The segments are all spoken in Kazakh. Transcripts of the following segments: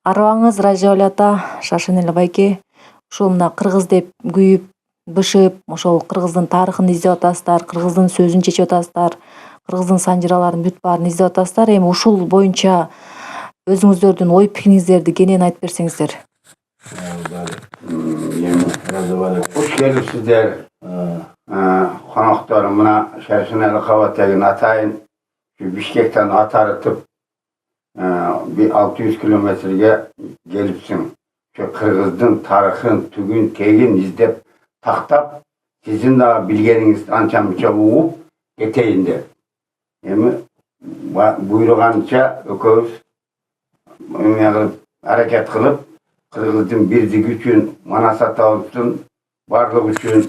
Арыбаңыз Ражабали ата, Шашын эле байке. Ушул мына кыргыз деп күйүп, бышып, ошол кыргыздын тарыхын издеп атасыздар, кыргыздын сөзүн чечип атасыздар, кыргыздын санжыраларын бүт баарын издеп атасыздар. Эми ушул боюнча өзүңүздөрдүн ой пикириңиздерди кенен айтып берсеңиздер. Ражабали, хош келипсиздер. Коноктор мына Шашын эле кабаттагы атайын Бишкектен атарытып 600 километрге келипсиң. Кыргыздын тарыхын, түгүн, тегин издеп, тактап, сиздин да билгениңизди анча-мынча угуп кетейин деп. Эми буйруганча экөөбүз аракет кылып, кыргыздын бирдиги үчүн, Манас атабыздын барлыгы үчүн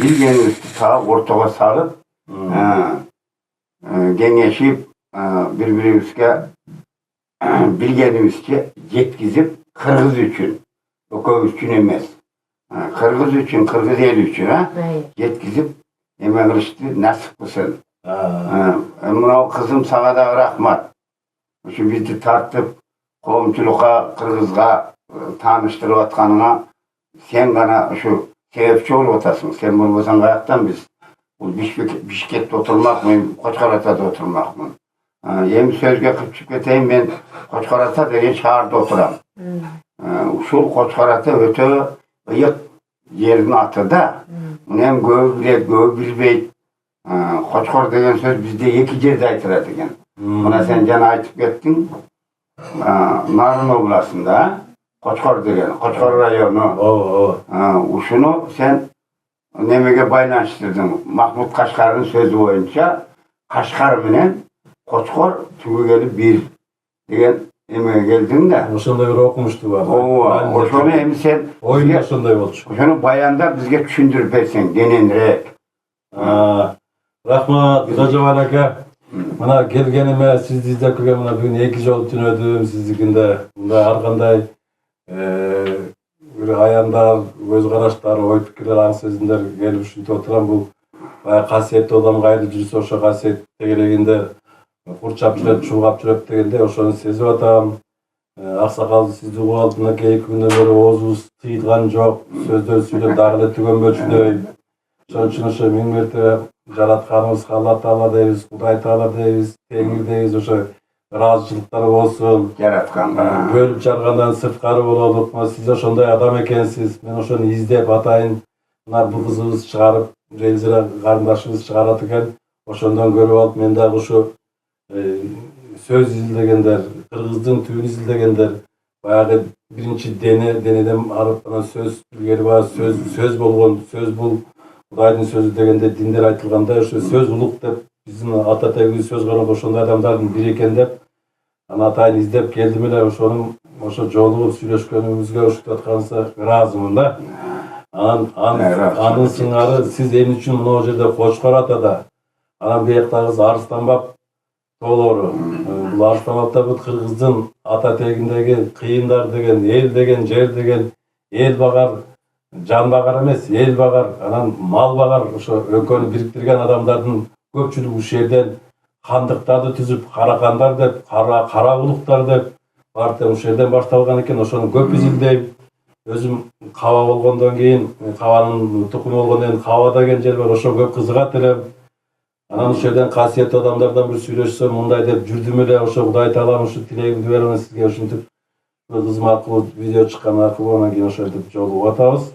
билгенибизди ортого салып, кеңешип, бири-бирибизге билгенибизче жеткизип, кыргыз үчүн, экөөбүз үчүн эмес, кыргыз үчүн, кыргыз эли үчүн жеткизип, эме кылышты насип кылсын. Мына кызым сага да рахмат. Ушу бизди тартып, коомчулукка, кыргызга тааныштырып атканыңа сен гана ушу себепчи болуп атасың. Сен болбосоң каяктан биз бул Бишкекте отурмак, мен Кочкор атада отурмакмын. Эми сөзгө кырчып кетейин, мен Кочкор ата деген шаарда отурам. Ушул Кочкор ата өтө ыйык жердин аты да. Мен көбү билет, көбү билбейт. Кочкор деген сөз бизде эки жерде айтылат экен. Мына сен жана айтып кеттиң. Нарын областында Кочкор деген, Кочкор району. Ушуну сен немеге байланыштырдың. Махмуд Кашкардын сөзү боюнча Кашкар менен Кочкор түгүгелі бир деген эмеге келдиң да. Ошондой бир окумуштуу бар. Ошону эми сен оюн ошондой болчу. Ошону баяндап бизге түшүндүрүп берсең, кененирээк. Рахмат, Ражабали ака. Мына келгениме, сизди издеп келген мына бүгүн 2 жолу түнөдүм сиздикинде. Мында ар кандай бир аяндар, көз караштар, ой пикирлер, аң сезимдер келип ушинтип отурам. Бул баягы касиеттүү адам кайда жүрсө ошо касиет тегерегинде курчап жүрөт, чулгап жүрөт дегенде ошону сезип атам. Аксакал сизди угуп алып мынакей 2 күндөн бери оозубуз тыйылган жок, сөздөр сүйлөп дагы эле түгөнбөчүдөй. Ошон үчүн ошо миң мерте жаратканыбыз Алла Таала дейбиз, Кудай Таала дейбиз, Теңир дейбиз, ошо ыраазычылыктар болсун. Жаратканга бөлүп жаргандан сырткары бололук. Сиз ошондой адам экенсиз. Мен ошону издеп атайын. Мына бул кызыбыз чыгарып, Элзира карындашыбыз чыгарат экен. Ошондон көрүп алып мен дагы ушу сөз изилдегендер, кыргыздын түбүн изилдегендер, баягы биринчи денеден арып анан сөз илгери бар, сөз болгон, сөз бул Кудайдын сөзү дегенде диндер айтылгандай, ошо сөз улук деп биздин ата тегибиз сөз кылганда ошондой адамдардын бири экен деп анан атайын издеп келдим эле. Ошо жолугуп сүйлөшкөнүбүзгө ушинтип атканыңызга ыраазымын да. Анын сыңары сиз эмне үчүн мына жерде Кочкор атада, анан бияктагы Арыстанбап тоолору. Бул Арыстанбапта бул кыргыздын ата тегиндеги кыйындар деген, эл деген, жер деген, эл багар, жан багар эмес, эл багар, анан мал багар, ошо өлкөнү бириктирген адамдардын көпчүлүгү ушул жерден хандыктарды түзүп, каракандар деп, кара улуктар деп, ушул жерден башталган экен. Ошону көп изилдейм. Өзүм Каба болгондон кийин, Кабанын тукуму болгондон кийин Каба деген жер бар, ошо көп кызыгат элем. Анан ушул жерден касиеттүү адамдардан бир сүйлөшсөм, мындай деп жүрдүм эле. Ошо Кудай Таалам ушу тилегимди берип сизге ушинтип кызым аркылуу видео чыккан аркылуу анан кийин ошентип жолугуп атабыз.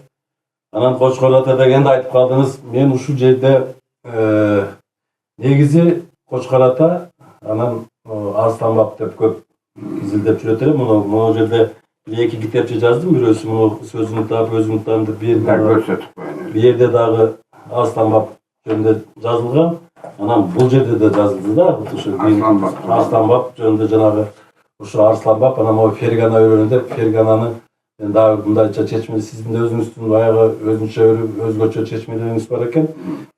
Анан Кочкор ата дегенди айтып калдыңыз. Мен ушул жерде негизи Кочкор ата, анан Арыстанбап деп көп изилдеп жүрөт элем. Мына жерде 2 китепче жаздым. Бирөөсү муну сөзүн таап, өзүн таам деп бир жерде дагы Арыстанбап жөнүндө жазылган. Анан бул жерде да жазылды да. Ошо Арыстанбап жөнүндө жанагы ушу Арыстанбап, анан могу Фергана өрөөнүндө Фергананы мен дагы мындайча чечме, сиздин да өзүңүздүн баягы өзгөчө чечмелериңиз бар экен.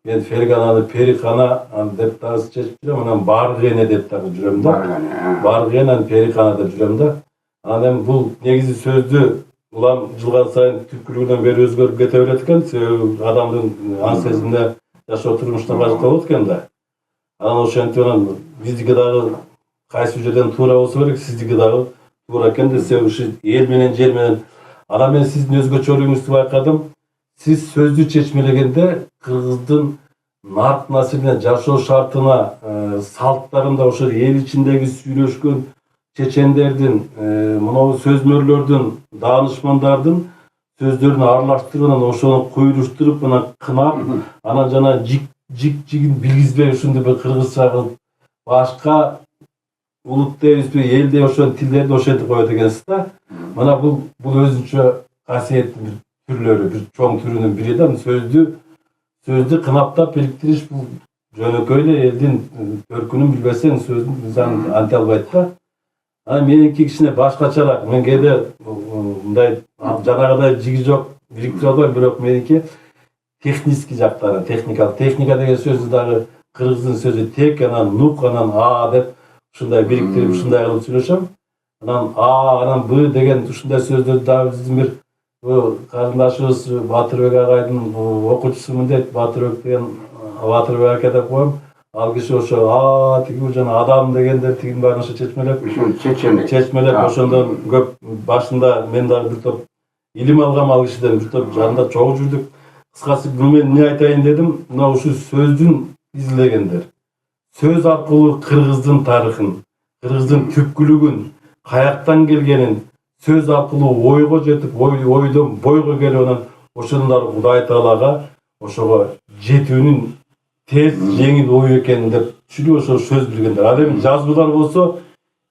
Мен Фергананы Перихана деп дагы чечип жүрөм, анан Баргене деп дагы жүрөм да. Баргенен Перихана деп жүрөм да. Анан эми бул негизи сөздү улам жылган сайын түпкүрүнөн бери өзгөрүп кете берет экен. Себеби адамдын аң сезимине, жашоо турмуштан кажет болот экен да. Анан ошентип анан биздики дагы кайсы жерден туура болсо керек, сиздики дагы туура экен десе ушу эл менен жер менен. Анан мен сиздин өзгөчөлүгүңүздү байкадым. Сиз сөздү чечмелегенде кыргыздын нарк насилине, жашоо шартына, салттарында ошо эл ичиндеги сүйлөшкөн чечендердин, мынау сөзмөрлөрдүн, даанышмандардын сөздөрүн аралаштырып, анан ошону куйруштуруп, анан кынап, анан жана жигин билгизбей ушундай бир кыргызча кылып, башка улут дейбизби, эл деп ошонун тилдерди ошентип коет экенсиз да. Мына бул өзүнчө касиеттин бир түрлөрү, бир чоң түрүнүн бири да. Сөздү кынаптап иликтириш бул жөнөкөй эле элдин төркүнүн билбесең сөздүн мыйзамын анте албайт да. Анан меники кичине башкачараак. Мен кээде мындай жанагыдай жиги жок бириктире албайм, бирок меники технический жактары, техника деген сөздү дагы кыргыздын сөзү тек, анан нук, анан а деп ушундай бириктирип ушундай кылып сүйлөшөм. Анан а, анан б деген ушундай сөздөрдү дагы биздин бир карындашыбыз Батырбек агайдын окуучусумун дейт. Батырбек деген Батырбек ака деп коем. Ал киши ошо а тиги жана адам дегендер тигин баарын ошо чечмелеп ошондон көп башында мен дагы бир топ илим алгам ал кишиден, бир топ жанында чогуу жүрдүк. Кыскасы мен эмне айтайын дедим, мына ушу сөздүн изилдегендер, сөз аркылуу кыргыздын тарыхын, кыргыздын түпкүлүгүн, каяктан келгенин сөз аркылуу ойго жетип, ойдон бойго келип, анан ошондор Кудай Таалага ошого жетүүнүн тез, жеңил ой экенин деп түшүнүп ошо сөз билгендер. Ал эми жазуулар болсо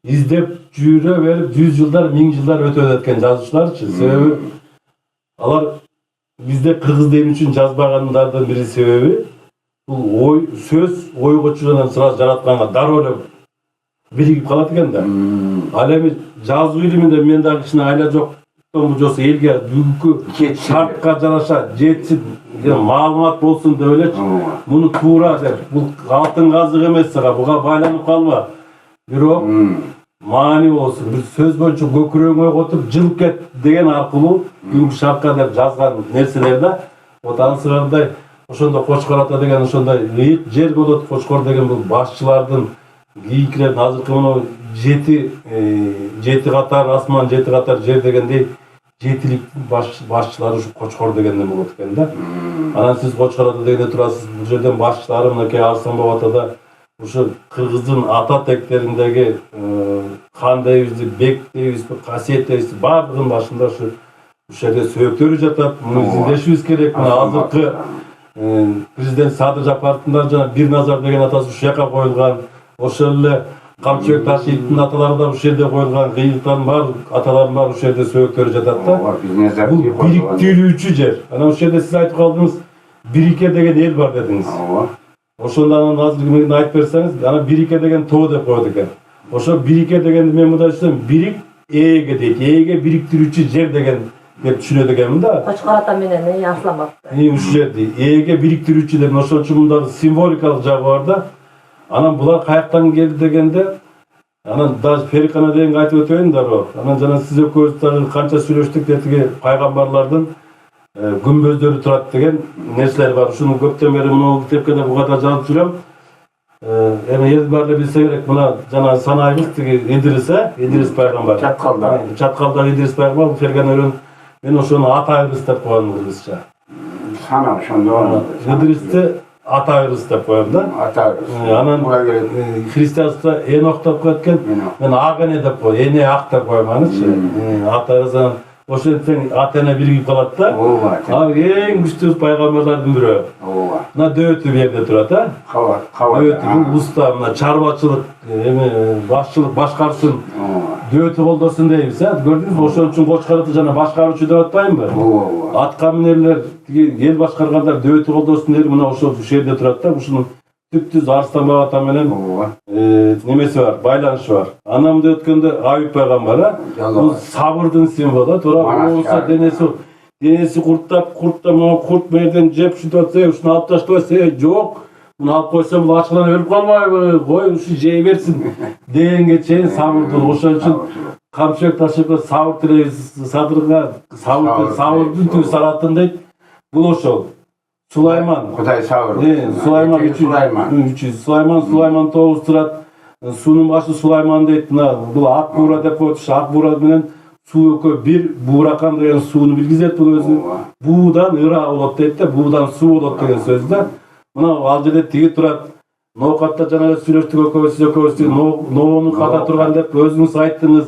издеп жүрө берип 100 жылдар, 1000 жылдар өтөп өткөн жазуучуларчы. Себеби алар бизде кыргыз дем үчүн жазбагандардын бири себеби бул ой, сөз ойго чыгынан сразу жаратканга дароо эле биригип калат экен да. Ал эми жазуу илиминде мен дагы кичине айла жоктон болсо элге бүгүнкү шартка жараша жетсин, маалымат болсун деп элечи. Муну туура деп, бул алтын казык эмес, буга байланып калба. Бирок маани болсун, бир сөз боюнча көкүрөгүңө котуп жылып кет деген аркылуу бүгүнкү шартка деп жазган нерселер да. Вот ансырандай ошондо Кочкор ата деген ошондой ыйык жер болот Кочкор деген бул башчылардын кийинкилердин азыркы мына жети катар асман, жети катар жер дегендей жетиликтин башчылары ушу Кочкор дегенден болот экен да. Анан сиз Кочкор ата дегенде турасыз, бул жерден башчылары мынакей Арсанбап атада ушу кыргыздын ата тектериндеги хан дейбизби, бек дейбизби, касиет дейбизби, баардыгынын башында ушул жерде сөөктөрү жатат. Муну изилдешибиз керек. Мына азыркы президент Садыр Жапаровдун да жана Бирназар деген атасы ушул жака коюлган. Ошол эле Камчыбек Ташиевдин аталары да ушул жерде коюлган. Кыйылтан бар, аталардын баары ушул жерде сөөктөрү жатат да. Бул бириктирүүчү жер. Анан ушул жерде сиз айтып калдыңыз, Бирике деген эл бар дедиңиз. Ошондон азыр мен айтып берсеңиз, анан Бирике деген тоо деп коет экен. Ошо Бирике дегенди мен мындай түшүнөм, бирик ээге дейт. Ээге бириктирүүчү жер деген деп түшүнөт экенмин да. Кочкор ата менен Арсанбапты. Ушул жерди ээге бириктирүүчү деп, ошон үчүн мындай символикалык жагы бар да. Анан булар каяктан келди дегенде, анан даже Ферикана дегенге айтып өтөйүн дароо. Анан жана сиз экөөбүз дагы канча сүйлөштүк, детиги пайгамбарлардын күмбөздөрү турат деген нерселер бар. Ушуну көптөн бери мына китепкеде буга жазып жүрөм. Эми эл баары эле билсе керек, мына жана санайбыз тиги Идрис пайгамбар. Чаткалдагы Идрис пайгамбар Ферикана өрөн. Мен ошону ата Идрис деп коем кыргызча. Сана ошондо Идристи ата Идрис деп коем да. Ата Идрис. Анан христианство Энох деп коет экен. Мен Агене деп коем, Эне ак деп коем анычы. Ата Идрис ошентсең ата-эне биригип калат да. Ал эң күчтүү пайгамбарлардын бирөө. Мына дөөтү бу жерде турат, а? Дөөтү бул уста, мына чарбачылык, эми башчылык башкарсын. Дөөтү колдосун дейбиз, а? Көрдүңүзбү? Ошон үчүн Кочкор жана башкаруучу деп атпаймынбы? Атка минерлер, эл башкаргандар дөөтү колдосун дейт, мына ошол жерде турат да. Ушунун түптүз Арсанбап ата менен немеси бар, байланышы бар. Анан мындай өткөндө Айып пайгамбар, а? Бул сабырдын символу, туура болсо денеси курттап, курт мерден жеп ушинтип атса, ушуну алып таштабайсың, жок. Муну алып койсом бул ачкынан өлүп калбайбы? Кой, ушу жей берсин дегенге чейин сабырдуу. Ошон үчүн Камчыбек Ташиевге сабыр тилейбиз, Садырга сабырдын түбү саратын дейт. Бул ошол. Сулайман. Кудай сабыр. Сулайман тобуз турат. суунун башы Сулайман дейт. Бул ак буура деп коет. Ак буура менен суу экөө бир бууракан деген сууну билгизет. Бул өзү буудан ыра болот дейт да, буудан суу болот деген сөз да. Мына ал жерде тиги турат. Ноокатта жана сүйлөштүк экөөбүз ноону ката турган деп өзүңүз айттыңыз.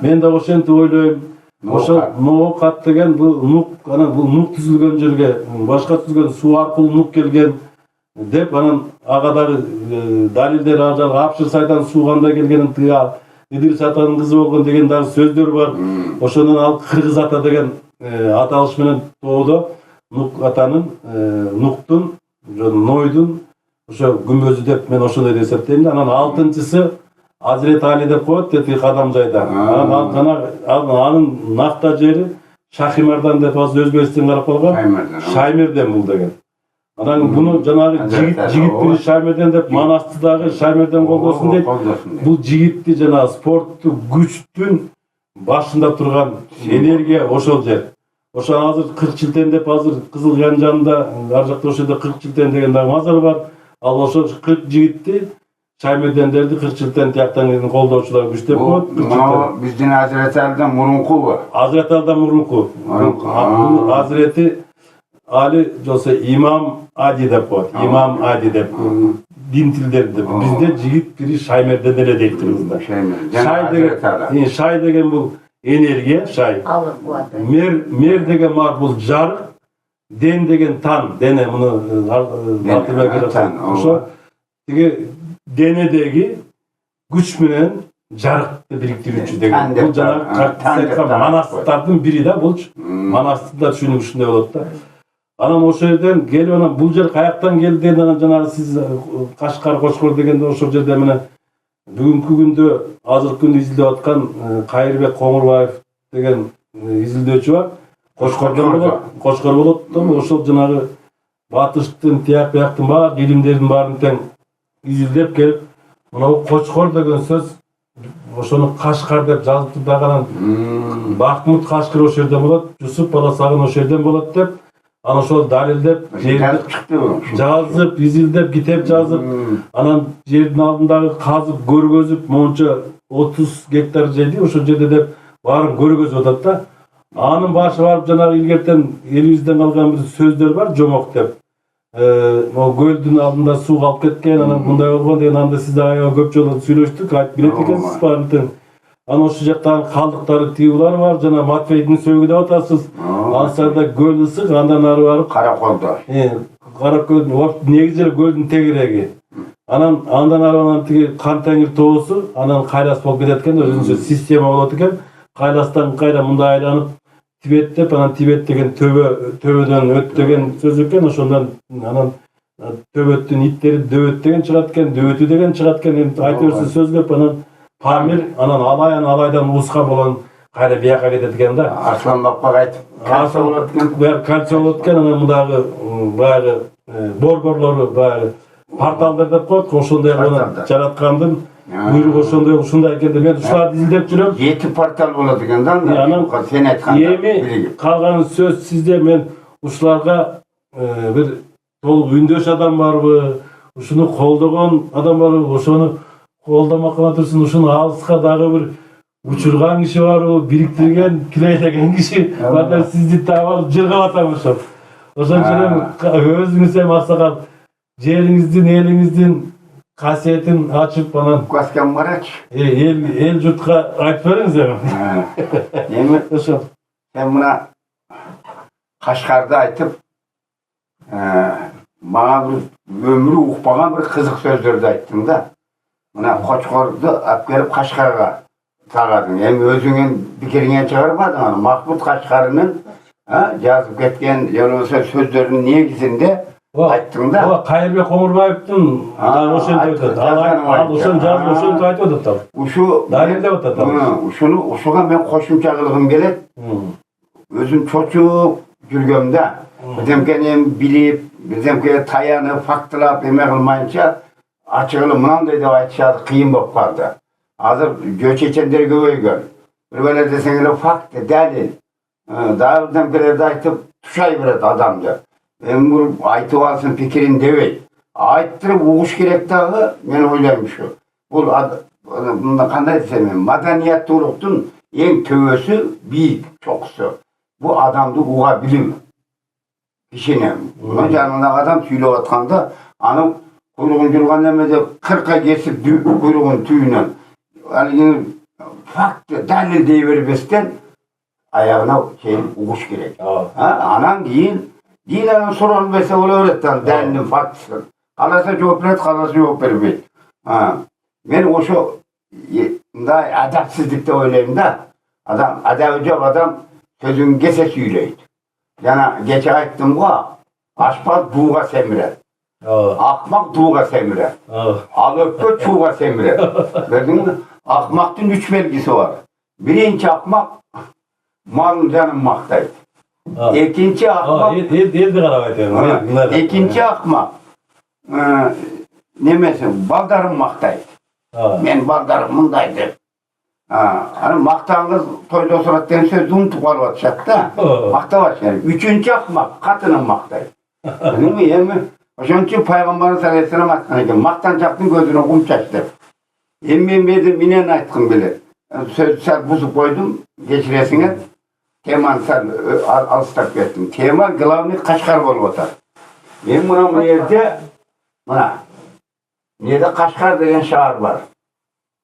Мен да ошентип ойлойм. Ошо ноокат деген бул нук, анан бул нук түзүлгөн жерге башка түзүлгөн суу аркылуу нук келген деп, анан ага дагы далилдер ар жагы Апшыр сайдан суу кандай келгенин тиги Идрис атанын кызы болгон деген дагы сөздөр бар. Ошондон ал кыргыз ата деген аталыш менен тоодо Нук атанын, Нуктун, Нойдун ошо күмбөзү деп мен ошондой деп эсептейм да. Анан 6-чысы Азирет Али деп коет дети Кадамжайда. Анын накта жери Шахимардан деп азыр Өзбекстен карап калган. Шаймерден бул деген. Анан буну жанагы жигит бири Шаймерден деп Манасты дагы Шаймерден колдосун дейт. Бул жигитти жанагы спортту күчтүн башында турган энергия ошол жер. Ошо азыр 40 жылтен деп азыр Кызыл Кыян жанында ар жакта ошо жерде 40 жылтен деген дагы мазар бар. Ал ошо 40 жигитти Шаймердендерди 40 жылтен тияктан колдоочулар күчтөп коет. Биздин Азирет Алидан мурунку. Азирет Алидан мурунку. Азирети Али жолса имам Ади деп коет. Имам Ади деп дин тилдеринде. Бизде жигит бири Шаймерден эле дейт кыргызда. Шай деген бул энергия, шай. Мер деген бул жарык, ден деген тан, дене муну ошо тиги денедеги күч менен жарыкты бириктирүүчү деген. Бул жанагы манастардын бири да булчу. Манастырда түшүнүшүндөй болот да. Анан ошол жерден келип, анан бул жер каяктан келди деген, анан жанагы сиз Кашкар Кочкор дегенде ошол жерде менен бүгүнкү күндө азыркы күндө изилдеп аткан Кайырбек Коңурбаев деген изилдөөчү бар. Кочкор болот да, ошол жанагы батыштын тияк бияктын баар илимдердин баарын тең изилдеп келип, мына Кочкор деген сөз ошону Кашкар деп жазып дагы, анан Бактмут Кашкар ошол жерде болот, Жусуп Баласагын ошол жерден болот деп, анан ошол далилдеп, жазып, изилдеп, китеп жазып, анан жердин алдындагы казып, көргөзүп, монча 30 гектар жерди ошол жерде деп баарын көргөзүп атат да. Анын башы барып жанагы илгертен элибизден калган бир сөздөр бар, жомок деп. Могу көлдүн алдында суу калып кеткен, анан мындай болгон деген, анда сиз аябай көп жолу сүйлөштүк, айтып билет экенсиз баарын тең. Анан ошол жактагы калдыктары тигулар бар, жана Матвейдин сөөгү деп атасыз. Ансарда көл ысык, андан ары барып Караколдо. Каракөлдүн негизи эле көлдүн тегереги. Андан ары тиги Кантеңир тоосу, анан кайлас болуп кетет экен, өзүнчө система болот экен. Кайластан кайра мындай айланып Тибет деп, анан Тибет деген төбөдөн өт деген сөз экен. Ошондон анан төбөттүн иттери дөбөт деген чыгат экен, дөбөтү деген чыгат экен. Айта берсе сөз көп, анан Памир, анан алайдан ууска болгон кайра бияка кетет экен да. Арслан бапка кайтып кальцо болот экен. Бияк кальцо болот экен, анан мындагы баягы борборлору баягы порталдар деп коет, ошондой кылып жараткандын буйругу ушундай экен деп мен ушуларды изилдеп жүрөм. 7 портал болот экен да. Анан сен айтканда эми калган сөз сизде. Мен ушуларга бир толук үндөш адам барбы, ушуну колдогон адам барбы, ошону колдомокко турсун, ушуну алыска дагы бир учурган киши барбы, бириктирген, килейтеген киши бар, сизди таап жыргап атам ошол. Ошон үчүн өзүңүз эми аксакал жериңиздин, элиңиздин касиетин ачып, анан Каскам барач. Эл журтка айтып бериңиз эми. Эми ошо. Мен мына Кашкарды айтып, мага бир өмүрү укпаган бир кызык сөздөрдү айттың да. Мына Кочкорду алып келип Кашкарга тагадың. Эми өзүңүн пикириңен чыгарбадың, аны Махмут Кашкарынын жазып кеткен жолосо сөздөрүнүн негизинде айттың да. Ооба, Кайырбек Коңурбаевдин ошентип атат. Ал ошону жазып, ошентип айтып атат. Ушу далилдеп атат. Ушуга мен кошумча кылгым келет. Өзүм чочуп жүргөмдө, бирдемкени билип, бирдемке таянып, фактылап эме кылмайынча ачыгылы мынандай деп айтышат кыйын болуп калды. Азыр жөө чечендер көбөйгөн. Бир беле десең эле факт, далил. Дагы бирдемкелерди айтып тушай берет адамды. Эми айтып алсын пикирин дебейт. Айттырып угуш керек дагы, мен ойлойм ушу. Bunda qanday desem, madaniyatçılıktın en tövesi büyük, çoksu. Bu adamdı uğa bilim. Kişinin. Bunun canında adam söyleyip atkanda, anı kuyruğun jurgan demede 40'a kesip kuyruğun tüyünen. Yani faktı, dalil deyiveribesken ayağına uğuş gerek. Anan giyin anan sorulmasa ol öğretten dalilin faktısın. Kalasa cevap verir, kalasa cevap vermez. Ben o şu adapsizlikte öyleyim da adam sözün gese söyleydi. Yani geçe ayttım bu aşpaz buğğa semirer. Akmak buğğa semirer. Alıp çuğa semirer. Gördün mü? Akmaktın 3 belgisi var. Birinci akmak malın canın maktaydı. İkinci akmak ikinci akmak nemesin baldarın maktaydı. Men baldarım mındaydı. Hani maktağınız toyda surattan söz unutup alıp da makta var yani. Üçüncü akmak katının maktaydı. Değil mi? Yani onun için Peygamber'in sallallahu aleyhi ve sellem atkın maktancaktın gözüne kum çaçtı. Ben dedim inen aytkın bile. Söz sel buzup koydum geçiresine. Teman sel alıstak ettim. Teman gılavını Kaşgar bolup otar. Ben buna yerde Nerede Kaşgar degen şahar var.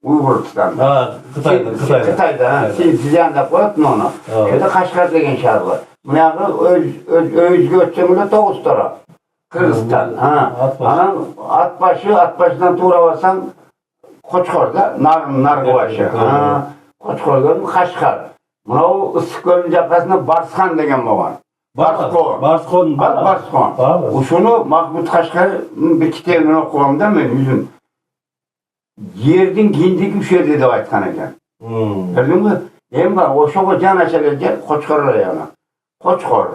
Uygurlistan'da. Kıtay'da. Siz yanında koyup onu. Şurada Kaşgar degen şahar var. Bunağı özgü ötçeminde 9 taraf. Kırgızistan. At başından tuğra varsan Koçkor'da Nargıbaşı. Koçkor'da Kaşgar. Buna o ısık gölün yakasında Barskan degen var. Barskan. Şunu Mahmut Kaşgar'ın bir kitabını okumamda ben yüzüm. Yerden gindik bir şey dedi aytkan eken. Gördün mü? Hem var o şoku can açılacak Koçkor ayağına. Koçkor.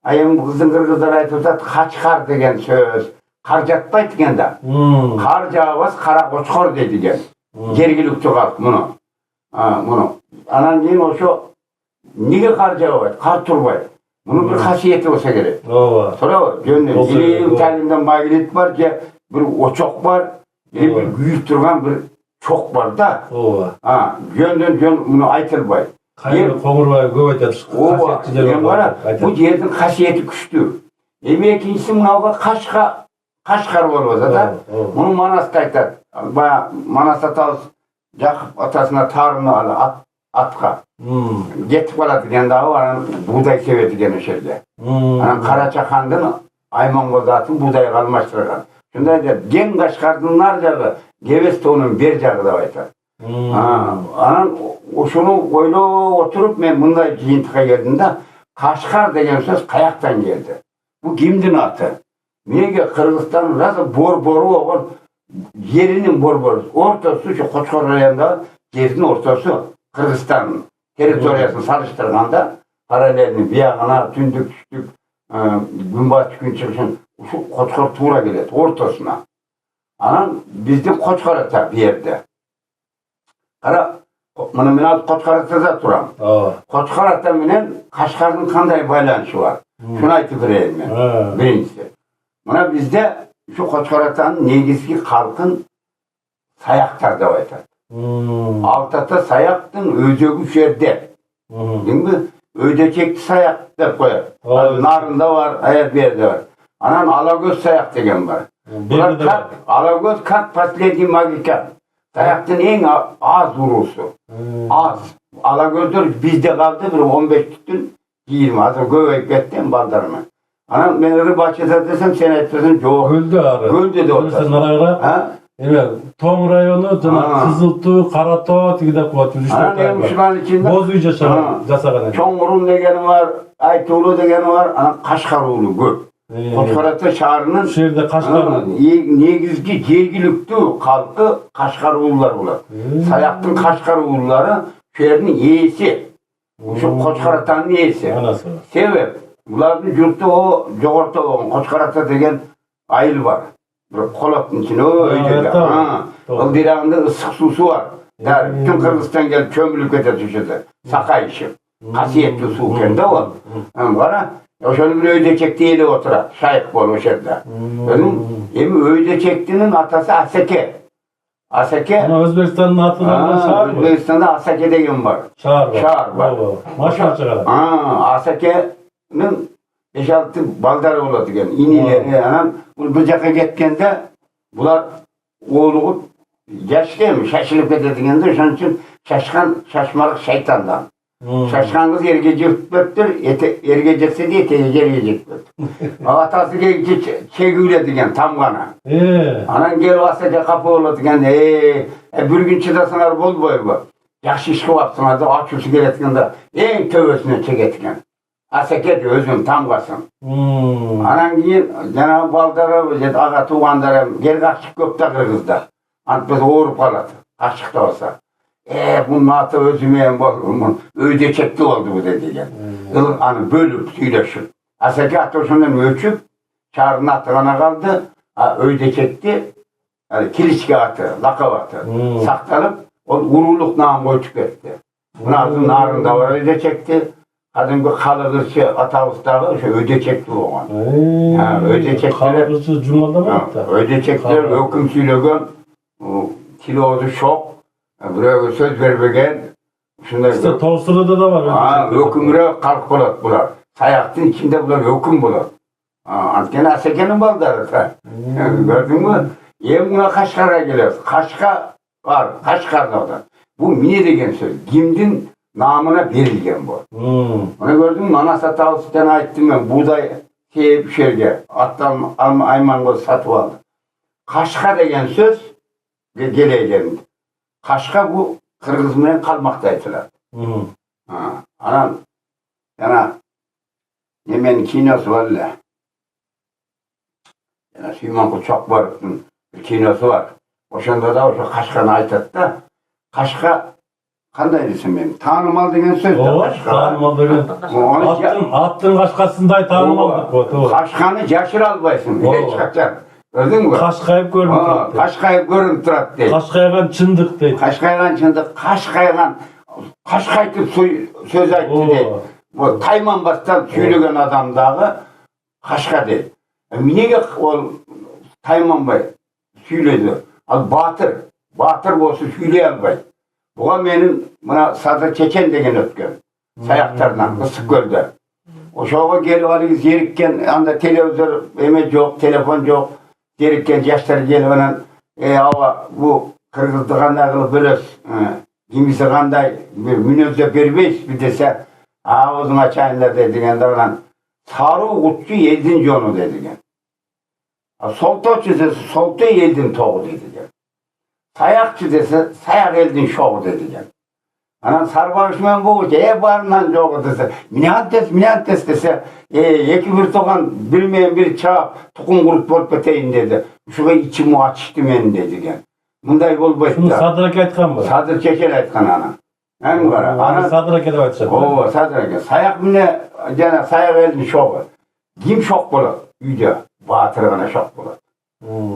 Ayağım kızın kırgızlar aytırsa Kaçkar degen söz. Karjatpayt degen de. Kar jağabaz kara Koçkor dedi gen. Gergilikçi kalk bunu. Anan keyin o şu nige kar jağabaz, kar turbay. Bunun bir hasiyeti olsa gerek. Sonra yönde talimden magilit var ki bir oçok var, bir büyük durgan bir çok var da. Yönden bunu aytılbay. Komurbay göbet hasiyetçiler var. Bu yerden hasiyeti güçlü. İkincisi bunun Kaşgar olur da. Bunun Manas'ta aytar. Manas'ta tavız Jakıp atasına tarını alır atka. Getip kaladı gen dağı var, buğday seveti gen şerde. Karaçakan'dan Ayman zatın buğday kalmaştırgan. Şunda der, gen Kaşgar'dın nar jağı, geves toğunun bir jağı da aytar. Şunu öyle oturup men bunday giyintiğe geldim de Kaşgar degen söz kayaktan geldi. Bu kimdin atı? Nege Kırgızistan'ın nasıl boru olan yerinin boru. Ortası şu Koçkor rayonunda yerin ortası Kırgızistan'ın teritoriyasını salıştırganda paralelini bir yağına tündük düştük gün batı gün çıkışın şu Koçkor tuğra geledi ortasına. Bizde Koçkor atar bir yerde. Bunu ben Koçkor atada turam. Koçkor atar menen Kaşgar'ın kanday baylanışı var. Şunu aytıp vereyim ben. Birincisi. Buna bizde şu Koçkor atanın negizki halkın sayaktar da aytar. Altata sayaktın özögü şerde. Değil mi? Ödecekti sayak da koyar. Narında var, hayat bir yerde var. Alagöz sayak degen var. Alagöz kat patledi magikan. Sayaktın en az vurusu. Az. Alagözler bizde kaldı bir 15 tütün 20. Hazır gövek betten baldarına. Ben ırı bahçede desem sen ettirsin çoğu. Güldü de otasın. Tom rayonu, Kızıltuğ, Karatoğ, Tigide Kuvatı, Bozuyu jasagan. Çoğurun degeni var, Aytuğlu degeni var, Kaşgar uğlu göp. Koçkoratı şaharının negizki gergilikti halkı Kaşgar uğullar bular. Sayaktın Kaşgar uğulları şehrin iyisi. Şu Koçkorat'ın iyisi. Sebep, bunların yurtta o jogorta olan Koçkoratı degen ayıl var. Kolatın içine öyle. O dirağında ısık susu var. Bütün Kırgızistan gelip kömürlük ete düşürdü. Sakay işi. Kasiyetli su kendi var. O şöyle bir ödecek değil oturar. Şayık bol o şerde. Öyle çektiğinin atası Aseke. Asake. Ana Özbekistan'ın atlılarında şahar mı? Özbekistan'da Asake degen var. Şahar var. Şahar var. Maşa çıkar. Asake'nin 5-6 baldarı oladı gen. İnileri anam bu jaka getkende bular oğluğu yaş değil mi? Şaşılıp ketediğinde şunun için şaşmalık şeytandan. Şaşkan kız ergece öptür, ergecesi de eteğe gelecek. Atası gelince çegüyle gen tam kana. Anan gel Asake kapı oladı gen. Bir gün çıdasınlar bol boy bu. Yaxşı iş kıvapsınlar da açışı geretkende en tövbesine çeketken. Asake de özüm tam basın. Anan keyin Cenab-ı Baldara, ağa tuğanlarım, gel kaçıp köpte Kırgızda. Ant biz oğurup kaladı, kaçıkta olsa. Bunun atı özümeyen öyde çekti oldu bu dedigen. Hani bölüp söyleşip. Asake atı şundan ölçüp, çağrının atığına kaldı, öyde çekti. Yani kiliçki atı, lakav atı saklanıp, o uruluk namı ölçüp etti. Bunun narında var öyle çekti. Kadın kalıgırçı Atavuz'da öde çekti o an. Öde çektiler. Kalıgırçı Cuma'da mı hatta? Öde çektiler, hüküm söylegen, kilodu şok, buraya söz vermegen. İşte Tavsırı'da da var. Hükümüne kalk bulat bular. Sayaktın içinde bular hüküm bular. Gene Asake'nin baldarı. Gördün mü? Buna Kaşgar'a geliyor. Kaşgar var, Kaşgar'da o da. Bu mine degen söz. Gimdin namına verilgen bu. Onu gördün mü? Manasa Tavsı'dan aittim ben. Buğday pişerge. Attan Aymango satıp aldı. Kaşka degen söz geleceğim. Kaşka bu Kırgız'ın kalmaktaydılar. Anam yana yemen kinosu var la. Yana Süleyman çok var. Bir kinosu var. Oşanda da o Kaşka'nı aytadı da Kaşka kanday desin benim? Tanımal degen söz de Kaşka. Tanımal degen. Attın Kaşkasınday tanımaldık. Kaşkanı yaşır albaysın. Hiç kaçar. Gördün mü? Kaşkayıp görünüp durat. Kaşkayıp görünüp durat deyip. Kaşkaygan çındık deyip. Kaşkaygan çındık. Kaşkaytıp söz ayttı deyip. Bu Tayman bastan söylegen adam dağı Kaşka deyip. Minege ol Tayman bay söyledi. Batır. Batır olsa söyley albay. Buğa benim buna Sadra Çeçen degen ötken. Sayaklardan, ısık gölde. O şoğa gelip alıyız yerikken, anda televizör, emek yok, telefon yok. Yerikken yaşları gelip anan, bu Kırgızlıqanda kılıp bölös. Kimisi kanday, münözde berbeş bir dese, ağzın açayınlar dediğinde anan, sarı kutçu yeldin jonu dediğinde. Soltoçu dese, soltu yeldin toğu dediğinde. Sayakçı dese, sayak eldin şoğu dediğinde. Anan sarbaşman bu barından joğu dese, minantes dese, eki bir toğan bilmeyen bir çağ tukum kurup bolup beteyin dedi. Şuga içimi açıştı men dedigen. Bunday bolbaydı. Şunu Sadır'a aytkan mı? Sadır Çeçen aytkan ana. Hem var. Ana Sadır'a kedip aytacak. Oo, Sadır'a. Sayak mine, jana sayak eldin şoğu. Kim şok bolar? Uyda batırgana şok bolar.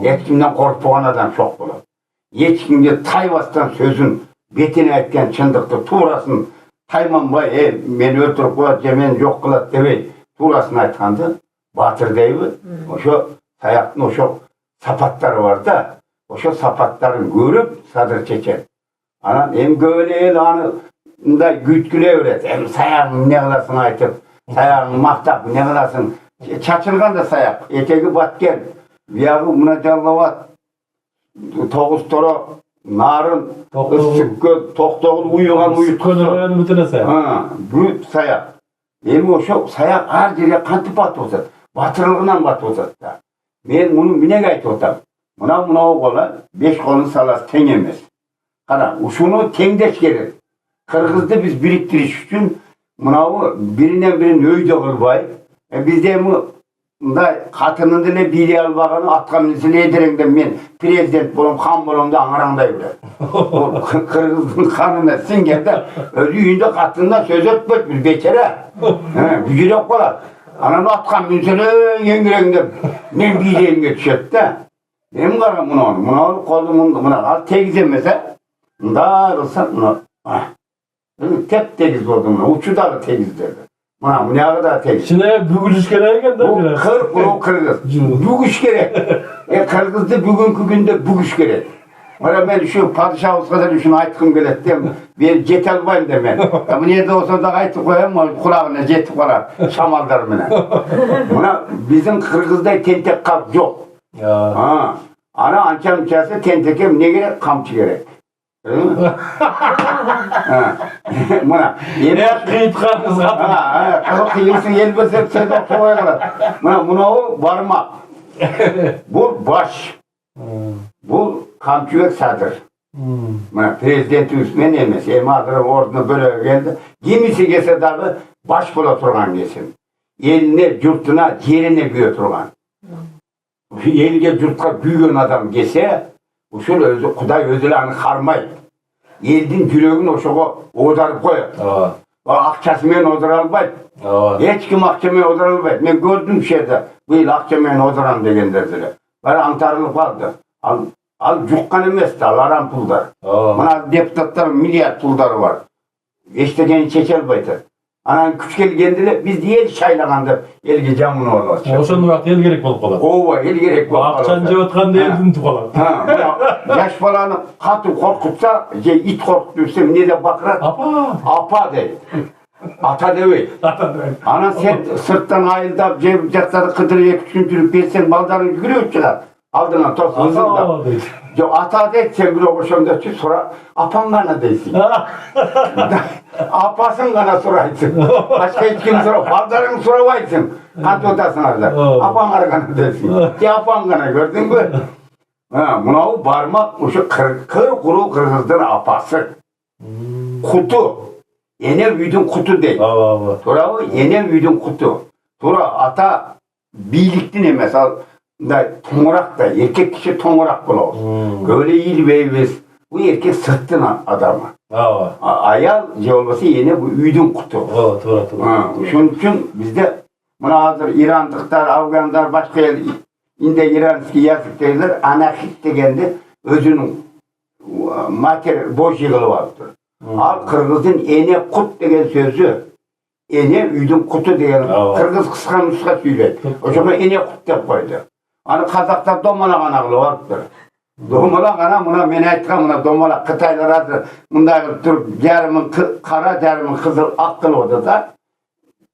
Hiç kimden korktuğun adam şok bolar. Hiç kimde Tayvas'tan sözün betine etken çındıktı. Tuğrasın Tayman bay, meni öldürüp koyat, men yok kılat demey. Tuğrasını aytkandı. Batır deyibi. O şu sayaktın o şu sapatları var da, o şu sapatlarını görüp Sadır Çeçen. Anam hem göğleyle anında gütküle öğret. Hem sayağını ne kılasın aytıp, sayağını maktap ne kılasın. Çaçılgan da sayak. Eteki batken. Viyağı buna callavat. Toğuz toro, narın, ısık göz, toktoğul uyugan uyutkusu. Bütüne sayak. Büyük sayak. Hem o şu sayak her yere kantı batı olsa. Batırılığından batı olsa da. Ben bunu mine gayet otam. Buna oğlan 5 kolun salası ten emez. Kara, uşunu tengdeş gelir. Kırgız'da biz biriktiriş için buna birinden birinin öyde kılbay. Bizde bu katının dile biri albağını atkanın izini edirengden men prezident bolum, han bolum da angarangday bile. Kırgız'ın kanına singende özüyünde katında söz ötmöt bir beçere. Bücür yok bolar. Anam atkan münsene yengirengden men bileyimge düşet de. Hem karam buna kolumunda al tegizemese da kılsan buna. Tep tegiz oldu buna. Uçu da tegiz derdi. Buna bu ne kadar tegiz. Şimdi bugün işkere geldi biraz. Bu Kırgız. Bugüş gerek. Kırgız'da bugünkü günde bugüş gerek. Mana ben şu padişahımız kadar şunu aytqım keledi dem. Ben jete albayım de men. Bu nerede olsa da aytıp koyayım, kulağına jetip kalar şamaldar menen. Buna bizim Kırgızda tentek kalk yok. Ya. Ha. Ana ançam içerse tenteke ne gerek? Kamçı gerek. Öyle mi? Ha. Buna. Ne kıyıtkanız kadın. Ha, kıyılsın elbise sen de koyar kalar. Buna o varmak. Bu baş. Bu kamçıvek sadır. Buna prezidenti üstüne emez. Emadır orduna böyle geldi. Kimisi gelse dahi baş bola turgan gelsin. Eline, yurtuna, yerine güye turgan. Elge yurtqa güygen adam gelse, usul özü, Kuday özülerini harmaydı. Eldin yüreğini oşoğa odarıp koyar. Akçasымен odara albaydı. Hiç kim akçaмен odara albaydı. Ben gördüm şeyde, bu yıl akçaмен odaran degenlerdiler. Bari antarılıp aldı. Al cukkan emesti, al aram pulдар. Bana deputatların milyar pulları var. Eştegeni çeçe albaydı. Anan küç gelgendiler, biz de el şaylaganda elge camını olacak. Oşonda vakti el gerek bolup kalat. Ova, el gerek bolup kalat. Akçan jep atkanda eldin tukalat. Yaş balаны katı korkutsa, it korkutsa ne de bakırat? Apa deydi. Ata demeyi. Ana sen sırttan ayıldap, jatları kıdırıya küçün жүрüp bersen, baldarını yürüyor çıkar. Aldığına tos hızında. Ata deydi, sen bir oşonda çık, sonra apan gana deysin. Apasın gana soraysın. Başka hiç kim sorar. Baldarını soravaysın. Kant otasın da. Apan gana deysin. Apan gana gördün mü? Buna o barmak, o kır kuru Kırgızdın apası. Kutu. Yine büyüdün kutu değil. Sonra o yine büyüdün kutu. Sonra ata birliktin emez. Toңurak da, erkek kişi toңurak bulur. Böyle iyi beybiz. Bu erkek sırttın adamı. Ayal olması yine bu üydün kutu. Şunun için bizde buna hazır İranlıklar, Afganlar, başka yer, inde İranski yazık derler, anarşist degendi özünün mater boş yığılı vardır. Al Kırgız'ın ene kut degen sözü, ene üydün kutu degen, Kırgız kısqa nusqa söyledi. O zaman ene kut dep koydu. Hani Kazaklar domala kanaklı vardır. Domala kana buna men aytkan buna domala Kıtaylar adı bunday durup yarımın kara yarımın kızıl akkıl oldu da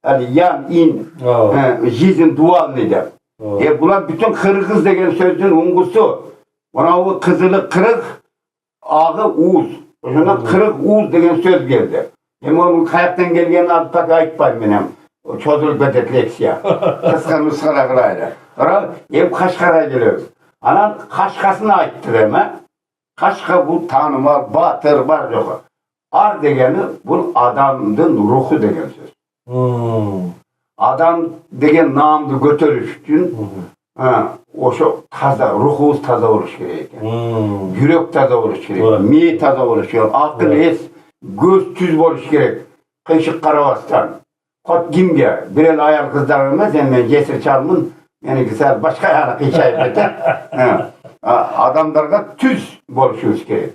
yani yan in jizin dual neydi? Buna bütün Kırgız degen sözün ungusu. Buna o kızılı kırık ağı uğuz. Ona kırık uğuz degen söz geldi. Onun kayaktan gelgen adı tak aytpayım benim. O çözülüp bedetleksiya. Kısqa nusqara kıraydı. Sonra hem Kaşgar'a geliyoruz. Anan Kaşgasını ayttı deme. Kaşga bu tanıma, batır var yok. Ar degeni bu adamın ruhu degen söz. Adam degen namdı götürüş için oşo taza, ruhumuz taza oluş gerek. Yürek taza oluş gerek. Miye taza oluş gerek. Akıl es, göz tüz oluş gerek. Kışık karavastan. Kot kimge, birel ayal kızlarımız, ben cesir çalmın, yani güzel başka yana kıyçayıp eten. Adamlarga tüz boluşumuz gerek.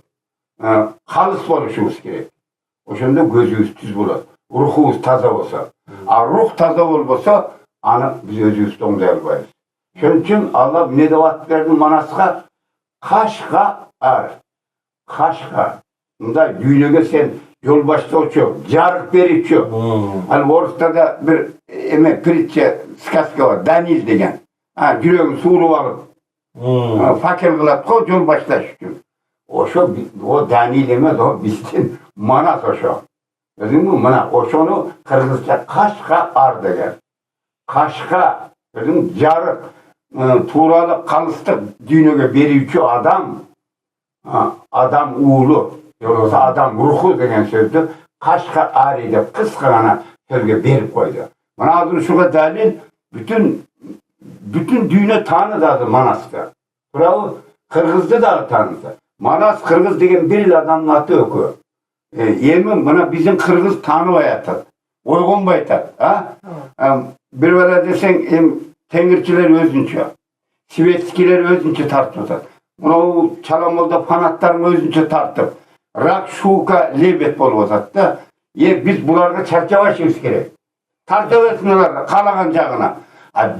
Halis boluşumuz gerek. O şimdi gözümüz tüz bulur. Ruhumuz taza olsa. Ruh taza olmasa, biz özümüz toңday albayız. Şunun için Allah ne de vat verdi manasqa, Kaşga ar. Kaşga. Bunda düğünüge sen yol başta uçuyor, jarık beri uçuyor. Hani Orus'ta da bir pritçe skaska var, Danil degen. Yüreğin suğulu alıp, fakir kılat koy, yol başta uçuyor. O Danil emez, o bizden manas oşo. Gözün mü? Mana oşonu Kırgızca Kaşga ar degen. Kaşga, gözün jarık, tuğralı kalıstık düğünüge beri uçuyor adam. Adam uğulu. Yoksa adam ruhu degen sözdü. Kaşga ari dep kısqa gana sözge berip koydu. Mana adını şuga dalil bütün düğüne tanıdadı Manas'ta. Sonra Kırgız'da da tanıdı. Manas Kırgız degen bir adamın atı ökü. Yemin buna bizim Kırgız tanıbay atat. Oygunbay atat. Bir vere desen tengirçiler özünçe. Sivetskiler özünçe tartıp. Buna o Çalamolda fanatların özünçe tartıp. Rak, şuka, lebet bolup otattı. Biz bularga çarçavaşımız gerek. Tartıp kalagan jagına.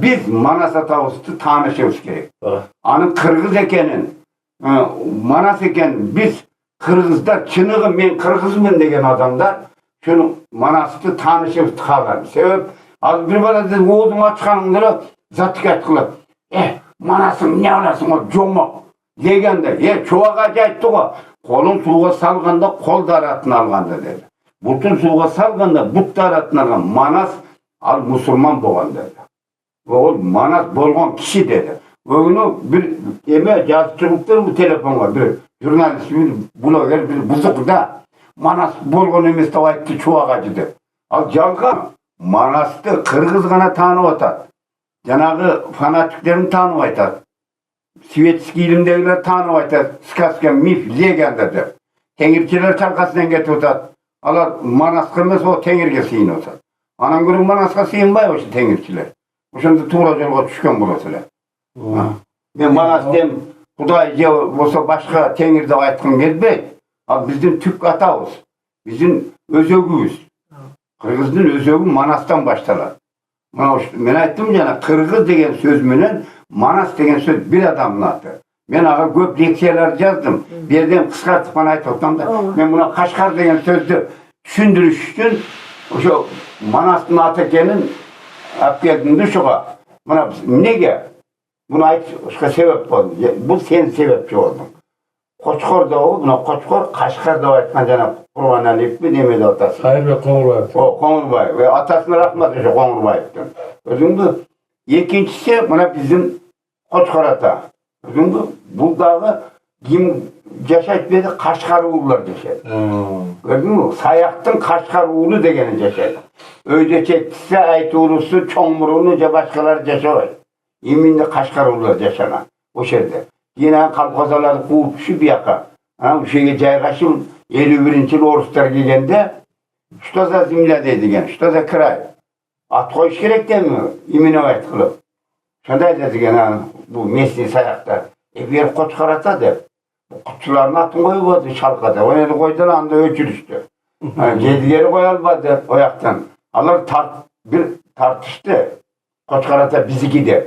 Biz Manas atağızdı tanışımız gerek. Anın Kırgız ekenin, Manas eken biz Kırgızlar, çınığı men Kırgızmın degen adamlar şunu Manas'ты tanışıp tıkalar. Sebep az bir bala dedi oğlum açkanыңdır zattık kılıp. Manas'ın ne olasın o jomo degende. Çoğağa aytты go. Kolun suğa salganda kol daratın alganda dedi. Butun suğa salganda but daratın algan Manas al musulman bolgan dedi. O Manas bolgan kişi dedi. Onu bir eme yazıcılıktır bu telefonga bir jurnalist bir bloger bir buzuk da Manas bolgan emes dep aytты çoğağa dedi. Al жалган Manas'ты Kırgız gana tanıp atat. Janagı fanatiklerini tanıp aytat. Svetskiy ilimdegiler tanıp aytat. Сказка, mif, legenda dep. Tengirçiler çalkasından getip atat. Alar Manas'ka emes o tengirge sıyın atat. Anan göre Manas'ka sıyınbay oşu tengirçiler. Oşonda tuğra jolga düşkön bolasılar. Men Manas dem Kuday je bolsa başka tengir dep aytkım kelbeyt. Al bizdin tük atabız. Bizim özögübüz. Kırgız'ın özögü Manas'tan baştalar. Men ayttım jana Kırgız degen söz menen Manas degen söz bir adamın adı. Men ağa köp leksiyalar yazdım. Bir yerden kıskartıp bana aytıp atam da men buna Kaşgar degen sözdü düşündürüş üçün oşo Manas'ın atı ekenin alып keldim de şoga. Mana nege? Bunu ayt, oşka sebep boldu. Bu sen sebepçi oldun. Koçkor da o, buna Koçkor Kaşgar da aytkan jana Kurban Aliyev mi neme de atası. Kayırbek Koңурбаев. O Koңurбаев ve atasına rahmat şu Koңurбаев'tın. Özündü. İkincisi buna bizim Koçkor ata. Özündü. Bu dağı kim yaşayıp Kaşgar uğurlar yaşadı. Gördün mü? Sayaktın Kaşgar uğuru degeni yaşadı. Öyle çektiyse ayet uğrusu çoğumurunu başkaları yaşıyor. Yeminle Kaşgar uğurlar yaşanan. O şerde. Yine kalkozaları kuğup şu bir yaka. Bu şeye caygaşım 51-ci Oruslar gelgende что за земля dedigen, что за край. At koyuş gerek değil mi? İmine ayet kılıp. Şunday dedigen bu mesni sayaklar. Bir yer Koçkar ata der. Kutçuların atın koyuyordu şalkada. O yeri koyduğun anda öçürüştü. Gedileri koyalmadı o yaktan. Alır bir tartıştı. Koçkar ata bizi gider.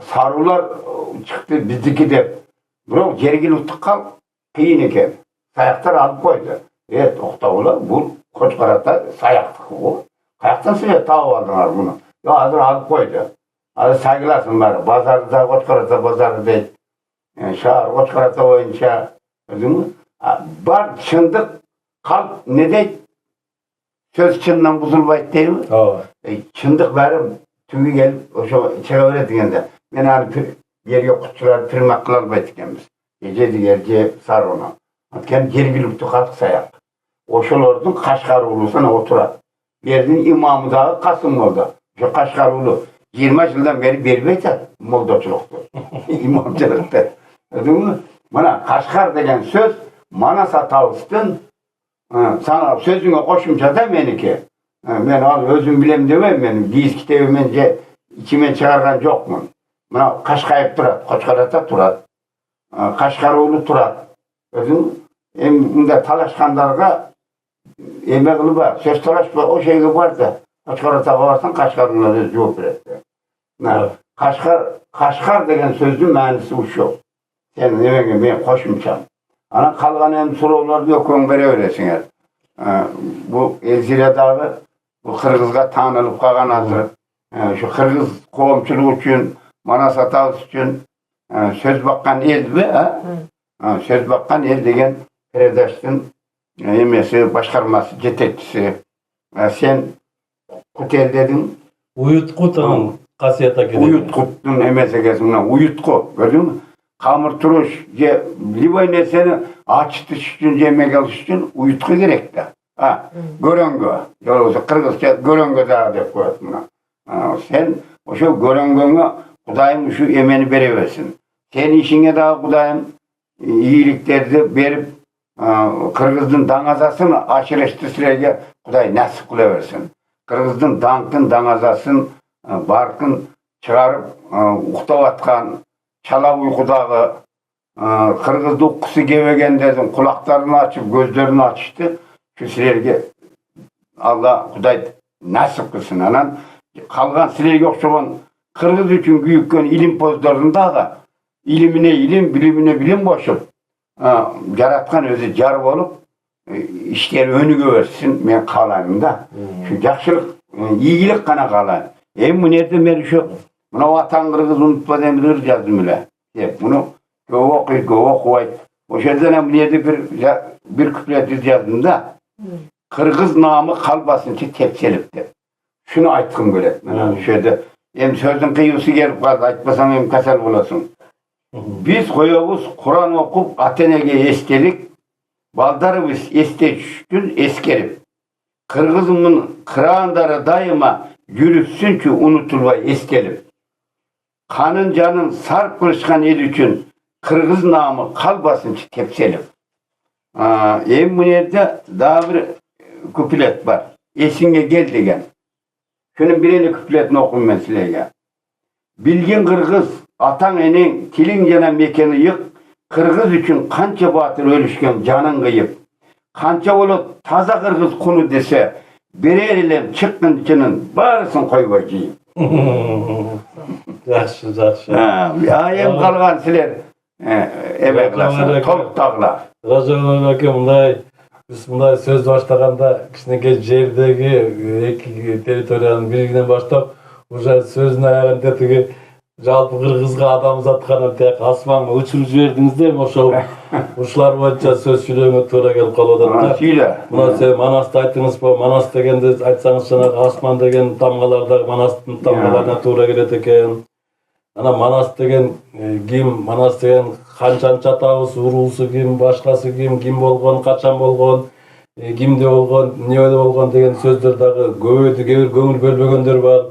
Sarılar çıktı bizi gider. Bırak gergin kal kıyın eken. Sayaklar alıp koydu. Toxta ola bu Koçkar ata sayaktık o. Kayaktan size tağып aldыңар bunu. Ya hazır alıp koydu. Hadi saygılasın bari. Bazarda Koçkar ata bazarda deyip. Şahar Koçkar ata boyunca. Bar çındık kalp ne deyip? Söz çından buzulbayt değil mi? Çındık verim. Tüyü gelip o içeri öğretigende. Men hani yerge kutçular tırnak kılalbayt ekenmiz. Gece digerce sar ona. Atken gergilipti kalk sayak. Oşolordun Kaşgar ulusuna oturat. Berdin imamı da Kasım oldu. Şu Kaşgar ulu 20 yıldan beri berbeyt moldaçılıktı. İmamcılıktı. Bana Kaşgar degen söz Manas atabıstın sana sözüne koşumça da meniki. Ben al özüm bilem demem benim. Diyiz kitabımence içime çıkargan yok mu? Bana Kaşkayıp durat. Koçkar ata durat. Kaşgar ulu durat. Özüm bunda talaşkanlarga eme kılıp var. Söz talaşma o şeyge var da Koçkar ata varsan Kaşgar'ına cevap veretti. Kaşgar degen sözün manisi uşu. Sen demege ben koşumçam. Ana kalgan hem sorular yok on bere öğresin. Bu Elzire dağı bu Kırgızga tanılıp kalgan hazır. Şu Kırgız kovumçuluk için Manas atağız için söz bakkan el mi? Söz bakkan el degen Eredaş'ın emesi, başkarması, yetekçisi. Sen kutel dedin. Uyutkut'un kasiyata gidiyor. Uyutkut'un emesi kesimden. Uyutkut. Gördün mü? Kamır turuş. Libay neseni açtış için, yemek alış için uyutku gerek de. Göröngö. Yolsa Kırgızca göröngö dağı deyip koyat buna. Sen o şu göröngöngö Kudayım şu emeni bereversin. Sen işine daha Kudayım iyiliklerdi berip Kırgız'ın dangazasını aşireşti sürege Kuday nasip kılaversin. Kırgız'ın dankın dangazasın barkın çıkarıp uqtavatkan çala uykudağı Kırgız'da ukkusu gevegenlerden kulaklarını açıp gözlerini açtı. Şu sürege Allah Kuday nasip kılsın anan. Kalgan silerge okşoğun Kırgız üçün büyükken ilim pozlarında ilimine ilim, bilimine bilim koşup yaratkan özü jar bolup işleri önüge versin men kalayım da. Şu jakşılık, iyilik kana kalayım. Bu nerede beri şu buna vatan Kırgız unutma demir yazdım bile. Bunu okuyay. O şeyden bu yerde bir küplet yazdım da Kırgız namı kalbasın ki tepselip de. Şunu aytqım keledi. Şöyle sözün kıyısı gelip kaldı. Aytmasan hem kasal bolasın. Biz koyabız Kur'an okup Atene'ge eskelik, baldarımız esteçtün eskerip. Kırgızımın kırağınları daima yürütsün ki unutulmay eskelip. Kanın canın sarp kırışkan el üçün Kırgız namı kalbasın ki tepselip. Bu yerde daha bir kuplet var. Esine gel degen. Şunun birini küpletini okuyayım ben size. Bilgin Kırgız, atan enin, tilin jana mekeni yık, Kırgız üçün kança batır ölüşken canın kıyıp, kança olup taza Kırgız kunu dese, birer ilem çıkkın içinin barısın koybacıyım. Yaxşı, yaxşı. Ayem kalgan siler, emeklasın, top tağlar. Rajavan aka biz bunday söz başlaganda кичинекей жerdеги эки территориянын биригинен баштап уже сөздүн аягын тетиги жалпы кыргызга адамзат гана тияк асманга учуруп жибердиңиз да эми ошол ушулар боюнча сөз сүйлөөгө туура келип калып атат да. Мына сиз Манасты айттыңызбы? Манас дегенди айтсаңыз жанагы асман деген тамгалар дагы Манастын тамгаларына туура келет экен. Ана Манас деген ким, Манас деген канчанчы атабыз, уруулусу ким, башкасы ким болгон, качан болгон, кимде болгон, эмнеде болгон деген сөздөр дагы көбөйдү, кээ бир көңүл бөлбөгөндөр бар.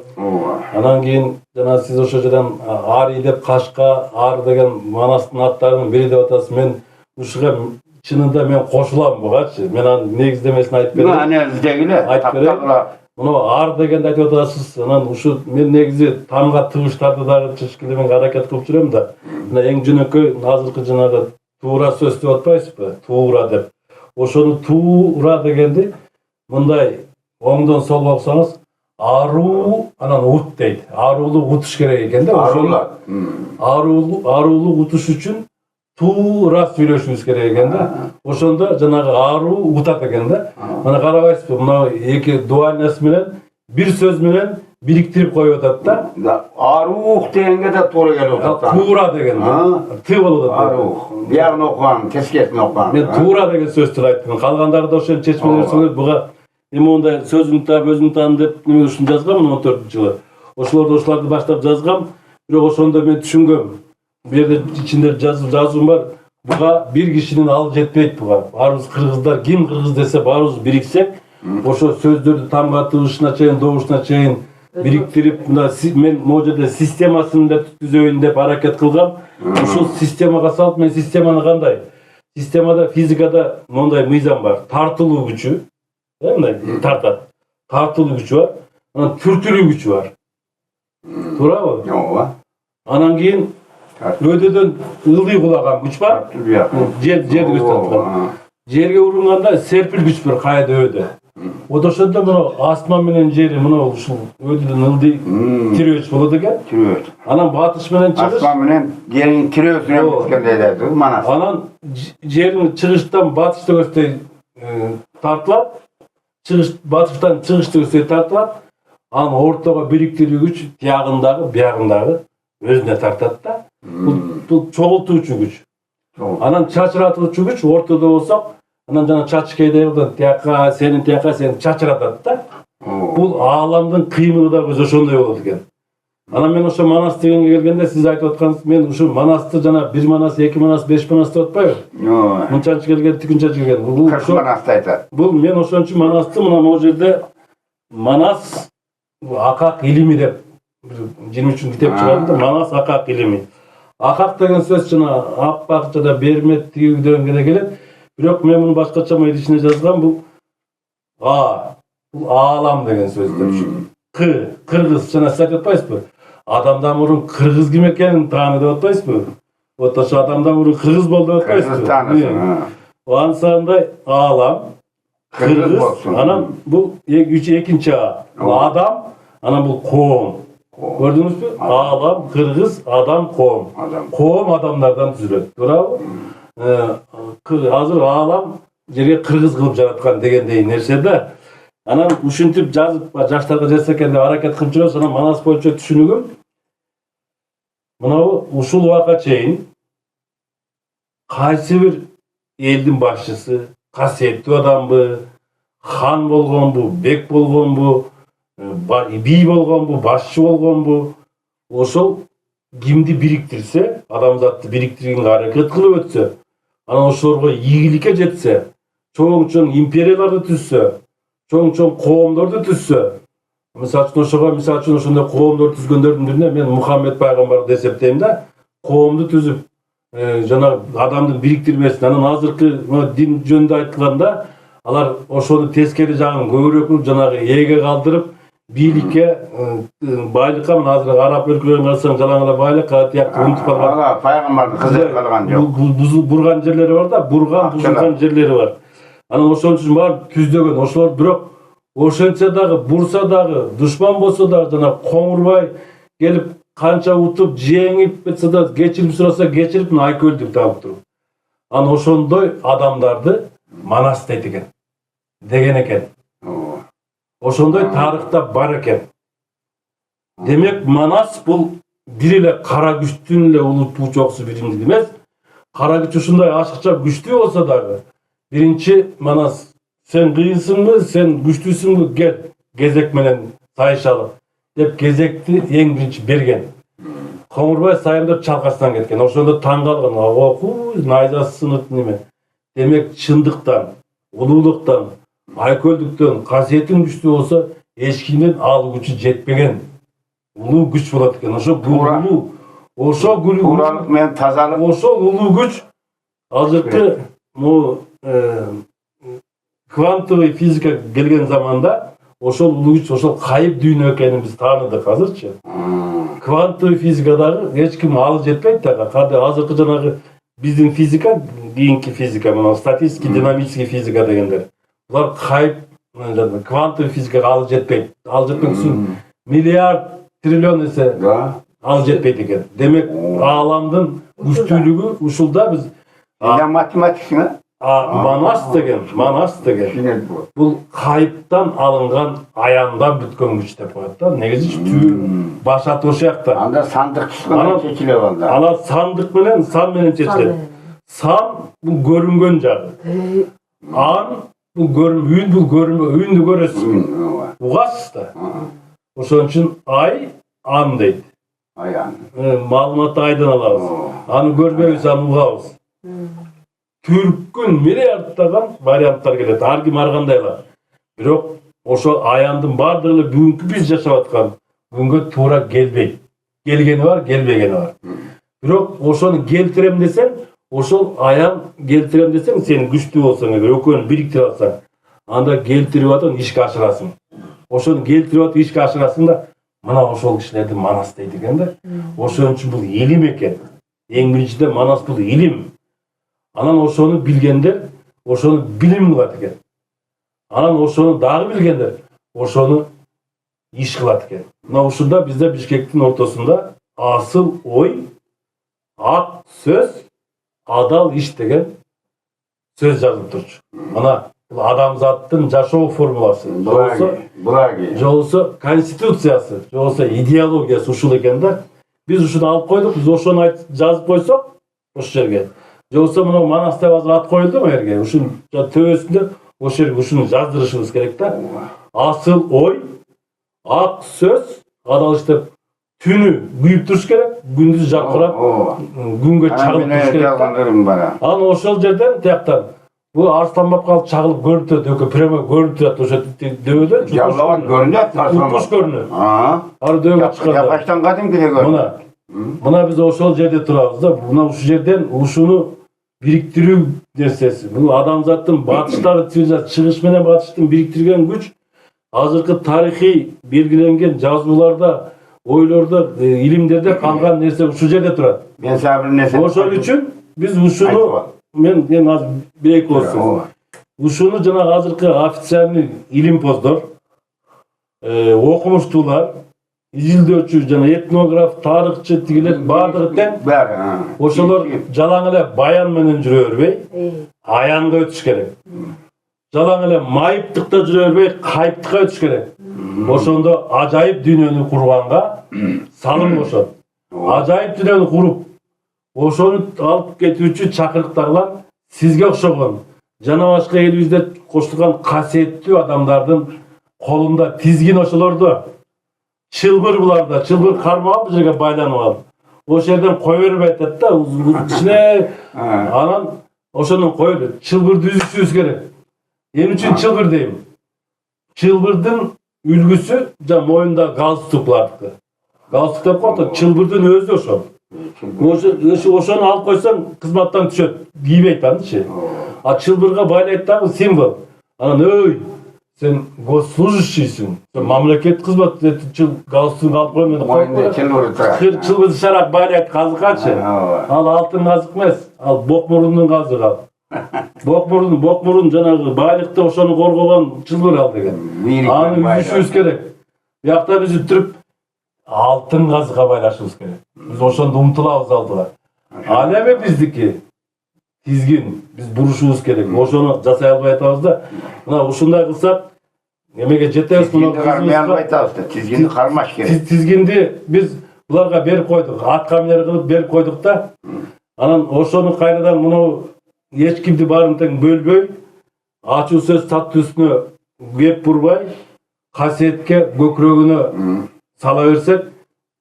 Анан кийин жана сиз ошо жерден Ари деп Кашка, Ар деген Манастын аттарынын бири деп атасыз. Мен ушуга чынында мен кошулам бугачы. Мен анын негиздемесин айтып берейин. Анелдегиле, тактагыла. Мына Ар дегенди айтып атасыз. Анан ушу мен негизи тамга тыгыштарды дагы чечкиле мен аракет кылып жүрөм да. Мына эң жөнөкөй азыркы жанагы туура сөз деп атпайсызбы? Туура деп. Ошону туура дегенди мындай оңдон солго окусаңыз аруу анан ут дейт. Аруулук утуш керек экен да. Ошону аруулук утуш үчүн туура сүйлөшүбүз керек экен да. Ошондо жанагы аруу утат экен да. Мына карабайсызбы? Мына эки дуальность менен бир сөз менен бириктирип коюп атат да. Аруук дегенге да туура келип атат. Туура деген да. Ты болуп атат. Аруук. Биягын окуган, тескерисин окуган. Мен туура деген сөздү айттым. Калгандары да ошону чечмелер сөйлөп буга эми ондай сөзүмдү таап өзүмдү таап деп неме ушун жазгам 14-жылы. Ошолорду баштап жазгам. Бирок ошондо мен түшүнгөм. Бу жерде ичинде жазуум бар. Буга бир кишинин ал жетпейт буга. Баарыбыз кыргыздар, ким кыргыз десе баарыбыз бириксек, ошо сөздөрдү тамгатышына чейин, добушуна чейин бириктирип, мына мен могу жерде системасын да түзөйүн деп аракет кылгам. Ушул системага салып, мен системаны кандай? Системада, физикада мондай мыйзам бар. Тартылуу күчү, мындай тартат. Тартылуу күчү бар, анан түртүлүү күчү бар. Туурабы? Ооба. Анан кийин өйдөдөн ылдый кулаган күч бар. Жерди көзөтөт. Жерге урунганда серпил күч бар кайда өйдө. Вот ошондо мына асман менен жери мына ушул өйдөдөн ылдый тирөөч болот экен. Тирөөч. Анан батыш менен чыгыш. Асман менен жердин тирөөсүнөн бүткөндөй дейт, Манас. Анан жердин чыгыштан батышты көздөй тартылат. Чыгыш батыштан чыгышты көздөй тартылат. Анан ортого бириктирүү күч тиягындагы, биягындагы өзүнө тартат да. Бул чогултуучу күч. Анан чачыратуучу күч ортодо болсок, анан жана чачкейден тияка, сенин чачыратат да. Бул ааламдын кыймылы да өз ошондой болот экен. Анан мен ошо Манас дегенге келгенде сиз айтып аткансыз, мен ушу Манасты жана 1 Манас, 2 Манас, 5 Манас деп атпайбы? Мынчанчы келген, тикинче келген. Бул Манасты айтат. Бул мен ошончу Манасты мына могу жерде Манас акак илими деп 23 китеп чыгарды да, Манас акак илими. Акак деген сөз жана аппак жана бермет тиги дегенге келет. Бирок мен муну башкача ичине жазгам, бул бул аалам деген сөз деп. Кыргыз жана сиз айтып атпайсызбы? Адамдан мурун кыргыз ким экенин тааны деп атпайсызбы? Вот ошо адамдан мурун кыргыз болду деп атпайсызбы? Кыргыз таанысын. Ансандай аалам, кыргыз, анан бул экинчи адам, анан бул коом. Gördünüz mü? Alam Kırgız, adam qoğum. Adam. Qoğum adamlardan düzülöt. Bravo. Hazır alam жерге Kırgız kılıp жараткан дегендей нерсе да. Анан ушинтип жазып жаштарга жетсе экен деп аракет кылып жүрөбүз. Анан Манас боюнча түшүнүгүм мынабу ушул убакка чейин кайсы бир элдин башчысы касиеттүү адамбы, хан болгонбу, бек болгонбу, бий болгонбу, башчы болгонбу, ошол кимди бириктирсе, адамзатты бириктиргенге аракет кылып өтсө, анан ошолорго ийгиликке жетсе, чоң империяларды түзсө, чоң коомдорду түзсө, мисалы үчүн ошондой коомдор түзгөндөрдүн бирине мен Мухаммед пайгамбарды эсептейм да, коомду түзүп жана адамдын бириктирмесин, анан азыркы дин жөнүндө айтылганда алар ошону тескери жагын көбүрөөк жанагы ээге калтырып бийликке байлыкка мына азыр араб өлкөлөрүн карасаң жалаң эле байлык тияктуу унутуп калган Пайгамбардын кызы калган жок. бурган жерлери бар да, бузулган жерлери бар. Анан ошон үчүн барып түздөгөн ошолор бирок ошентсе дагы бурса дагы душман болсо дагы жана коңурбай келип канча утуп жеңип кетсе да кечирим сураса кечирип айкөлдүк таап туруп. Анан ошондой адамдарды Манас дейт экен. Деген экен. Ошондой тарыхта бар экен. Демек Манас бул бир эле кара күчтүн эле улуттуу чоксу биримдик эмес. Кара күч ушундай ашыкча күчтүү болсо дагы биринчи Манас сен кыйынсыңбы, сен күчтүүсүңбү, кел кезек менен сайышалы деп кезекти эң биринчи берген. Коңурбай сайымдап чалкасынан кеткен. Ошондо таң калган, окуу найзасы сынып неме. Демек чындыктан, улуулуктан, айкөлдүктөн касиетин күчтүү болсо эч кимдин ал күчү жетпеген улуу күч болот экен. Ошо улуу, ошо Уралык менен тазалык. ошол улуу күч азыркы квантовый физика келген заманда ошол улуу күч ошол кайып дүйнө экенин биз тааныдык азырчы. Квантовый физикадагы эч ким алы жетпейт да. Кандай азыркы жанагы биздин физика, кийинки физика, мына статистический, динамический физика дегендер. Булар кайып квантовый физикага алы жетпейт. Алы жетпек үчүн миллиард триллион эсе алы жетпейт экен. Демек ааламдын күчтүүлүгү ушулда биз Математиксиң, Манас деген бул кайыптан алынган аяндан бүткөн күч деп коет да. Негизи баш аты ошоякта. анда сандык менен чечилип алды. Ана сандык менен сан менен чечилет. Сан бул көрүнгөн жагы. Ан бул үн бул үндү көрөсүз. Угасыз да. Ошон үчүн ай ан дейт. Аян. Маалыматты айдан алабыз. Аны көрбөйбүз, аны угабыз. Түркүн миллиардтаган варианттар келет. Ар ким ар кандайлар. Бирок ошо аяндын бардыгы эле бүгүнкү биз жашап аткан бүгүнгө туура келбейт. Келгени бар, келбегени бар. Бирок ошону келтирем десең, ошол аян келтирем десең, сен күчтүү болсоң, экөөнү бириктирип алсаң, анда келтирип атып ишке ашырасың. Ошону келтирип атып ишке ашырасың да, мына ошол кишилерди Манас дейт экен да. Ошон үчүн бул илим экен. Эң биринчиден Манас бул илим. Анан ошону билгендер, ошону билим кылат экен. Анан ошону дагы билгендер, ошону иш кылат экен. Мына ушунда бизде Бишкектин ортосунда асыл ой, ак сөз, адал иш деген сөз жазылып турчу. Мына бул адамзаттын жашоо формуласы. Жолсо конституциясы, жолсо идеологиясы ушул экен да. Биз ушуну алып койдук, биз ошону жазып койсок ошол жерге. Жолсо мына Манас деп азыр ат коюлду му жерге? Ушунун төбөсүндө ошол жерге ушуну жаздырышыбыз керек да. Асыл ой, ак сөз, адал иш деп түнү күйүп туруш керек, күндүз жаркырап, күнгө чагылып туруш керек да. Анан ошол жерден тияктан бул Арсланбапка алып чагылып көрүнүп турат, экөө прямо көрүнүп турат ошо дөбөдөн. Жаллабан көрүнөт, Арсланбап көрүнөт. Ар дөбөгө чыкканда. Жапаштан кадимкиде көрүнөт. Мына биз ошол жерде турабыз да. Мына ушул жерден ушуну бириктирүү нерсеси. Бул адамзаттын батыштагы цивилизация, чыгыш менен батыштын бириктирген күч азыркы тарыхый белгиленген жазууларда, ойлордо, илимдерде калган нерсе ушул жерде турат. Мен сага бир нерсе. Ошол үчүн биз ушуну мен азыр бир-эки болсун. Ушуну жана азыркы официальный илимпоздор, окумуштуулар, изилдөөчү жана этнограф, тарыхчы тигилер бардыгы тең. Бәрі. Ошолор жалаң эле баян менен жүрө бербей, аянга өтүш керек. Жалаң эле майыптыкта жүрө бербей, кайыптыкка өтүш керек. Ошондо ажайып дүйнөнү курганга салым кошот. Ажайып дүйнөнү куруп, ошону алып кетүүчү чакырыктагылар сизге окшогон жана башка элибизде коштулган касиеттүү адамдардын колунда тизгин ошолордо. Чылбыр буларда, чылбыр кармап бул жерге байланып алып. Ошол жерден кой бербей атат да, ичине анан ошону коюп, чылбырды үзүшүбүз керек. Эмне үчүн чылбыр дейм? Чылбырдын үлгүсү жана моюнда галстук булардыкы. Галстук деп коет, чылбырдын өзү ошол. Ошону алып койсоң кызматтан түшөт, кийбейт анычы. А чылбырга байлайт дагы символ. Анан өй, сен госслужащийсиң. Сен мамлекет кызмат галстугун алып кой, мени Мойнунда чылбыр турат. Чылбырды шарак байлайт казыкачы. Ал алтын казык эмес, ал бок мурундун казыгы ал. Бок мурун жанагы байлыкты ошону коргогон чылбыр ал деген. Аны үзүшүбүз керек. Биякта биз үттүрүп алтын казыга байлашыбыз керек. Биз ошондо умтулабыз алдыга. Ал эми биздики тизгин, биз бурушубуз керек. Ошону жасай албай атабыз да. Мына ушундай кылсак, эмеге жетебиз. Тизгинди кармай албай атабыз да. Тизгинди кармаш керек. Тизгинди биз буларга берип койдук, атка минер кылып берип койдук да. Анан ошону кайрадан муну эч кимди баарын тең бөлбөй, ачуу сөз таттуусуна кеп бурбай, касиетке көкүрөгүнө сала берсек,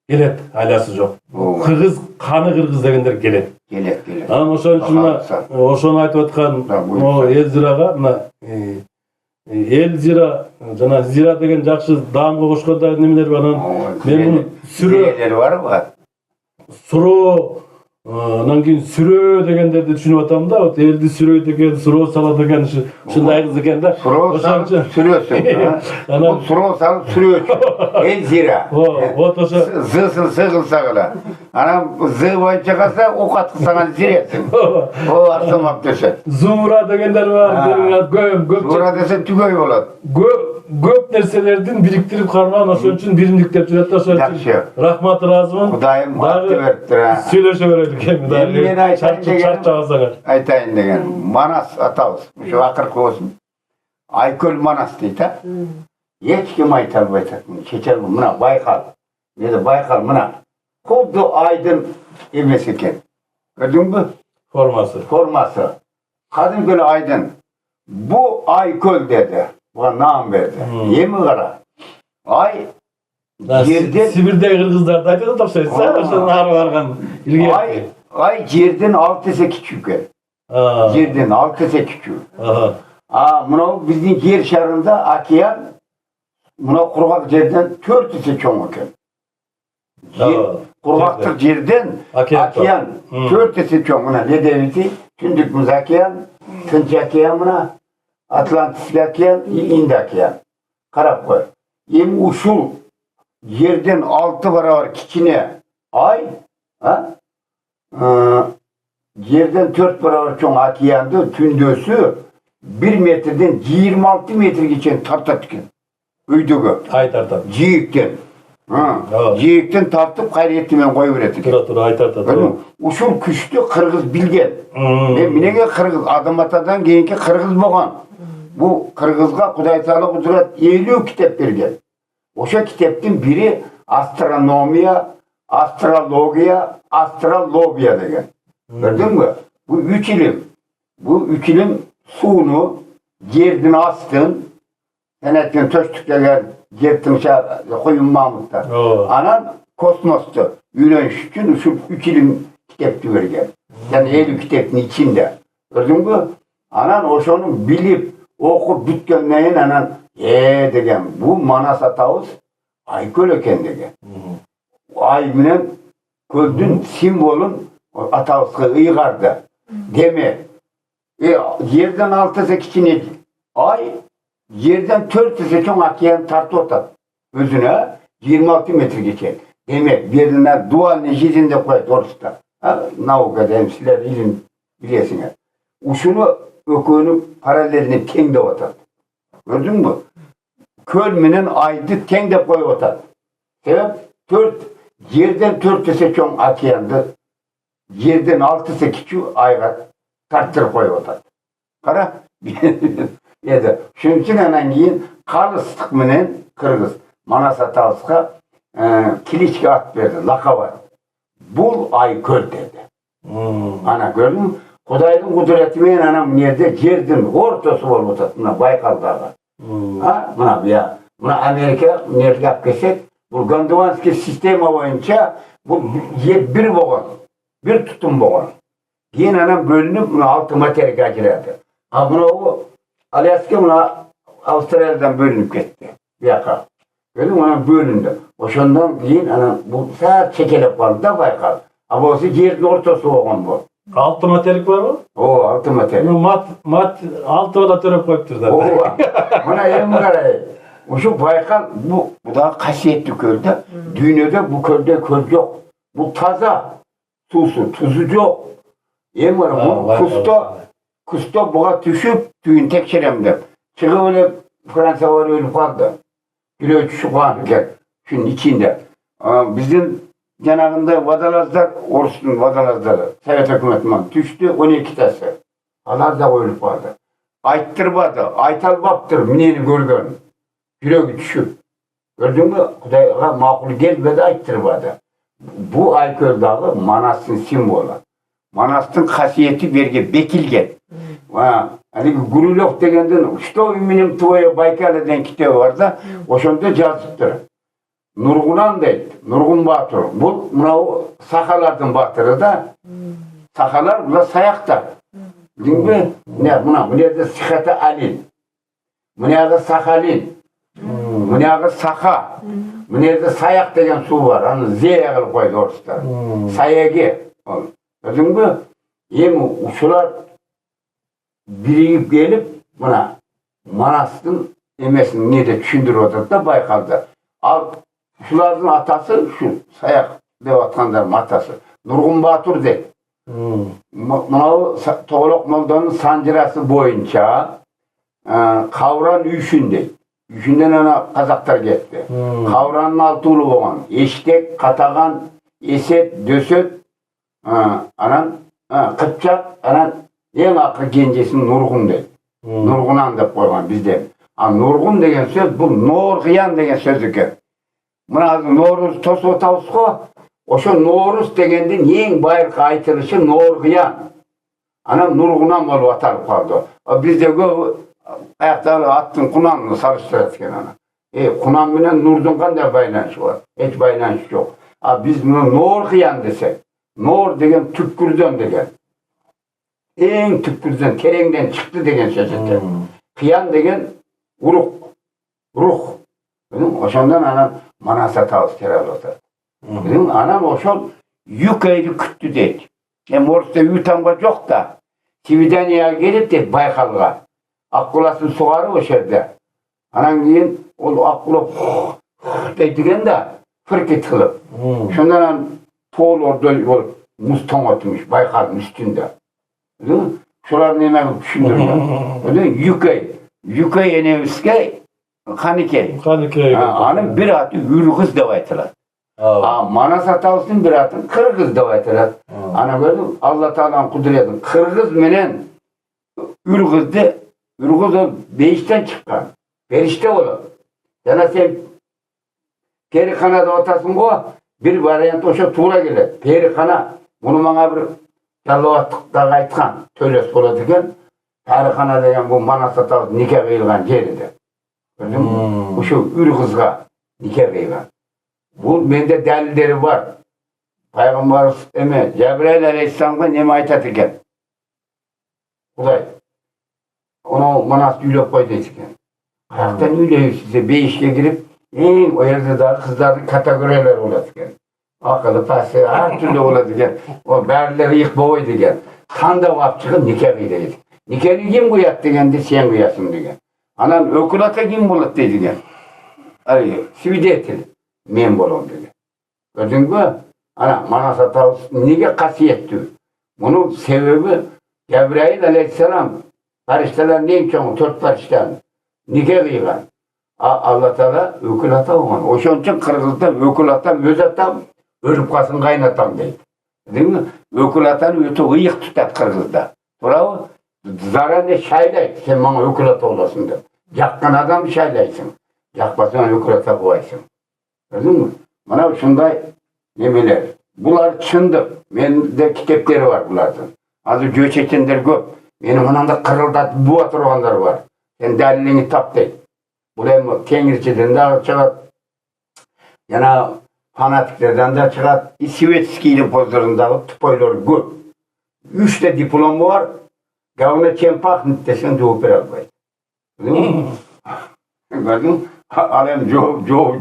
келет, айласы жок. Кыргыз, каны кыргыз дегендер келет. Келет. Анан ошон үчүн ошону айтып аткан Элзирага, мына Элзира жана Зира деген жакшы даамга кошкондо немелер бар. Анан мен муну сүрөлөр барбы? Суроо, анан кийин сүрөө дегендерди түшүнүп атам да. Вот элди сүрөйт экен, суроо салат экен, ушундай кыз экен да. Суроо салып сүрөөсүң. Бул суроо салып сүрөөчү. Элзира. Вот ошо зысын сыгылса гана. Анан зы боюнча калса окат кылсаң зиресиң. О, арсамап десе. Зура дегендер бар. Көп Зура десе түгөй болот. Көп нерселердин бириктирип кармаган, ошон үчүн биримдик деп жүрөт да. Ошон үчүн рахмат, ыраазымын. Кудайым акты бериптир. Сүйлөшө берелик эми дагы. Чарчабасаңар. Айтайын деген, Манас атабыз. Ушу акыркы болсун. Айкөл Манас дейт, а? Эч ким айта албай атат. Чечер мына байкал. Мени байкал мына. Кудду айдын эмес экен. Көрдүңбү? Формасы. Кадимки айдын. Бу Айкөл деди. Буга наам берди. Эми кара. Ай жерден Сибирдеги кыргыздарды айтып тапшырса, ошонун ары барган илгери. Ай жерден 6 эсе кичүү экен. Жерден 6 эсе кичүү. Мына биздин жер шарында океан мына кургак жерден 4 эсе чоң экен. Кургактык жерден океан 4 эсе чоң. Мына Ледовитый, Түндүк Муз океан, Тынч океан мына, Атлантик океан, Инд океан. Карап кой. Эми ушул жерден 6 барабар кичине ай, жерден 4 барабар чоң океанды түндөсү 1 метрден 26 метрге чейин тартат экен. Өйдөгө. Ай тартат. Жийиктен. Жийиктен тартып кайрети менен кое берет экен. Тура ай тартат. Ушул күчтү кыргыз билген. Эмнеге кыргыз Адам атадан кийинки кыргыз болгон. Бу кыргызга Кудай Таала кудурат 50 китеп берген. Ошо китептин бири астрономия, астрология, астрология деген. Көрдүңбү? Бу 3 илим. Бу 3 илим сууну, жердин астын, энеткен төштүктөгөн жердин коюн мамыктар. Анан космосту үйрөнүш үчүн ушул 3 илим китепти берген. Жана 50 китептин ичинде. Көрдүңбү? Анан ошону билип, окуп бүткөндөн кийин анан деген бу Манас атабыз Айкөл экен деген. Ай менен көлдүн символун атабызга ыйгарды. Демек, жерден 6 эсе кичине ай, жерден 4 эсе чоң океан тартып атат. Өзүнө 26 метрге чейин. Демек, берине дуальный жизнь деп коет орусча. Наукада эми силер илим билесиңер. Ушуну экөөнү параллельно теңдеп атат. Көрдүңбү? Көл менен айды теңдеп коюп атат. Sebep yerden 4 есе çoğun okeandı, yerden 6 есе kiçik ayga tarttırıp koyup otadı. Kara. Edi. Şunun için anan keyin kalıstık menen Kırgız Manas Atalısqa Kiliçki at berdi, lakaba. Bul Ayköl dedi. Ana gördün mü? Kudayдын kudreti menen anam yerde жердин ortası bolup otat. Mına Baykaldağı. Ha, mına Amerika nerede alып kelsek, bu Gondwanski sistema boyunca bu yer bir boğan, bir tutum boğan. Keyin anam bölünüp mına 6 materika ajırады. Ha mına o Alyaska mına Avustralya'dan bölünüp ketdi. Bu yaka. Gördün mü? Anam bölündü. Oşondan keyin anam bu saat çekelep kaldı da Baykal. Ama o yerin ortası boğan bu. 6 materik var mı? O 6 materik. Mat 6 ola törep koyuptur da. Mana endi qaray. Oşu Baykal bu da kasiyetli kölde. Dünyada bu kölde köl yok. Bu taza. Tuzu yok. Endi bu kusta buğa düşüp düğün tekşiremde. Çıkıp öyle Fransa var ölüp kaldı. Bir şu kan gel. Şunun içinde. Bizim yanağında vadalazlar, Orus'un vadalazları, Sovet hükümetinden düştü 12 tası. Onlar da ölüp kaldı. Ayttırmadı, aytalbaptır mineni görgön. Yürek düşüp. Gördün mü? Kudayga makul gelmedi, ayttırmadı. Bu Ayköl dağı Manas'ın simvolu. Manas'ın hasiyeti berge bekilgen. Hani Gurulov degenden, "Что именем твое Байкал'e den kitabı var da, oşonda yazıptır. Nurgunan deydi, Nurgun Batur. Bu, o sakalardan batırı da, sakalar bula sayaktar. Bilin mi? Bu nerede sıhhati alil, bu nerede sakalin, bu nerede saka, bu nerede sayak degen su var, hani z'ye kılıp koydu orada. Sayagi. Bilin mi? Uşular biriyip gelip, Manas'ın emesini neyde düşündürüp oturdu da Baykal'da. Al, şuların atası şu, sayak dev atkanların atası. Nurgun Batur deydi. Mınau Toğlok Molda'nın sancırası boyunca Kavran Üşün deydi. Üşünden ana Kazaklar gitti. Kavran'ın altı ulu boğan. Eştek, Katagan, Esed, Dösöt, Kıpçak, en akı gencesinin Nurgun deydi. Nurgunan deyip koygan bizden. Nurgun degen söz bu Norgıyan degen söz ekan. Mına Noruz tosu otawusqa, oşo Noruz degenden en bayırkı aytılışı Norgıyan. Anam Nurgunan bolup atalып kaldı. Bizde köp ayakları attın kunanını sarıştırat eken ana. Kunan menen Nurdun kanday baylanışı var? Hiç baylanışı yok. Biz bunu Norgıyan desek, Nor degen tüpkürden degen. En tüpkürden, terengden çıktı degen söz ekan. Kıyan degen ruh. Oşondan anam Manas Atalыс terali otadı. Anam oşon yük eydi küttü deydi. Orada Yutamga yok da Svidaniyaga gelip deydi Baykalga. Akkulasın sugarı o şerde. Anan keyin o Akkula deydigen de fırkit kılıp. Şondan toğul orada olup muz toңotmuş Baykal'ın üstünde. Şular neme düşündürüyor. Yükey enemiske Kanike. Anın bir adı Ürgüz dep aytıladi. Manas Atalıs'ın bir adı Kırgız dep aytıladi. Ana gördüm Allah Taala'nın kudreti. Kırgız menen Ürgüz'de o beyişten çıkan. Perişte olur. Jana sen Perikana'da otasın go, bir variant oşo tuğra geledi. Perikana bunu bana bir Yalvaatlıkta aytkan töles болады eken. Perikana degen bu Manas Atalыс nikah kıyılgan yerinde. Gördün mü? Şu Ürgüz'ga nikah kıyılgan. Bu mende delilleri var. Peygamber Cebrail Aleyhisselam'a neme aytat eken. Kuday. Onu Manas üylep koydu eken. Ayaktan üyleyip size beyişke girip o yerde daha kızların kategoriler oladı eken. Akıllı pası her türlü oladı eken. O bərleri yıkma oydu eken. Kanda vap çıkıp nikah kıydı. Nikahını kim koyat degen de sen koyasın degen. Anan ökülata kim bolat deydi eken. Свидетель men bolom dedi. Gördün mü? Manas Atalыс nege kasiyetli? Bunun sebebi Cebrail Aleyhisselam fariştelerin en çoğu 4 farişten nikah kıygan. Alла Taala ökül ata olgan. Oşon üçün Kırgızda ökül atam, öz atam, ölüp kalsın kaynatam deydi. Değil mi? Ökül atan öte ıyık tutat Kırgızda. Bravo. Zarane şaylaydı. Sen bana ökül ata olasın de. Yakkan adam şaylaysın. Yakmasan ökül ata koyaysın. Gördün mü? Bana şunday nemeler. Bular çındır. Mende kitapları var bulardan. Azı göç etenler köp. Benim anamda kırıldat bu oturganlar var. Sen dalilini tap deydi. Bular Tengirçiden de çıkat. Yana fanatiklerden de çıkat. Svetski'nin pozlarındağı tıpoyları köp. 3 de diplomu var. Gavuna çempak nitesen cevap veralbaydı. Gördün mü? Gördün mü? Alem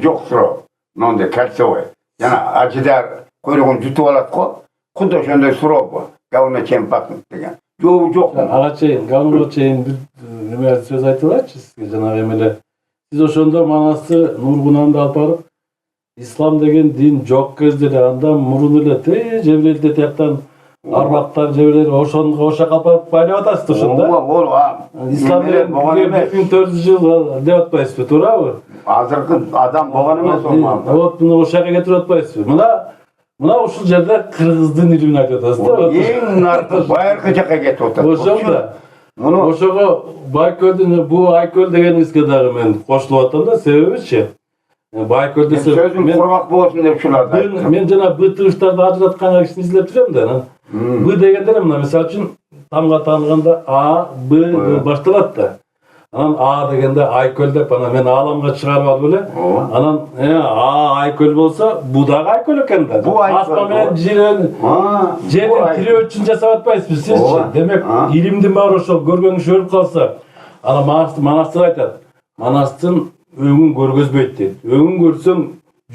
çok sıra. Nonde kalsoy. Yana acıdar kuyruğun tutup alat ko. Kuda şonday sıra bu. Gavuna çempak nitesen. Çok. Ağaçayın, Gavur çayın bir nime söz aytılarçı sizge jana emele. Siz oşonda manası Nurgunan'da alıp barıp İslam degen din jok kezdе анда мурун эле те жебирелде тияктан арбактар жебирелер ошоға калып байлап атасыз ошондо. İslam деген 1400 жыл деп атпайсызбы, туурабы? Азыркы адам болгон эмес ол. Вот мына ошага кетирип атпайсызбы? Мына ушул жерде кыргыздын илимин айтып атасыз да. Эң артык байыркы жака кетип атат. Ошондо. Ошого Байкөлдүн бу Айкөл дегенибизге дагы мен кошулуп атам да, себебичи Байкөл десе сөзүм кургак болсун деп шуларды. Мен жана Б тыгыштарды ажыраткан кишини излеп жүрөм да. Б дегендер мына мисалы үчүн тамга тааныганда А, Б башталат да. Анан А дегенде Айкөл деп анан мен ааламга чыгарып алып эле. Анан А Айкөл болсо бу дагы Айкөл экен да. Аспан менен жерден тирөө үчүн жасап атпайсызбы сизчи? Демек илимдин баары ошол көргөнүш өлүп калса, анан Манастыр айтат. Манастын өңүн көргөзбөйт дейт. Өңүн көрсөң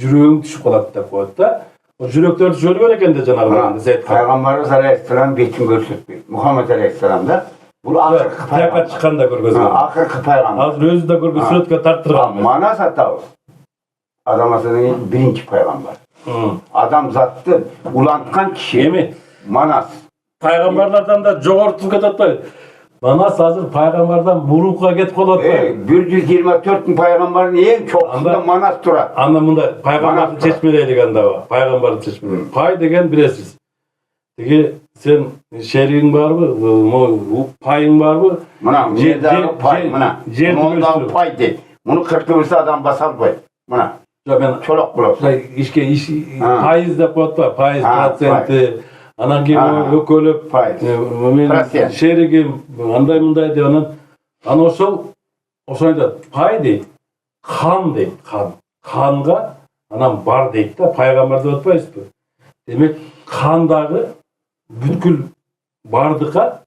жүрөгүң түшүп калат деп коет да. Жүрөктөр түшөлбөр экен да жанагы Зейд Пайгамбарыбыз алейхиссалам бетин көрсөтпөйт. Мухаммед алейхиссалам да бул акыркы пайгамбар чыкканда көргөзгөн. Акыркы пайгамбар. Азыр өзү да көргөз сүрөткө тарттырган. Манас атабыз. Адам атадан биринчи пайгамбар. Адам затты уланткан киши. Эми Манас. Пайгамбарлардан да жогору кетип атпайбы? Манас азыр пайгамбардан мурунка кетип калып атпайбы? 124 пайгамбардын эң чокусунда Манас турат. Анда мындай пайгамбарды чечмелейлик анда пайгамбарды чечмелейлик. Пай деген билесиз. Тиги сен шеригиң барбы? Пайың барбы? Мына жердagi пай, мына. Жердagi пай дейт. Муну 40 адам баса албайт. Мына. Жок мен чолок болот. Ишке пайыз деп коет па? Пайыз проценти. Анан кийин өкөлөп мен шеригим андай мындай деп анан ошол айтат. Пай дейт. Хан дейт. Ханга анан бар дейт да. Пайгамбар деп атпайсызбы? Демек кандагы бүткүл бардыкка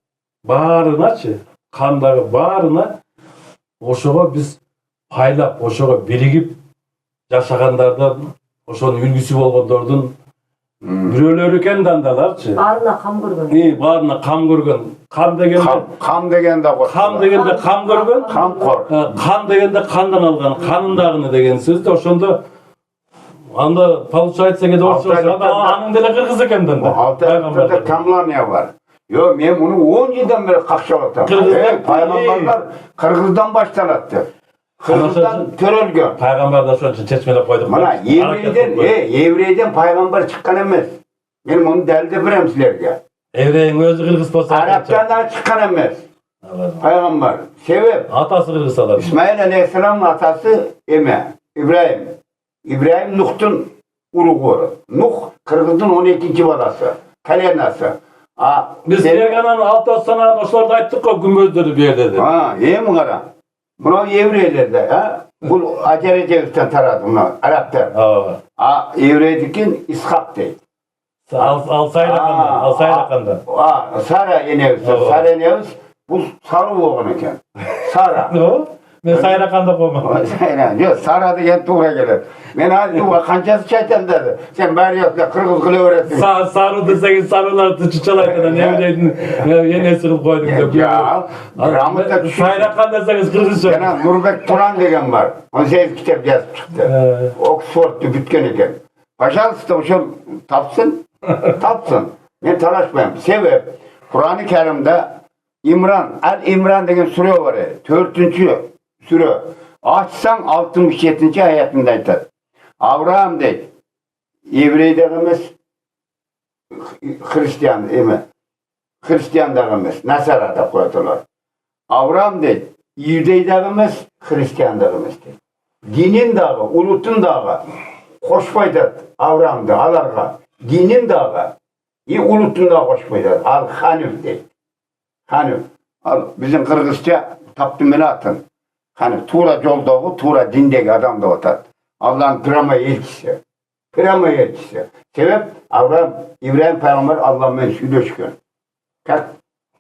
баарыначы, кандагы баарына ошого биз пайлап, ошого биригип жашагандардан, ошонун үлгүсү болгондордун бирөөлөрү экен да андаларчы. Баарына кам көргөн. Баарына кам көргөн. Кам дегенде кам көргөн. Камкор. Кан дегенде кандан алган, канындагыны деген сөз да ошондо анда получается экен орусча анын деле кыргыз экен да. Алтайда камлания бар. Yo men bunu 10 yıldan beri kakşak atam. Peygamberler Kırgız'dan başlattı. Kırgız'dan törölgön. Peygamber de şunun için çeçmele koyduk. Bana Yevreyden peygamber çıkan emez. Benim onu deldi birem sizlerge. Evreyin özü Kırgız olsa. Arap'tan çıkan emez. Peygamber. Sebep. Atası Kırgız alır. İsmail Aleyhisselam'ın atası Eme. İbrahim. İbrahim Nuh'tun uruğu. Nuh Kırgız'ın 12. balası. Kalenası. Biz Ergan'ın altı sanağın oşlarda ayttık o gümbözdürü bir yerde de. İyi mi kara? Bunu Yevreyler'de bu Acereceviz'den taradı bunu Arap'tan. Yevrey'dikin İshak değil. Alsayrakan'dan. Sara eneviz. Sara eneviz bu sarı oğun eken. Sara. Ben Sayrakan'da koymam. Yok Sara degen tuğra gelir. Men hadi kançası çaytan dedi. Sen bari yoksa Kırgız kılı öğretsin. Sarı deseniz sarılar çıçalaydı ne bileydin yeni sırıp koydum. Ya. Rahmetli Sayrakan deseniz Kırgızca. Yani Nurbek Turan degen var. 18 kitap yazıp çıktı. Oxford'da bütken eken. Başarısı o şu tapsın. Ben talaşmayayım. Sebep Kur'an-ı Kerim'de İmran degen sure var. 4. sure. Açsan 67. ayetinde aytadi. Abraham deydi. Evreyde emas, Hristiyan emas. Hristiyanda emas, Nasarada koydular. Abraham deydi. Yevdeyde emas, Hristiyanda emas deydi. Dinin dağı, ulutun dağı. Koşpaydı Abraham'da alarga. Dinin dağı. Ulutun dağı koşpaydı. Al Hanif deydi. Hanif. Al bizim Kırgızca tapdımını atın. Hani tuğra yoldağı, tuğra dindeki adam da otar. Allah'ın pirama elçisi. Pirama elçisi. Sebep Abraham, İbrahim Peygamber Allah'ın söyleşken.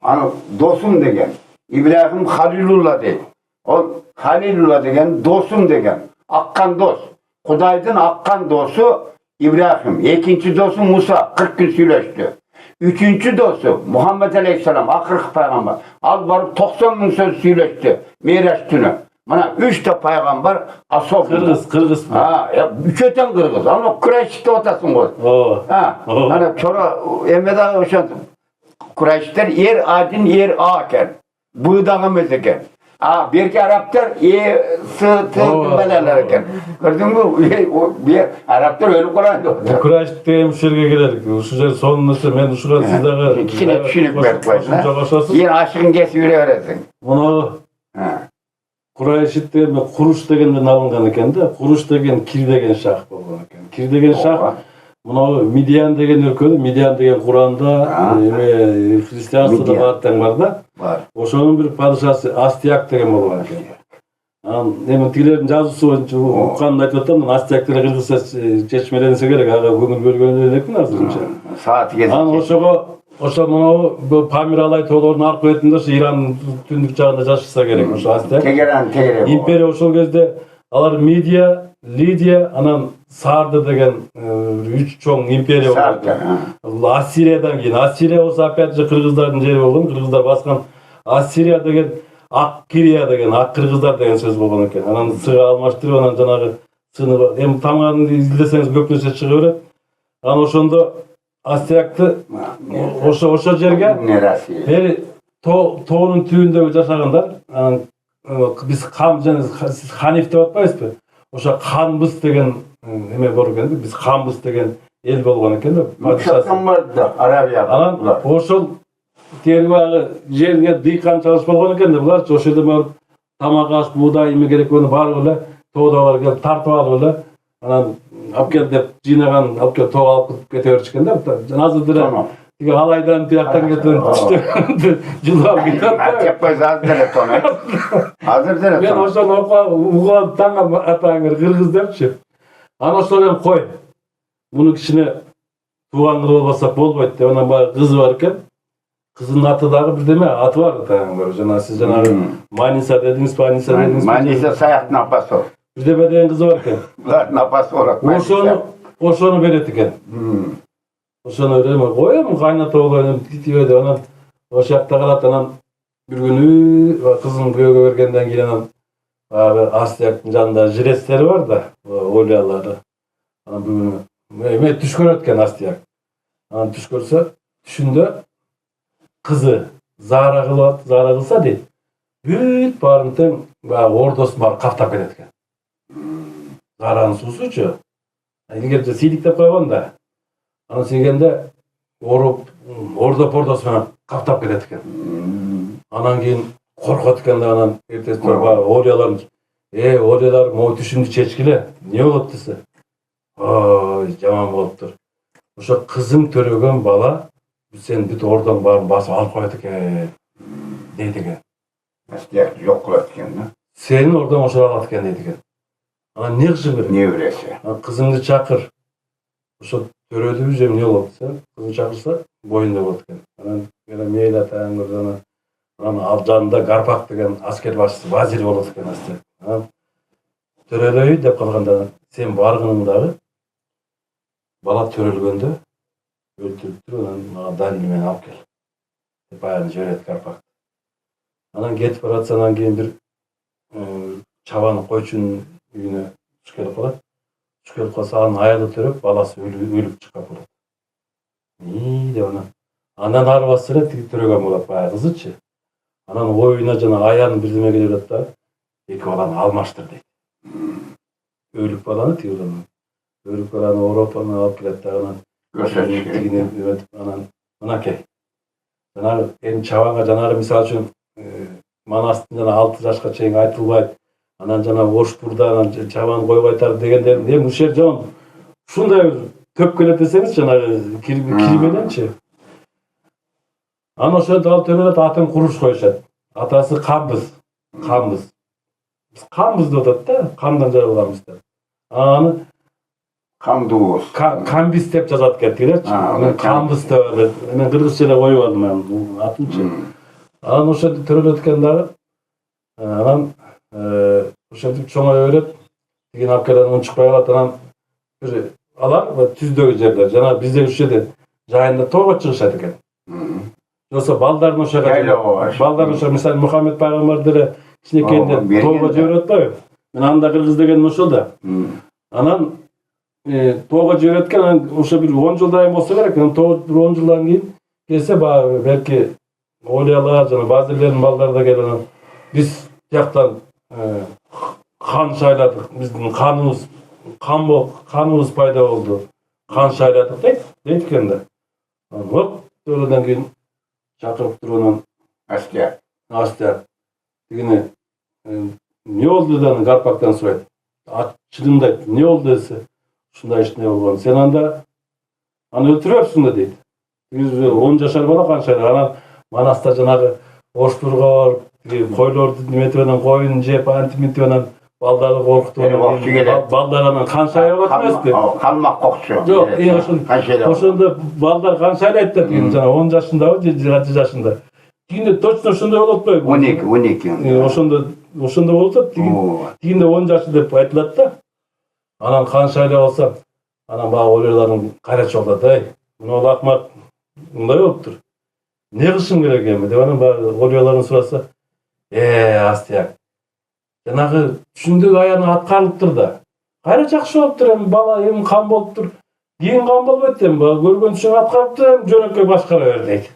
Hani dostum degen. İbrahim Halilullah deydi. O Halilullah degen dostum degen. Akkan dost. Kuday'ın akkan dostu İbrahim. İkinci dostu Musa. 40 gün söyleşti. Üçüncü dostu Muhammed Aleyhisselam. Akırık peygamber. Al varıp 90 bin söz söyleşti. Miraç günü. Bana 3 de peygamber asıl. Kırgız. Ha, ya üçeten Kırgız. Ama Kureyş'te otasın o. Ha, hani sonra Emre'de hoşan Kureyşler yer adin yer ağken. Buğdağımız eken. Bir Araplar belerlerken. Gördün mü? Bir Araplar öyle Kur'an'da. Kureyş deyim şirke girerik. Şu sonuncusu men şurada sizlere. İçine düşünüp verdik. Yer aşığın kesi öğretin. Bunu Kureyş deyim kuruş degenden alıngan eken de. Kuruş degen kir degen şah bolgan eken. Kir degen şah. Bunu Midyan degen өлкөдө, Midyan degen Kur'an'da Hristiyanlıkta var da. Var. Oşonun bir padişası Astyak degen bolgan eken. Emin tilerin жазуусу боюнча укканымды айтып атам, Astyak деле кыргызча чечмеленсе керек, ага көңүл бөлгөнү элекмин азырынча. Saat gezip. Ошо мына Памир Алай тоолордун аркы бетинде ошо Ирандын түндүк жагында жашаса керек ошо Astyak. Tegeren. Империя ошол кезде алар Мидия, Лидия, анан Сарды деген 3 чоң империя болгон. Ассириядан кийин Ассирия болсо опять же кыргыздардын жери болгон, кыргыздар баскан. Ассирия деген Ак Кирия деген, Ак кыргыздар деген сөз болгон экен. Анан сыга алмаштырып, анан жанагы сыны эми тамагын изилдесеңиз көп нерсе чыга берет. Анан ошондо Астиякты ошо жерге бери тоонун түбүндө жашагандар. Анан биз сиз Ханиф деп атпайсызбы? Ошо ханбыз деген эме бар экен. Биз ханбыз деген эл болгон экен да. Padişahım vardı Arabiyada. Анан ошол тербагы жерге дыйкан чалыш болгон экен да. Булар ошол жерде барып тамак аш, буудай эме керек болду барып эле тоодагылар келип тартып алып эле анан алып кел деп жыйнаган алып кел тоого алып кете беришкен да. Азыр деле тиги Алайдан тияктан кетип жылап кетет. Yapmaz hazır dele tonu. Hazır dele Мен tonu. ошону угулап таң атаңыр кыргыз депчи. Анан ошол эми кой. Муну кичине тууган кылып албасак болбойт деп анан баягы кызы бар экен. Кызынын аты дагы бирдеме аты бар таңыр. Жана сиз жанагы Маниса дедиңизби, Маниса дедиңизби? Manisa Sayat Napasov. Бирдеме деген кызы бар экен. Bular Napasov. Ошону берет экен. Ошону эме коем кайната болгон титибе деп анан ошол жакта калат. Анан бир күнү кызын күйөөгө бергенден кийин анан баягы Астияктын жанында жрецтери бар да, олиялары. Анан бир күнү эме түш көрөт экен Астияк. Анан түш көрсө, түшүндө кызы заара кылса дейт. Бүт баарын тең баягы ордосун баары каптап кетет экен. Зааранын суусучу. Илгерде сийликтеп койгон да. Анан сүйгенде ордосу менен каптап кетет экен. Анан кийин коркот экен да, анан эртеси баягы олиялар могу түшүмдү чечкиле. Эмне болот десе. Ой, жаман болуптур. Ошо кызың төрөгөн бала сен бүт ордонун баарын басып алып коет экен дейт экен. Астияк жок кылат экен да. Сенин ордоң ошол алат экен дейт экен. Анан эмне кылышың керек? Не билеси? Кызыңды чакыр. Ошо төрөдүбү же эмне болот десе, кызын чакырса боюнда болот экен. Анан мейли атаң көрдү. Анан ал жанында Гарпак деген аскер башчысы вазир болот экен Астияк. Анан төрөлөй деп калганда сен баргының дагы бала төрөлгөндө өлтүрүп туруп анан мага далил менен алып кел деп баягы жиберет Гарпак. Анан кетип баратса анан кийин бир чабан койчунун үйүнө туш келип калат. Туш келип калса анын аялы төрөп, баласы өлүп чыккан болот. Деп анан арбасы эле тиги төрөгөн болот баягы кызычы. Анан оюна жана аянын бирдеме келе берет да. эки баланы алмаштыр дейт. Өлүк баланы тигилен. Өлүк баланы Европаны алып келет да анан Көрсөтүш керек. тигине өтүп анан мынакей. Жанагы эми чабанга жанагы мисалы үчүн Манастын жана 6 жашка чейин айтылбайт. Анан жана ош бурдан чабан койго айтар дегендер эми ушер жон ушундай бир төп келет десеңиз жанагы кирмененчи. Анан ошентип алып төрөлөт, атын Куруш коюшат. Атасы Камбыз. Камбыз. Биз Камбыз деп атат да, кандан жаралганбыз деп. Аны Камдуус. Камбиз деп жазат экен тигилерчи. Мен Камбыз деп атат. Мен кыргызча эле коюп алдым мен атынчы. Анан ошентип төрөлөт экен дагы. Анан ошентип чоңое берет. Тигин алып келген унчукпай калат. Анан бир алар түздөгү жерлер. Жана бизде ушу жерде жайында тоого чыгышат экен. Жоксо балдарын ошого балдарын ошо мисалы Мухаммед пайгамбар деле кичинекейинде тоого жиберип атпайбы? Мен анда кыргыз дегеним ошол да. Анан тоого жиберип экен, анан ошо бир 10 жылдай болсо керек. Анан тоого бир 10 жылдан кийин келсе баягы белки олиялар жана базирлердин балдары да келет. Биз тияктан хан шайладык. Биздин каныбыз пайда болду. Хан шайладык дейт экен да. Вот өлөдөн кийин чакырып туруп анан Астя тигине эмне болду деп Карпактан сурайт. Чыдымдайт, эмне болду десе, ушундай ишне болгон. Сен анда аны өлтүрөпсүң да дейт. Биз 10 жашар бала канчалык анан Манаста жанагы оштургор, койлорду неметип анан коюн жеп антиминтип анан балдарды коркутуп балдар анан канча болот эмеспи? Калмак кокчу. Жок, ошондо балдар канча айлайт да тигин жана 10 жашындабы, 7 жашында. Тигинде точно ошондой болуп атпайбы? 12. Ошондо болуп атат. Тигинде 10 жашы деп айтылат да. Анан канча айлап алса, анан баягы ойлорлордун кайрачы болот, ай, мына акмак мындай болуптур. Не кылышым керек эми деп анан баягы ойлорлордун сураса, Астияк. Жанагы түшүндөгү аяны аткарылыптыр да. Кайра жакшы болуптур эми бала эми кам болуптур. Кийин кам болбойт эми көргөн түшүң аткарыптыр эми жөнөкөй башкара бер дейт.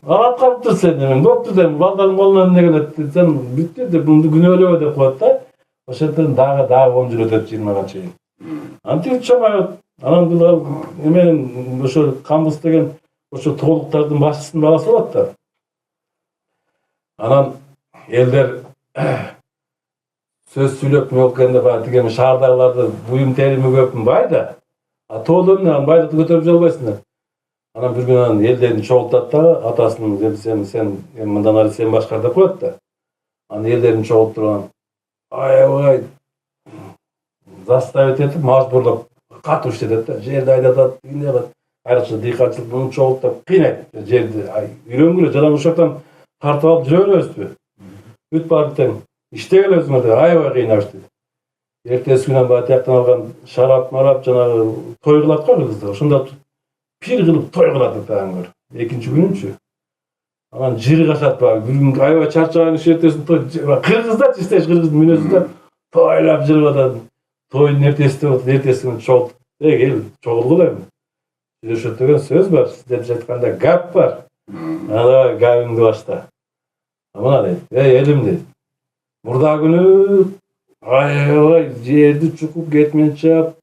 Ал аткарыптыр сен эми болуптур эми балдардын колунан эмне келет сен бүттү деп мынды күнөөлөбө деп коет да. Ошентен дагы 10 жыл өтөт 20га чейин. Антип чоңоет. Анан бул эмен ошо Камбыз деген ошо тоолуктардын башчысынын баласы болот да. Анан элдер сөз сүйлөп эмне болуп келгенде баягы тиген шаардагыларды буюм терими көпүн бай да. А тоолу эмне анан байлыкты көтөрүп жүрө албайсыңдар. Анан бир күнү анан элдерин чогултат да, атасынын сен мындан ары сен башкар деп коет да. Анан элдерин чогултуп анан аябай заставить этип мажбурлап катуу иштетет да. Жерди айдатат, эмне кылат. Айрыкча дыйканчылык муну чогултуп кыйнайт жерди. Үйрөнгүлө жана ошоктон тартып алып жүрө беребизби? Бүт баары тең. Иштегеле өзүңөр деп аябай кыйнап дейт. Эртеси күнү баягы тияктан алган шарап, жанагы той кылат го кыргыздар. Ошондо пир кылып той кылат тагы. Экинчи күнүнчү. Анан жыр кашат баягы. Бир күн аябай чарчаган киши эртесин той кыргыздар иштеш кыргыздын мүнөзүндө тойлап жырып атат. Тойдун эртеси болот, эртеси күнү чогулуп, кел чогулгула эми. Сүйлөшөт деген сөз бар, сиздерче айтканда гап бар. Ана габыңды башта. Мына дейт, элим дейт. Мурда күнү аябай жерди чукуп кетмен чап,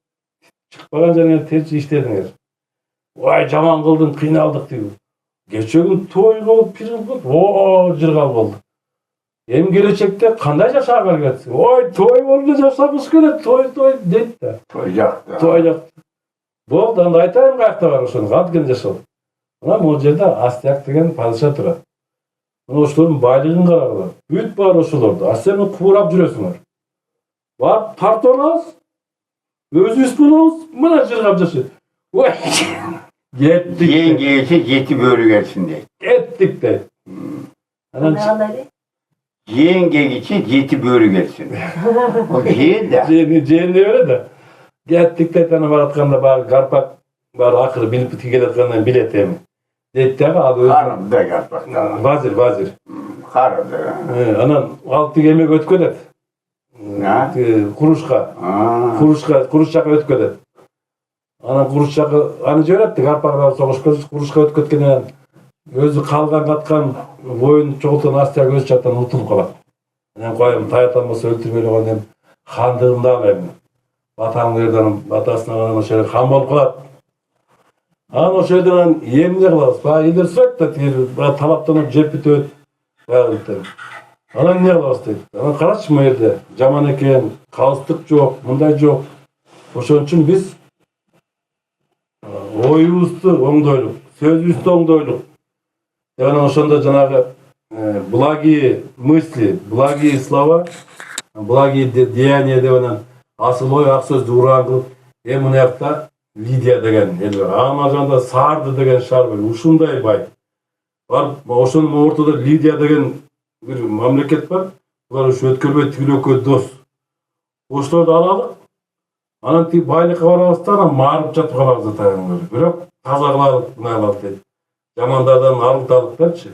чыкпаган жериңер терчи иштедиңер. Ой, жаман кылдың, кыйналдык дейби. Кече күн той кылып, пир кылып, жыргал болду. Эми келечекте кандай жашаганга кетсиң? Ой, той болду жашабыз келет, той дейт да. Той жакта. Той жакта. Болду, анда айтайын каякта бар ошону, канткен жашоо. Мына могу жерде Астияк деген падыша турат. Мына ошолордун байлыгын карагыла. Бүт баары ошолорду. А сен куурап жүрөсүңөр. Барып тартып алабыз. Өзүбүз болобуз. Мына жыргап жашайт. Ой. Кеттик. Жең келсе жети бөлү келсин дейт. Кеттик дейт. Анан Жең келгиче жети бөлү келсин. Ол жең да. Жең бере да. Кеттик дейт, анан баратканда баары Карпак баары акыры билип келаткандан билет эми. Дейт дагы ал өзү. Карымда Карпакта. Вазир. Карымда. Анан ал тиги эмеге өтүп кетет. Курушка өтүп кетет. Анан Курушчага аны жиберет, Карпакка согуш Курушка өтүп кеткенден өзү калган каткан боюн чогулткан Астияк өз жактан утулуп калат. Мен коем таяталмаса өлтүрбөй койгон эми хандыгымды алайм. Батамдын жерден батасына анан ошол хан болуп калат. Анан ошол жерден эмне кылабыз? Баягы элдер сурайт да, тигил талаптанып жеп бүтөт. Баягы анан эмне кылабыз дейт. Анан карачы бул жерде жаман экен, калыстык жок, мындай жок. Ошон үчүн биз оюбузду оңдойлук, сөзүбүздү оңдойлук. Анан ошондо жанагы благие мысли, благие слова, благие деяния деп анан асыл ой ак сөздү уран кылып, эми мынакта Лидия деген эл бар. Ана жанда Сарды деген шаар бар. Ушундай бай. Бар, ошонун ортодо Лидия деген бир мамлекет бар. Булар ушу өткөрбөй тигилөккө дос. Ошолорду алалык. Анан тиги байлыкка барабыз да, анан маарып жатып калабыз да тагын. Бирок таза кылалык, мына кылалык дейт. Жамандардан арылталык депчи.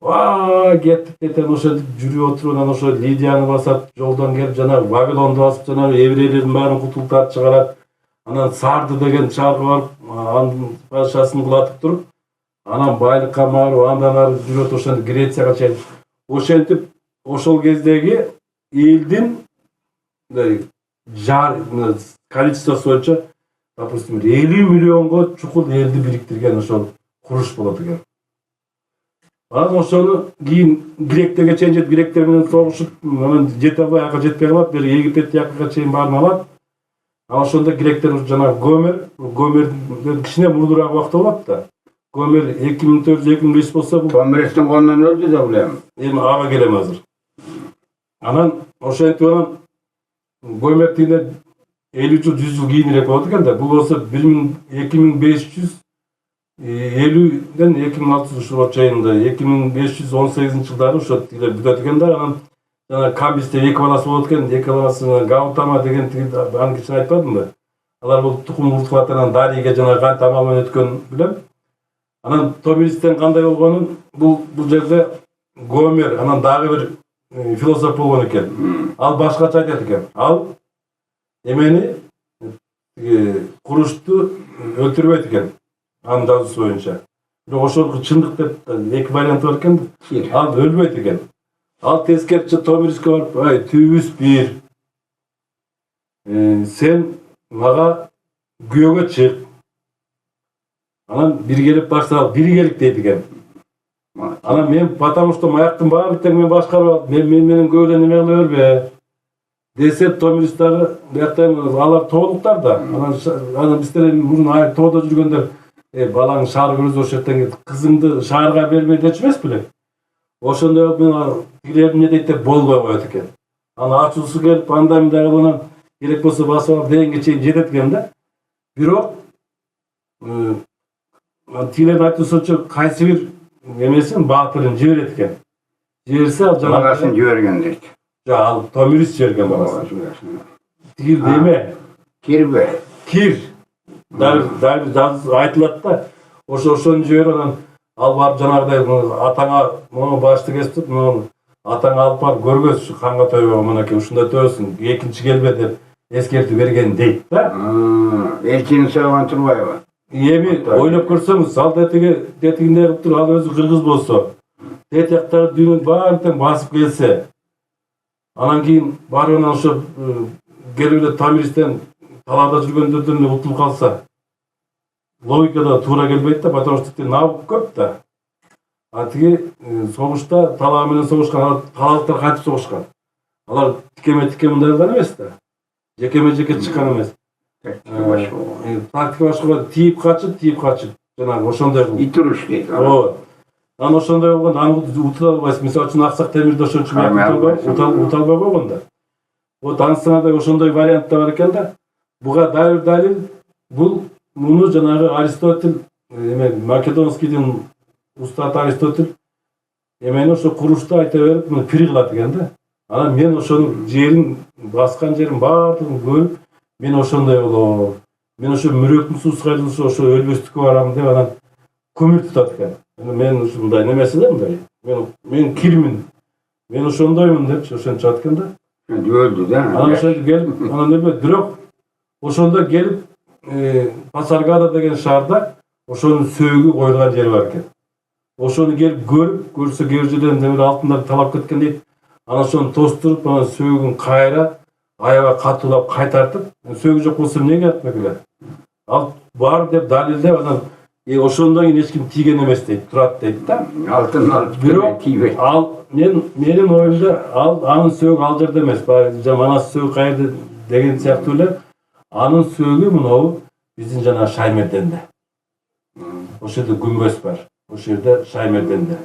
Кеттик кетен ошентип жүрүп отуруп, анан ошо Лидияны басат, жолдон келип жанагы Вавилонду басып, жанагы еврейлердин баарын кутултап чыгарат. Анан Сарды деген шаарга барып, анын падышасын кулатып туруп, анан байлыкка маарып, андан ары жүрөт, ошентип Грецияга чейин. Ошентип ошол кездеги элдин количествосу боюнча, допустим, 50 миллионго чукул элди бириктирген ошол куруш болот экен. Анан ошону кийин Гректерге чейин жетип, гректер менен согушуп, анан жете албай ага жетпей калат, бери Египет жакка чейин баарын алат. Анан ошондо гректер жанагы Гомерден кичине мурдураак убакта болот да. Гомер 2400-2500 болсо, бул Гомердин колунан өлдү да билем. Эми ага келем азыр. Анан ошентип анан Гомер тигине 50 жыл 100 жыл кийинирээк болот экен да. Бул болсо 2550-ден 2600 жылга чейин да 2518 жылдары ошо тигилер бүтөт экен да. Анан жана Камбисте эки баласы болот экен, эки баласы Гаутама деген тиги анын кичине айтпадымбы? Алар бул тукум куртулат, анан Дарийге жана кан тамал менен өткөн билем. Анан Томиристен кандай болгонун бул жерде Гомер, анан дагы бир философ болгон экен. Ал башкача айтат экен. Ал эмени курушту өлтүрбөйт экен. Анын жазуусу боюнча. Бирок ошол чындык деп эки вариант бар экен. Ал өлбөйт экен. Ал тескерчи Томириске барып, түбүбүз бир. Сен мага күйөөгө чык. Анан бир келип баштап, бир келик дейт экен. Анан мен потому что маяктын баары тең мен башкарып алып, мен менен көп эле неме кыла бербе. Десе Томирис дагы бияктан алар тоолуктар да. Анан биздер мурун тоодо жүргөндөр, балаң шаар көрүзүп ошол жерден кызыңды шаарга бербей дечү эмес беле? Ошондой мен тигилер эмне дейт деп болбой коет экен. Анан ачуусу келип, андай мындай кылып анан керек болсо басып алып дегенге чейин жетет экен да. Бирок тигилердин айтуусунча кайсы бир эмесин баатырын жиберет экен. Жиберсе ал жанагы Баласын жиберген дейт. Ал Томирис жиберген баласын. Тигил деме. Кирбе. Кир. Дагы айтылат да. Ошону жиберип анан ал барып жанагыдай атаңа мону башты кесип, мону атаңа алып барып көргөз, канга тойбой мынакей ушундай төөсүң, экинчи келбе деп эскертип берген дейт да. Элчини Саган Турбаева. Эми ойлоп көрсөңүз, ал детигинде кылып туруп, ал өзү кыргыз болсо, тет жактагы дүйнөнүн баарын тең басып келсе, анан кийин барып анан ошо келип эле Томиристен талаада жүргөндөрдөн эле утулуп калса, логикада туура келбейт да, потому что навык көп да. Тиги согушта талаа менен согушкан, талаалыктар кантип согушкан? Алар тикеме мындай кылган эмес да. Жекеме жеке чыккан эмес. Тактика башка, тийип качып, жанагы ошондой кылып. Ит уруш дейт. Ооба. Анан ошондой болгондо аны утула албайсың. Мисалы үчүн Аксак Темирди ошончо уталбай койгон да. Вот ансынада ошондой вариант да бар экен да. Буга далил бул муну жанагы Аристотель, Македонскийдин устат Аристотель эмени ошо курушта айта берип, муну пири кылат экен да. Анан мен ошонун жерин баскан жерин баардыгын көрүп, мен ошондой болом. Мен ошо мүрөктүн суусу кайрылышы ошо өлбөстүккө барам деп анан көмүр тутат экен. Мен ушундай немеси да мындай. Мен кирмин. Мен ошондоймун депчи ошентип жатат экен да. Өлдү да. Анан ошентип келип, анан өлбөйт. Бирок ошондо келип Пасаргада деген шаарда ошонун сөөгү коюлган жери бар экен. Ошону келип көрүп, көрсө кээ бир жерден алтындар талап кеткен дейт. Ана ошону тостуруп, ана сөөгүн кайра аябай катуулап кайтартып, сөөгү жок болсо эмнеге атпак эле? Ал бар деп далилдеп, анан ошондон кийин эч ким тийген эмес дейт, турат дейт да. Алтын алып Бирок тийбейт. ал менин оюмда анын сөөгү ал жерде эмес. Баягы манас сөөгү кайерде деген сыяктуу эле анын сөөгү мынабу биздин жана Шаймерденде. Ошол жерде күмбөз бар. Ошол жерде Шаймерденде.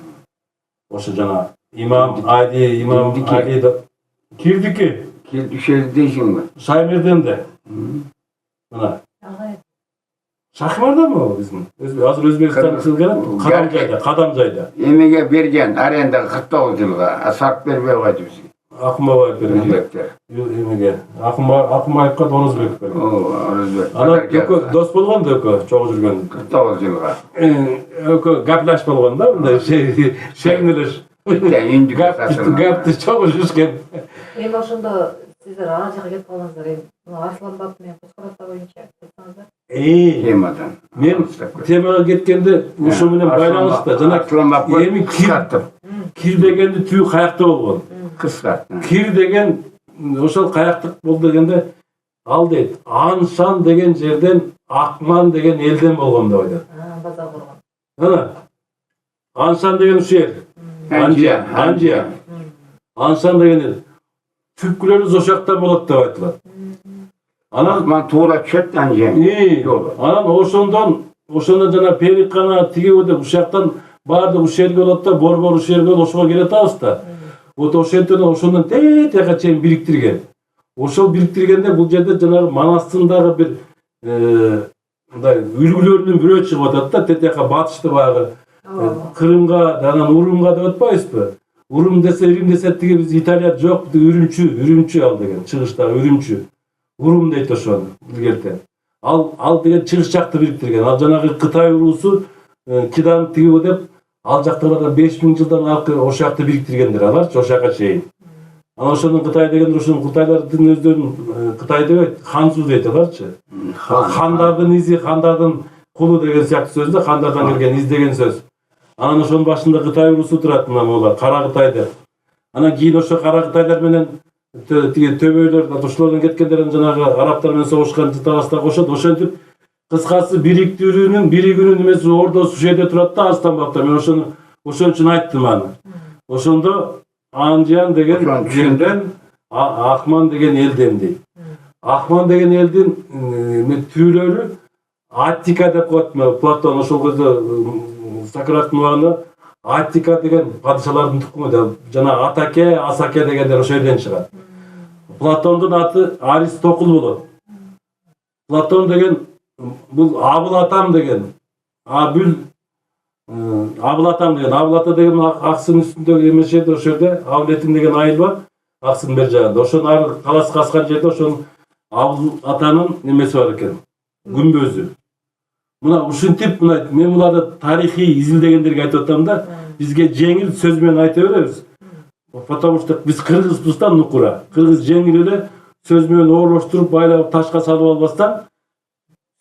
Ошо жана имам Али кирдики. Düşeriz дейсиңби? Шаймерденде. Мына. Шахмарда мı биздин? Азыр Өзбекстан кылган Кадамжайда. Эмеге берген арендага 49 жылга, сарп бербей койду бизге. Акмабаев берген. Эмеге? Акмабаевка Донузбек берген. Орозбек. Ана экөө дос болгон да экөө чогуу жүргөн. 49 жылга. Экөө гаплаш болгон да, мындай шегнелеш. Гапты чогуу жүрүшкен. Эми ошондо сиздер ар жака кетип калгансыздар. Эми Арсланбап менен Кучкарата боюнча айтсаңыздар. Темадан. Мен темага кеткенде ошо менен байланышта жана эми кир дегенди түбү каякта болгон. Кир деген ошол каяктык болду дегенде ал дейт Аншан деген жерден Акман деген элден болгон деп айтат. База болгон. Ана Аншан деген ушул жер. Анжия. Аншан деген эл. Түпкүлөрүбүз ошол жакта болот деп айтылат. Анан туура чөт Анжия. Анан ошондон жана Периккана тиги деп ушул жактан баардык ушул жерге болот да, борбор ушул жерге ошого келе атабыз да. Вот ошондон тетияга чейин бириктирген. Ошол бириктиргенде бул жерде жанагы Манастын дагы бир мындай үлгүлөрүнүн бирөө чыгып атат да, тетияга батышты баягы Кырымга, анан Урумга деп атпайбызбы? Урум десе, Рим десе тиги биз Италия жок, үрүмчү ал деген, чыгыштагы үрүмчү. Урум дейт ошону илгерте. Ал деген чыгыш жакты бириктирген. Ал жанагы Кытай уруусу Кидан тиги деп ал жактагылар 5000 жылдан аркы ошол жакты бириктиргендер аларчы, ошол жака чейин. Анан ошонун Кытай дегендер ошонун Кытайлардын өздөрүн Кытай дебейт, ханзу дейт аларчы. Хандардын изи, хандардын кулу деген сыяктуу сөз да, хандардан келген из деген сөз. Анан ошонун башында Кытай уруусу турат, мына могулар, Кара Кытай деп. Анан кийин ошо Кара Кытайлар менен тиги төбөйлөр, ошолордон кеткендерин жанагы арабтар менен согушкан таласта кошот. Ошентип кыскасы биригүүнүн эмеси ордосу ушул жерде турат да, Арсланбапта. Мен ошон үчүн айттым аны. Ошондо Анжиян деген жерден Акман деген элден дейт. Акман деген элдин түүлөрү Аттика деп коет Платон ошол кезде Сократтын убагында Аттика деген падышалардын тукуму деп жана Атаке, Асаке дегендер ошол жерден чыгат. Платондун аты Аристокл болот. Платон деген бул Абыл атам деген. Абыл ата деген аксын үстүндөгү эмешеди ошол жерде. Абылетин деген айыл бар. Аксын бер жагында. Ошонун ары каласы каскан жерде ошонун Абыл атанын эмеси бар экен. Күмбөзү. Мына ушинтип мен буларды тарихий изилдегендерге айтып атам да, бизге жеңил сөз менен айта беребиз. Потому что биз кыргызбыз да нукура. Кыргыз жеңил эле сөз менен оорлоштуруп байлап ташка салып албастан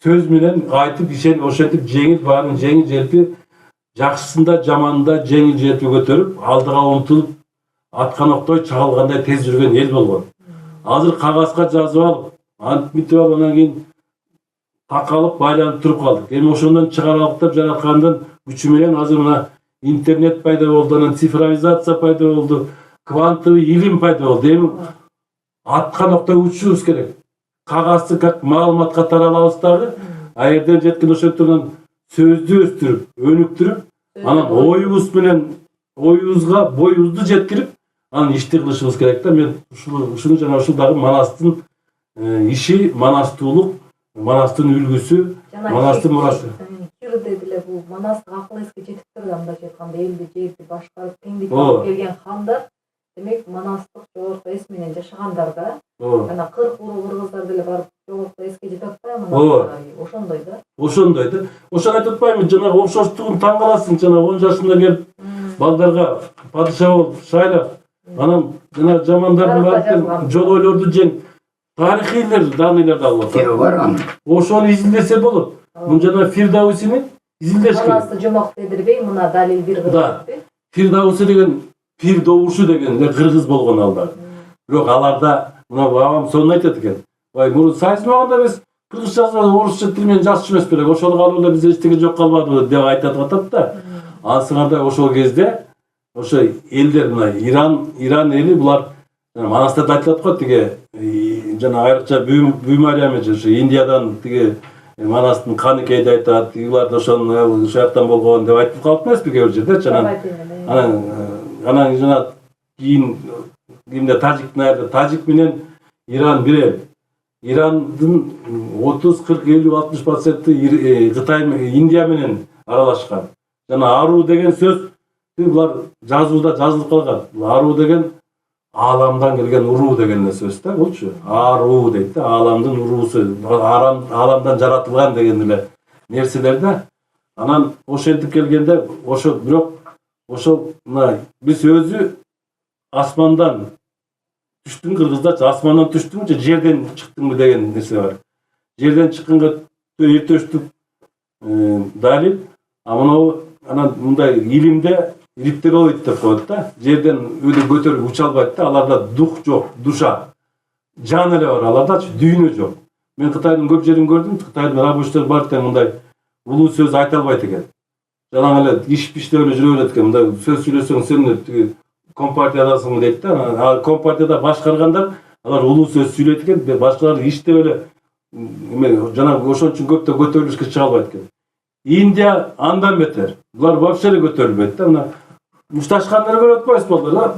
сөз менен айтып ошентип жеңил баарын жеңил желпи жакшысында жаманында жеңил желпи көтөрүп алдыга умтулуп аткан октой чагылгандай тез жүргөн эл болгон. Азыр кагазга жазып алып, антип алып анан кийин такалып байланып туруп калдык. Эми ошондон чыгаралык деп жараткандын күчү менен азыр мына интернет пайда болду, анан цифровизация пайда болду, квантовый илим пайда болду. Эми аткан октой учушубуз керек. Кагазды как маалыматка таралабыз дагы, аерден жеткен ошентип сөздү өстүрүп, өнүктүрүп, анан оюбузга боюбузду жеткирип, анан ишти кылышыбыз керек да. Мен ушуну жана ушул дагы Манастын иши, манастуулук, Манастын үлгүсү, Манастын мурасы. Кирде деле бул Манастык акыл эске жетип турду, андайча айтканда элди жерди башкарып теңдик алып келген хандар. Демек Манастык жогорку эс менен жашагандар да. Жана 40 улуу кыргыздар деле барып жогорку эске жетип атпайбы? Ошондой да. Ошондой да. Ошону айтып атпаймынбы, жанагы окшоштугун таң каласың, жана 10 жашында келип балдарга падыша болуп шайлап, анан жана жамандардын барып жолойлорду жең. Тарихилер, даныйлар да болот. Теби бар аны. Ошону изилдесе болот. Мун жана Фирдаусини изилдеш керек. Манасты жомок дедирбей, мына далил бир кылып. Фирдауси деген пир добушу дегенде кыргыз болгон алдар. Бирок аларда мына бабам сонун айтат экен. Бай мурун сайыс убагында биз кыргызча орусча тил менен жазчу эмес белек. Ошол калып эле биз эчтеке жок калбадыбы деп айтат да. Асыңарда ошол кезде ошо элдер мына Иран эли булар манастырда айтылат го тиги жана айрыкча Бүй Мариям эже ошо Индиядан тиги манастын Каныкейди айтат, булар ошол жактан болгон деп айтып калып эмеспи кээ бир жерде. Анан жана кийин кимде Тажик менен Иран бир эл. Ирандын 30, 40, 50, 60% Кытай, Индия менен аралашкан. Жана аруу деген сөз булар жазууда жазылып калган. Аруу деген ааламдан келген уруу деген сөз да, болчу. Аруу дейт да, ааламдын уруусу, ааламдан жаратылган деген эле нерселер да. Анан ошентип келгенде, ошо бирок ошол мына биз өзү асмандан түштүң, кыргыздачы асмандан түштүңчү, жерден чыктыңбы деген нерсе бар. Жерден чыкканга эртештүк далил, а мына анан мындай илимде риптероид деп коет да. Жерден өйдө көтөрүп уча албайт да, аларда дух жок, душа. Жан эле бар, алардачы дүйнө жок. Мен Кытайдын көп жерин көрдүм, Кытайдын рабочилер бар экен, мындай улуу сөз айта албайт экен. Жана эле иш-пиштеп эле жүрө берет экен, мындай сөз сүйлөсөң сен компартиядасың дейт да. Компартияда башкаргандар алар улуу сөз сүйлөйт экен, башкалар иштеп эле жана ошон үчүн көптө көтөрүлүшкө чыга албайт экен. Индия андан бетер. Булар вообще эле көтөрүлбөйт да. Мына мушташкандар көрүп атпайсыз балдар, да?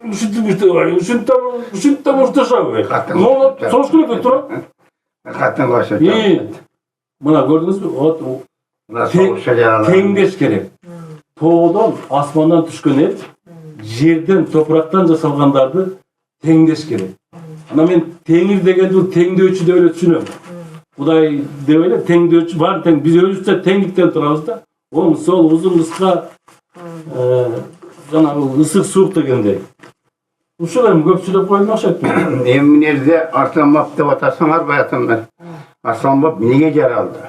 Ушинтип мушташабы. Мону сош керек тура. Катын коşa. Мына көрдүңүзбү? Теңдеш керек. Тоодон, асмандан түшкөн эл, жерден, топурактан жасалгандарды теңдеш керек. Ана мен теңир дегенди теңдөөчү деп эле түшүнөм. Кудай деп эле теңдөөчү бар, тең биз өзүбүзчө теңдиктен турабыз да. Оң, сол, узун, кыска, жана ысык, суук дегендей. Ушул эми көп сүйлөп койдум окшойт. Эми нерсе Арсланбап деп атасыңар баятымдар. Арсланбап эмнеге жаралды?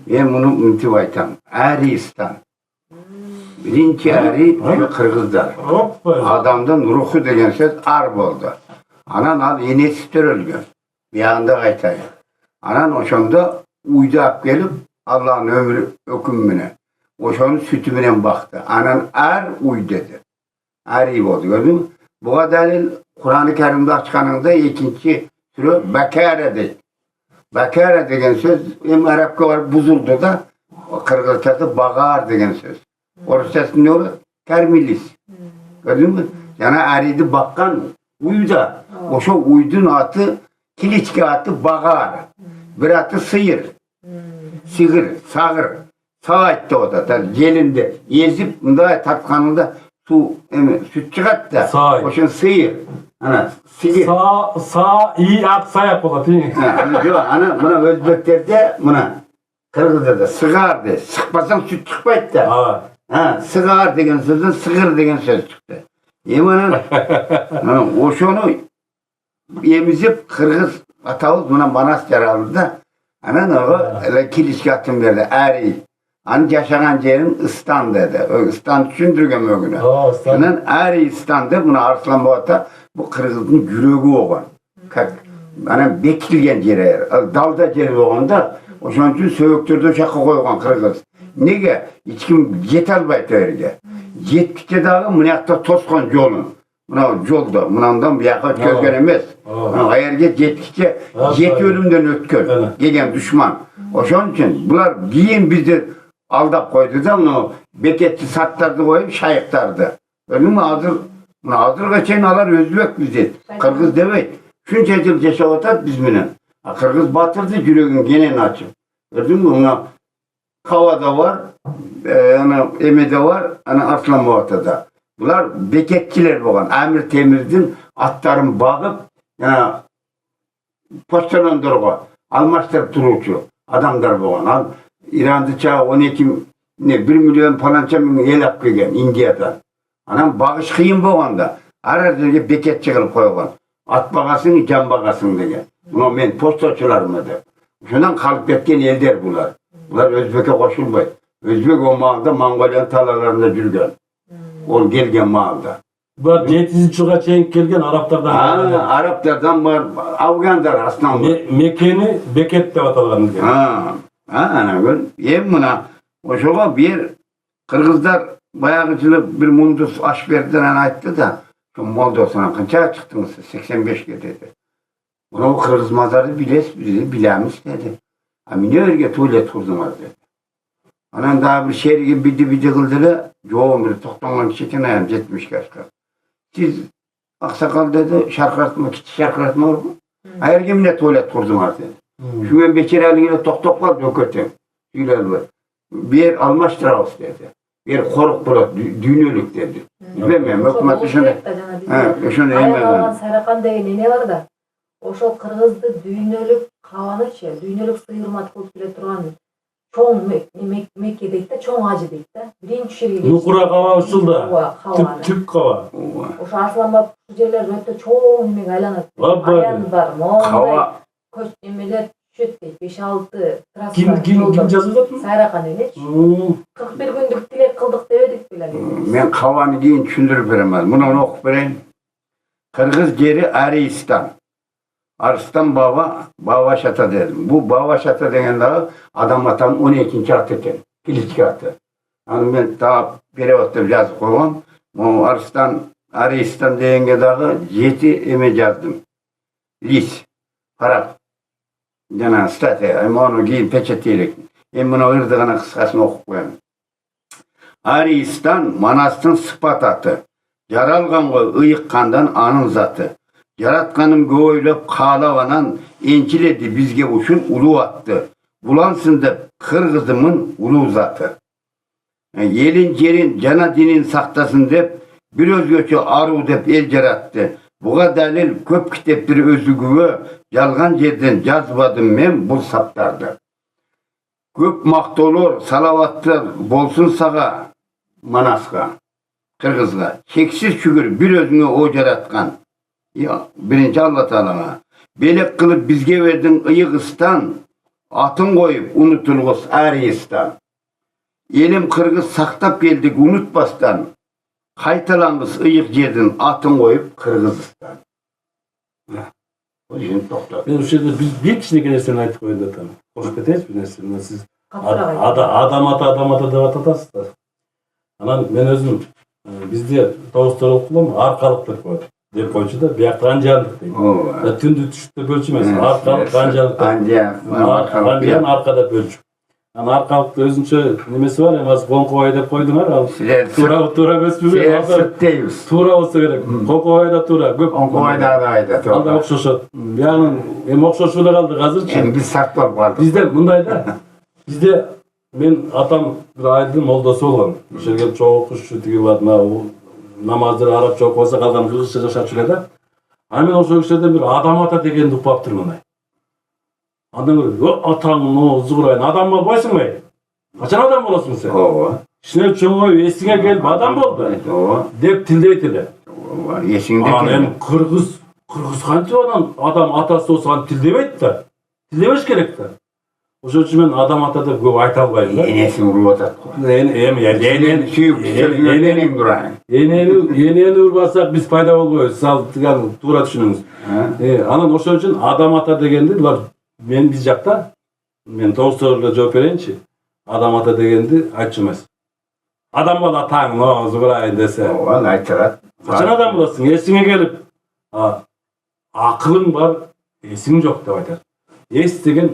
Мен муну мынтип айтам. Аристан. Биринчи ари кыргыздар. Адамдын руху деген сөз ар болду. Анан ал энеси төрөлгөн. Биягында айтайын. Анан ошондо уйду алып келип, Аллахын өмүрү өкүмү менен, ошонун сүтү менен бакты. Анан ар уй деди. Ари болду, көрдүңбү? Буга далил Кур'ан-ы Kerim'de ачканыңда экинчи сүрө Бакара дейт. Бакара деген сөз эми арабка барып бузулду да, кыргызчасы багаар деген сөз. Орусчасы эмне болот? Кормились. Көрдүңбү? Жана ариди баккан уйда. Ошо уйдун аты, киличке аты багаар. Bir аты сыйыр. Сыйыр, сагыр. Саайт деп атат. Желинде езип мындай тартканында су эми сүт чыгат да. Ошон сыйыр. Ана сыйыр. Ат саяк болот. Ана мына өзбектерде, мына кыргыздарда сыгар дейт. Сыкпасаң сүт чыкпайт да. Сыгар деген сөздөн сыгыр деген сөз чыкты. Эми анан ошону эмизип кыргыз атабыз мына Манас жаралды да. Анан ага эле киличке атын берди. Ари. Анын жашаган жерин Истан деди. Истан түшүндүргөн мөгүнө. Анан Ари Истан деп мына Арсланбап ата бу кыргыздын жүрөгү болгон. Как анан бекитилген жери, далда жери болгондо ошон үчүн сөбөктөрдү ошакка койгон кыргыз. Неге? Эч ким жете албайт жерге. Жеткиче дагы мынакта тоскон жолун. Мына жолдо, мындан бияка өткөргөн эмес. Аерге жеткиче жети өлүмдөн өткөн деген душман. Ошон үчүн булар кийин бизди алдап койду да, мына бекетчи саттарды коюп, шайыктарды. Көрдүңбү, азырга чейин алар өзбек бизди, кыргыз дебейт. Шунча жыл жашап атат биз менен. Кыргыз батырды жүрөгүн кенен ачып. Көрдүңбү, мына Кавада бар, Эмеде бар, Арсланбап атада. Булар бекетчилер болгон. Амир Темирдин аттарын багып, почтальондорго алмаштырып туруучу адамдар болгон. Ал ирандыча 1 миллион паланча миң эл алып келген Индиядан. Анан багыш кыйын болгондо ар жерге бекетчи кылып койгон. Ат багасың, жан багасың деген. Мына мен посточулармы деп. Ошондон калып кеткен элдер булар. Булар өзбекке кошулбайт. Өзбек омагында Монголиянын талайларында жүргөн. ol gelgen malda. Bu 700 жылга чейин kelgen Araplardan. Araplardan var, Afganlar aslan var. Mekeni Beket деп аталган экен. Ana gör. Em buna oşoğa bir Kırgızlar bayağı bir mundus aş verdiler aytdı da şu Moldova'sına kança çıktınız 85'ge dedi. Buna o Kırgız mazarı bilemiz dedi. Amine örge tuvalet kurdunuz dedi. Anan daha bir şehir gibi bidi kıldılar. Yoğun bir toktanlan çekin ayağım 70 yaşka. Siz aksakal dedi şarkıratma, kiçi şarkıratma olur mu? Hayır gemine tuvalet kurdunuz dedi. Şu gün Bekir Ali'yle toktaklar dökürdüm. Bir almaştıravuz dedi. Bir koruk bulat, düğünlük dedi. Bilmem, hükümet şunu. Şunu Ayağlan Sarakan деген ne var da? Oşo Kırgızdı düğünlük kavanıçı, düğünlük sıyırmat kılıp bile turgan çoğun Mekke deydi de, çoğun acı deydi de. Birinci şirgi Nukura kava usulda. Tüp kava. Oşo Arslanbap şu yerler öte çoğun emek aylanır. Ayan var, moğday, köş emeler düşet deydi, 5-6 Kim жазып mı? Sarakan demiş. 41 gündük dilek kıldık demedik bile. Ben kavanı deyin düşündürüp veremez. Bunu okup vereyim. Kırgız geri Aristan. Arslan Baba Şata dedim. Bu Baba Şata degen dağı adam atam 12. atı eken. Kiliçki atı. Yani ben daha bir vaktim yazıp koyam. O Aristan degen dağı 7 eme yazdım. Lis. Parak. Yana statya. Ama onu giyin peçeteyle. Ben bunu ırdığına kıskasını okup koyam. Aristan Manastın sıfat atı. Yaralgan ıyıkkandan anın zatı. Yaratkanım göğüylep kağlavanan ençiledi bizge uçun ulu attı. Bulansın da Kırgızımın ulu zatı. Yelin yerin cana dinin saktasın dep bir özgöçü aru dep el yarattı. Buğa dalil köp kitep bir özgüvü yalgan yerden yazmadım men bu saptardı. Köp maktolur salavatlar bolsun sağa Manaska. Kırgızga. Çeksiz şükür bir özünü o yaratkan. Ya, birinci Allah Teala'na. Belek kılıp bizge verdin ıyıkıstan, atın koyup unutulğuz Aristan. Elim Kırgız saktap geldik unutbastan, kaytalangız ıyık yedin atın koyup Kırgızistan. O şimdi doktor. Ben o şeyde bir kişilik nersini aytıp koyun da tamam. Hoş keteriz bir nersini. Siz adam ata da atasızlar. Anan ben özüm bizde Tavuslar okulam arkalıktır koydu. Dep koyçu da biyak kancalık deydi. Tündü düşükte bölçü emas. Arkalık kancalık. Kancayan arkada bölçü. Yani arkalıkta özünçe nemesi var ya, mas konkoy dep koydular al. Tura besbübü. Tura olsa gerek. Konkoy da tura. Konkoy da ayda. Alda okşoşot. Yani hem okşoşuyla kaldı hazırçı. Hem biz saklap vardık. Bizde bunday da. Bizde men atam bir aydın moldası olgan. Şergen çoğu okuşu tigi var. Namazları Arapça okusa kalgan Kırgızça yaşatçılar da. Hemen o sözlerden bir adam ata degенди upaptır mınдай. Adam атаң no zıgırayın adam mı boysun mu? Kaçan adam olasın sen? İşine çoğu esine gelip adam oldu. Dep tildeytiler. Anem Kırgız kançı adam atası olsa tildemeydi de. Tildemeş gerek de. O için ben adam ata da көп ayta albayım da. Enesi vurup atat. Eneni urbasak biz payda olmuyoruz. Sal tuğra düşününüz. Anan o için adam ata degendi. Men biz jakta, men Tavuslarla cevap vereyinçi. Adam ata degendi aytçımaz. Adam bala taң no zıbrayın dese. Aytarat. Kaçan adam bulasın? Esine gelip akılın var, esing yok dep aytar. Es деген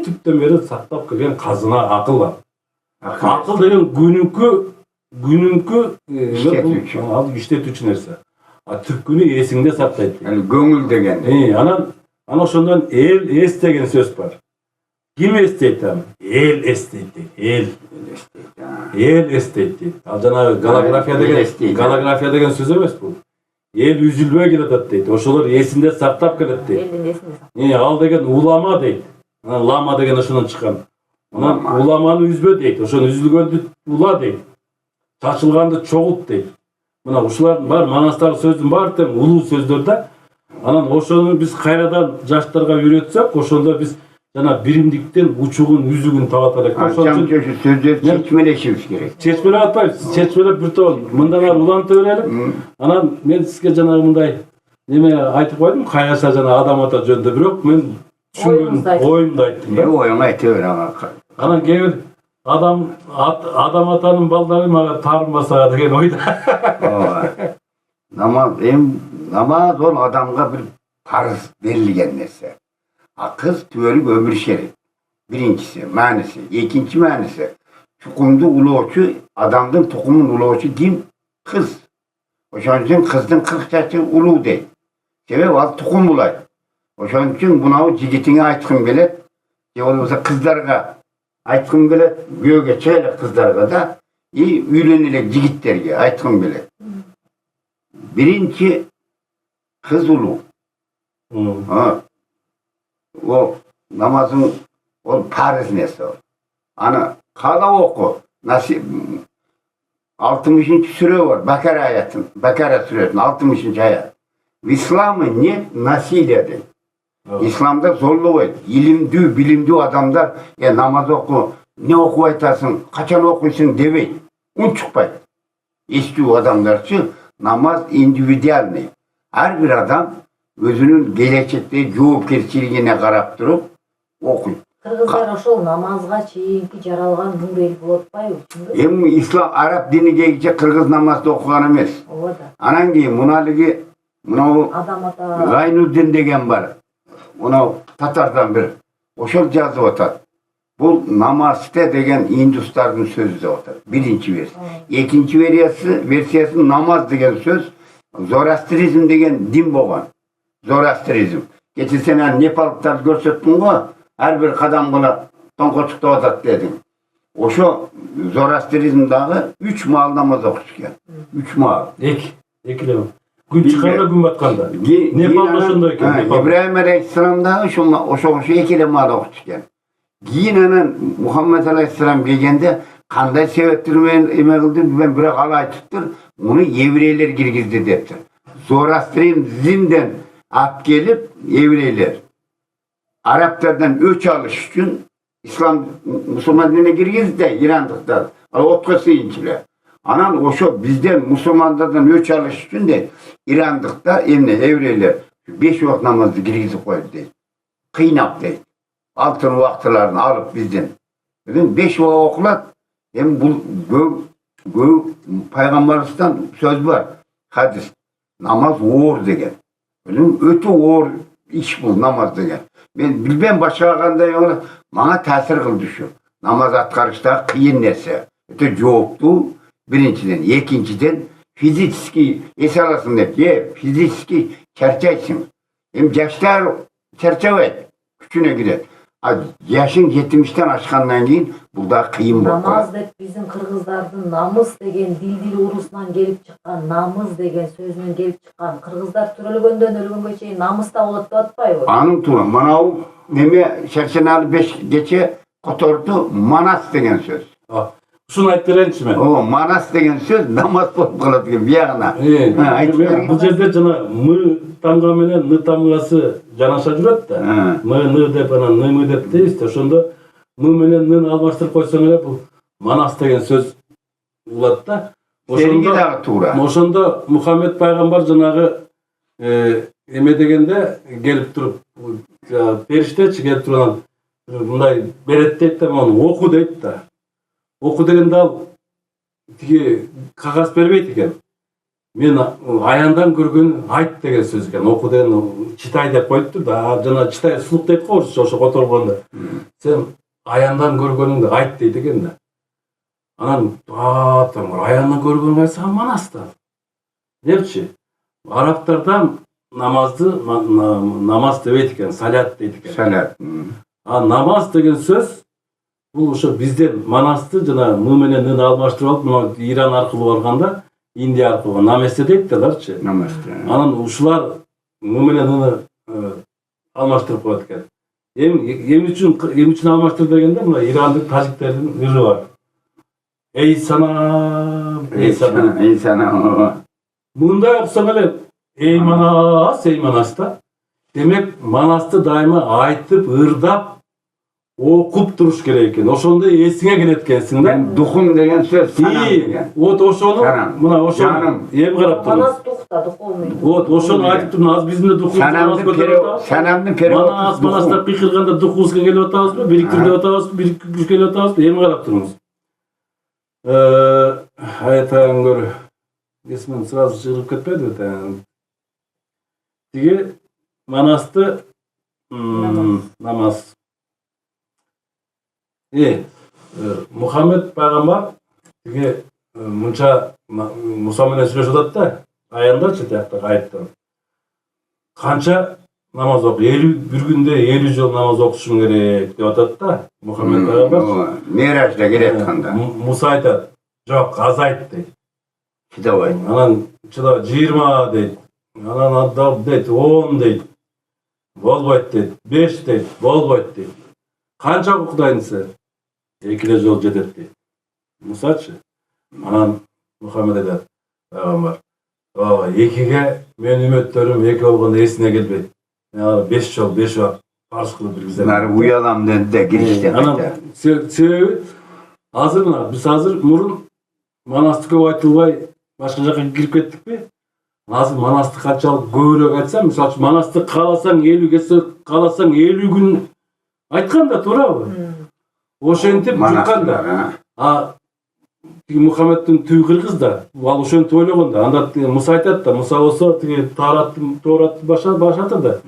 tüpten beri saklap kelgen kazına akıl var. Akıl деген gününkü işletүүчү nerse. Tüpkünü esinde saklaydı. Yani göngül degen. Ana şundan el es degen söz var. Kim esteydi ama? El esteydi. El esteydi. Al jana galagrafiya degen söz emes bu. El üzülböy kelet deydi. Oşolar esinde saktap kelet deydi. Elin esinde. Al degen ulama deydi. Lama degen oşondan çıkan. Ulamanı üzbö deydi. Oşonu üzülgöndü ula deydi. Çaçılgandı çoğut deydi. Mına uşular var, manastar sözdün var tem ulu sözdörde. Anan oşonu biz kayradan jaşlarga үйrөтсөк, oşonda biz жана биримдиктен учугун үзүгүн таба элек. Akşam şu sözleri çeşmeleşiriz gerek. Чечмелеп атпайбыз, чечмелеп бир топ мындан ары улантып берели. Анан мен сизге жанагы мындай неме айтып койдум, кайгаса жана адам ата жөнүндө, бирок мен түшүнгөн оюмду айттым Ne да. oyun aytıyor ama. Анан кээ бир адам атанын балдары мага таарынбаса деген ойда. Namaz ol adamga bir farz verilgen nerse. Kız tüvelip ömür şerif. Birincisi, manisi. İkinci manisi. Tukumda uluğuçu, adamın tukumun uluğuçu kim? Kız. O için kızın 40 yaşı uluğu değil. Sebep al tukum bulay. O için buna cigitine aytkın gelet. Olmasa kızlarga aytkın gelet. Göğe çeyle kızlarga da iyi üylenilik cigitlerge aytkın gelet. Birinci kız uluğu. O namazın o farz nesi o. Ana kala oku. Nasıl 60. süre var. Bakara ayetin. Bakara suresinin 60. ayet. İslam'ı ne nasil edin. İslam'da zorluğu var. İlimdü, bilimdü adamlar namaz oku, ne oku aytasın, kaçan okuysun demeyin. Un çıkmayın. İstiyor adamlar için namaz individual ne? Her bir adam özünün gelecekte жоопкерчилигине карап туруп окуйт. Кыргыздар ошол намазга чейинки жаралган нурел болуп атпайбы? Эми ислам араб динige кийинче кыргыз намазды окуган эмес. Ооба да. Анан кийин муналыгы мынау Адам ата Гайнуддин деген бар. Мынау татардан бир. Ошол жазып атат. Бул намазте деген индустардын сөзү деп атат. Биринчи версия. Экинчи версиясы намаз деген сөз Зороастризм деген дин болгон. Zoroastrизм. Geçen sene Nepal'da görsettin go, her bir kadam buna tonkotçukta atat dedim. O şu Zoroastrizm'dağı 3 mal namaz okuşken. 3 mal. Ekileme. Gün çıkanda gün batkanda. Nepal'da şundayken. İbrahim Aleyhisselam'dağı şu ekile mal okuşken. Giyinenin Muhammed Aleyhisselam gelgende kanday sebeptirmeyen emeğildi ben bırak alay tuttur. Onu Yevreyler girgizdi deptir. Zoroastrizm'den at gelip Yevreyler. Araplardan öç alış için İslam Müslüman dinine girgizdi de İran'dıklar. Otkası inçiler. Anan o şu bizden Müslümanlardan öç alış için de İran'dıklar emne Yevreyler 5 vakit namazı girgizip koydu değil. Kıynap değil. Altın vaktilerini alıp bizden. 5 vakit okulat. Hem bu Peygamberimizden söz var. Hadis. Namaz uğur degen. Öte uğur iş bu namaz degen. Ben bilmem başka qanday onu bana ta'sir kıldı şu. Namaz atkarışta kıyın nerse. Öte jooptu birinciden, ikinciden fiziki esalasın dep, fiziki çerçeğsin. Hem yaşlar çerçeve küçüne gider. Yaşın 70'ten aşkandan keyin burada kıyın bol. Namaz деп bizim Kırgızdardın namız деген dil urusунан kelip çıkan, namız деген sözünün kelip çıkan. Kırgızlar türelgöndөн ölgөнгө чейин namızda болот деп atpayбы? Anın tuğu, manavı neme şerşenalı 5 geçe kotordu manas degen söz. Şunu aytып берейинчи мен. O manas degen söz namaz bolup kalat деген bir yağına. Бул жерде жана мы тамга менен ны тамгасы жанаша жүрөт да. Мы деп анан мы деп дейбиз да. Ошондо мы менен нын алмаштырып койсоң эле бул манас деген сөз болот да. Ошондо дагы туура. Ошондо Мухаммед пайгамбар жанагы эме дегенде келип туруп периштечи келип туруп мындай берет дейт да, мону оку дейт да. Oku degende al tigi kagaz berбейт экен. Мен аяндан көргөн айт деген сөз экен. Оку деген читай деп коюптур да. Жана читай сулук дейт го орусча ошо которгондо. Сен аяндан көргөнүңдү айт дейт экен да. Анан аяндан көргөнүң айтса манас да. Депчи. Арабтардан намазды намаз дебейт экен, салят дейт экен. Салят. Намаз деген сөз бул ошо бизден манасты жана мы менен нын алмаштырып алып, мына Иран аркылуу барганда, Индия аркылуу наместе дейт даларчы. Наместе. Анан ушулар мы менен нын алмаштырып коет экен. Эми үчүн алмаштыр дегенде мына ирандык тажиктердин ыры бар. Эй санам, эй санам. Ey sana. Мындай окусаң эле эй манас да. Демек манасты дайыма айтып, ырдап окуп туруш керек экен. Ошондо эсиңе келет экенсиң да. Ben duhum degen söz sanam degen. Вот ошону Санам. мына ошону Жаным. эми карап туруңуз. Манас тухта духовный. Вот ошону айтып турмун. Азыр биздин духубуз Sanamdın perevot. Манас манастап кыйкырганда духубузга келип атабызбы, бириктирип атабызбы, бириктип келип атабызбы, эми карап туруңуз. Айтайын көр. Есмен сразу чыгып кетпеди бет. Тиги манасты намаз. Мухаммед пайгамбар тиги мынча Муса менен сүйлөшүп атат да, аяндачы тиякта айыптыр. Канча намаз окуп, 51 күндө 50 жыл намаз окушуң керек деп атат да Мухаммед пайгамбар. Meraç'la gerek kanda. Муса айтат, жок, азайт дейт. Kitavay. Анан чыда 20 дейт. Анан адап дейт, 10 дейт. Болбойт дейт, 5 дейт, болбойт дейт. Канча Кудайнысы? 2 жол жетет дейт. Мусачы. Анан Мухаммед айтат, пайгамбар. Ооба, 2ге мен үмөттөрүм 2 болгондо эсине келбейт. Мен 5 жол, 5 вакыт парыз кылып биргизем. Bunlar uyalam dedi de girişte. Анан себеби азыр мына биз азыр мурун манасты көп айтылбай башка жака кирип кеттикпи? Азыр манасты канчалык көбүрөөк айтсам, мисалы үчүн манасты кааласаң 50 кесе, кааласаң 50 күн айткан да туурабы? Ошентип жуккан да. Тиги Мухаммедтин түбү кыргыз да, ал ошентип ойлогон да. Анда Муса айтат да, Муса болсо тиги Тооратты башатыр да.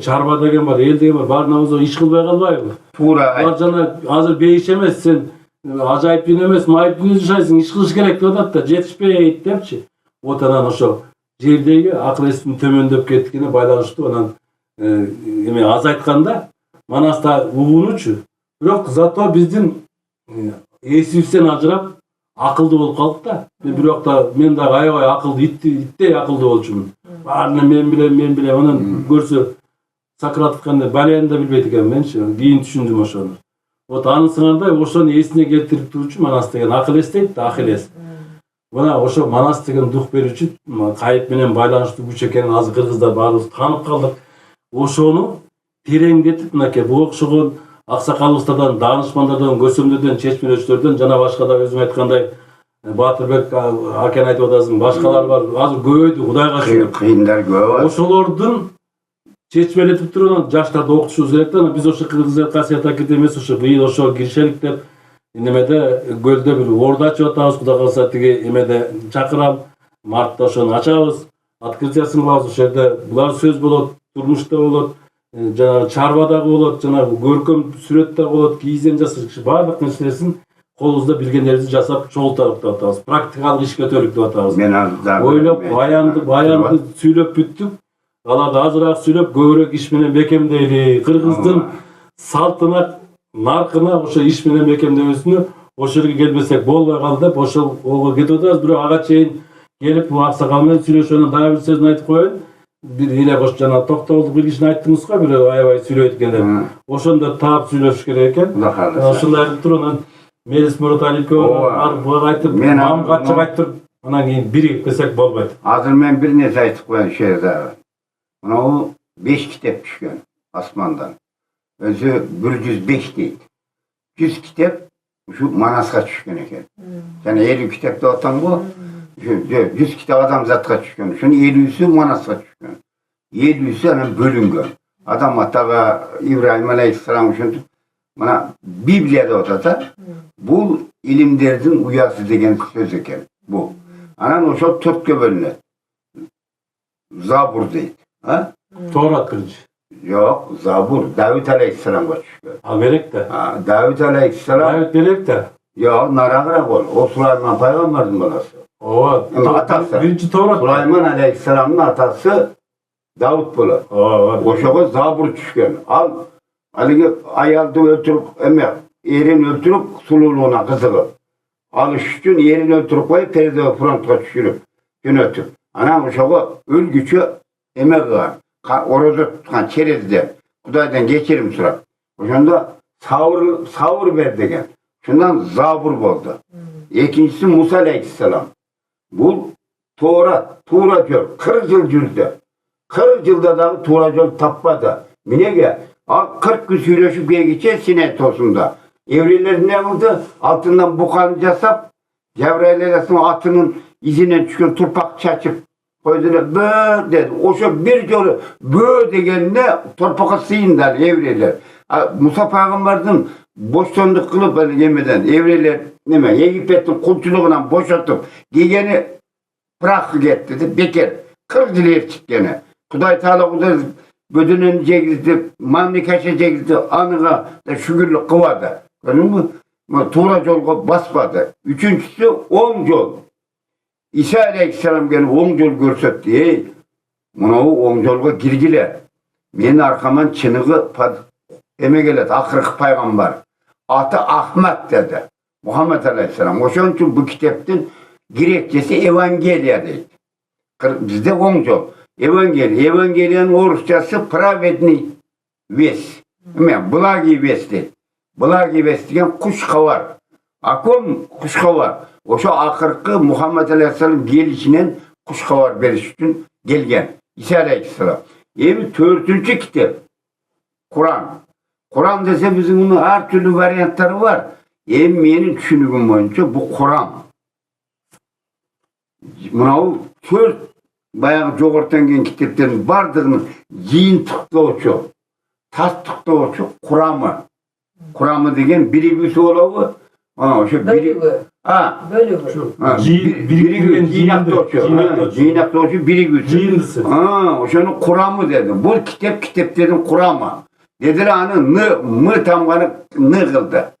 Чарба деген бар, эл деген бар, баарына болсо иш кылбай калбайбы? Tuğra Алар жана азыр бейиш эмес, сен ажайып дүнү эмес, майып дүнү жашайсың, иш кылыш керек деп атат да, жетишпейт депчи. Вот анан ошо жердеги акыл эстин төмөндөп кеткенине байланыштуу анан эме азайтканда манаста угунучу. Бирок зато биздин эсибизден ажырап акылдуу болуп калдык да. Бирок да мен дагы аябай акылдуу, иттей акылдуу болчумун. Баарын мен билем, анан көрсө Сократов кандай баляны да билбейт экен менчи. Кийин түшүндүм ошону. Вот анын сыңардай ошону эсине келтирип турчу манас деген акыл эс дейт да, акыл эс. Мына ошо манас деген дух берүүчү кайып менен байланыштуу күч экенин азыр кыргыздар баарыбыз таанып калдык. Ошону тереңдетип мынакей буга окшогон аксакалыбыздардан, даанышмандардан, көсөмдөрдөн, чечмелөөчүлөрдөн жана башка да өзүң айткандай Батырбек акен айтып атасың, башкалар бар. Азыр көбөйдү, Кудайга шүгүр. kıyımlar göğe. Ошолордун чечмелетип туруп жаштарды окутушубуз керек да. Биз ошо Кыргыз касият академиясы ошо быйыл ошо киришелик деп немеде көлдө бир орду ачып атабыз. Кудай калса тиги эмеде чакырам. Мартта ошону ачабыз. Открытиясын кылабыз. Ошол жерде булар сөз болот, турмушта болот, жана чарбадагы болот, жана көркөм сүрөттө болот, кийизен жасаш баардык нерселерин колубузда билгендерибизди жасап чогулталык деп атабыз. Практикалык ишке өтөлүк деп атабыз. Ben azdan. Ойлоп, баянды сүйлөп бүттүк. Аларды азыраак сүйлөп, көбүрөөк иш менен бекемдейли. Кыргыздын салтына, наркына ошо иш менен бекемдөөсүнө ошол жерге келбесек болбой калды деп ошол ого кетип атабыз. Бирок ага чейин келип аксакал менен сүйлөшөнүн дагы бир сөзүн айтып коеюн. Бир эле кош жана токтоолдук бир кишини айттыңыз го, бирөө аябай сүйлөйт экен деп. Ошондо таап сүйлөшүш керек экен. Ошондой айтып туруп анан Мелис Мураталиевге буга айтып, мам катчып айтып туруп, анан кийин бирип келсек болбойт. Hazır ben bir nesi aytıp koyan şey daha. Buna o 5 kitap düşkön asmandan. Özü 105 değil. 100 kitap şu Manas'a düşkön eken. Yani 50 kitapta atan bu. 100 kitap adam zatka düşkön. Şunu 50'si Manas'a düşkön. 50'si hemen bölüngön. Adam hatta İbrahim Aleyhisselam şunu bana Biblia'da otata bu ilimlerden uyası degen söz eken bu. Anan o çok Türkçe bölünür. Zabur değil. Ha? Toorat birinci. Yok, Zabur. Davut Aleyhisselam'a çıkıyor. Ha berek de. Davut Aleyhisselam. Evet berek de. Ya naragırak ol. O Süleyman Peygamber'in balası. Ova. Atası. Birinci Toorat. Süleyman Aleyhisselam'ın atası Davut bulu. O şoka Zabur çıkıyor. Al. Haligi ayaldı öldürüp, erin öldürüp sululuğuna kızığı. Alış üçün yerin öldürüp koyup peride frontka düşürüp yönetip. Anam uşağı ölgüçü emek var. Orozu tutkan çerezde Kudaydan geçirim sıra. Oşunda savur ver degen. Şundan zabur boldu. İkincisi Musa Aleyhisselam. Bu Tuğra diyor. 40 yıl cüzdü. 40 yılda da Tuğra yol tapmadı. Minege Al 40 gün söyleşip geçe sinet olsunda. Evliler ne oldu? Altından bukan jasap, Cebrail Aleyhisselam atının izinden çıkan torpak çaçıp koydular. Böğ dedi. O şu bir yolu böğ degenine torpaka sıyınlar evliler. Musa Peygamber'den boştandık kılıp böyle yemeden evliler neme Egipet'in kulçuluğundan boşatıp giyeni bırak gitti dedi. Bekir. 40 diler çıkkene. Kuday Teala kuday bödünün cegizdi, mamlikaşa cegizdi, anıga da şükürlük kıvadı. Gördün mü? Tuğra yolga basmadı. Üçüncüsü 10 yol. İsa Aleyhisselam gelip 10 yol görsetti. Ey, buna o 10 yolga girgiler. Men arkaman çınığı eme geledi, akırık peygamber. Atı Ahmet dedi. Muhammed Aleyhisselam. O şun için bu kitaptın gerekçesi Evangeliya deydi. Bizde 10 yol. Evangeliyanın Orusçası pravedni ves. Blagi ves deydi. Blagi ves degen kuş kavar. Akom kuş kavar. Oşo akırkı Muhammed Aleyhisselam gelişinen kuş kavar beriş için gelgen. İsa Aleyhisselam. Evi 4. kitap. Kur'an. Kur'an dese bizim bunun her türlü varyantları var. Menin düşünügüm boyunca bu Kur'an. Buna 4 bayağı jogortan gen kitapların bardığını jiyintiqlooçu, tasdiqlooçu Kur'an'ı. Kur'an'ı degen birigüsü olağı. Oşo Bölügü. Bölügü. Biriktirgen jiyintiqlooçu birigüsü. Jiyindisi. Oşonun Kur'an'ı dedim. Bu kitap dedim Kur'an'ı. Dediler mı tamganı nı kıldı.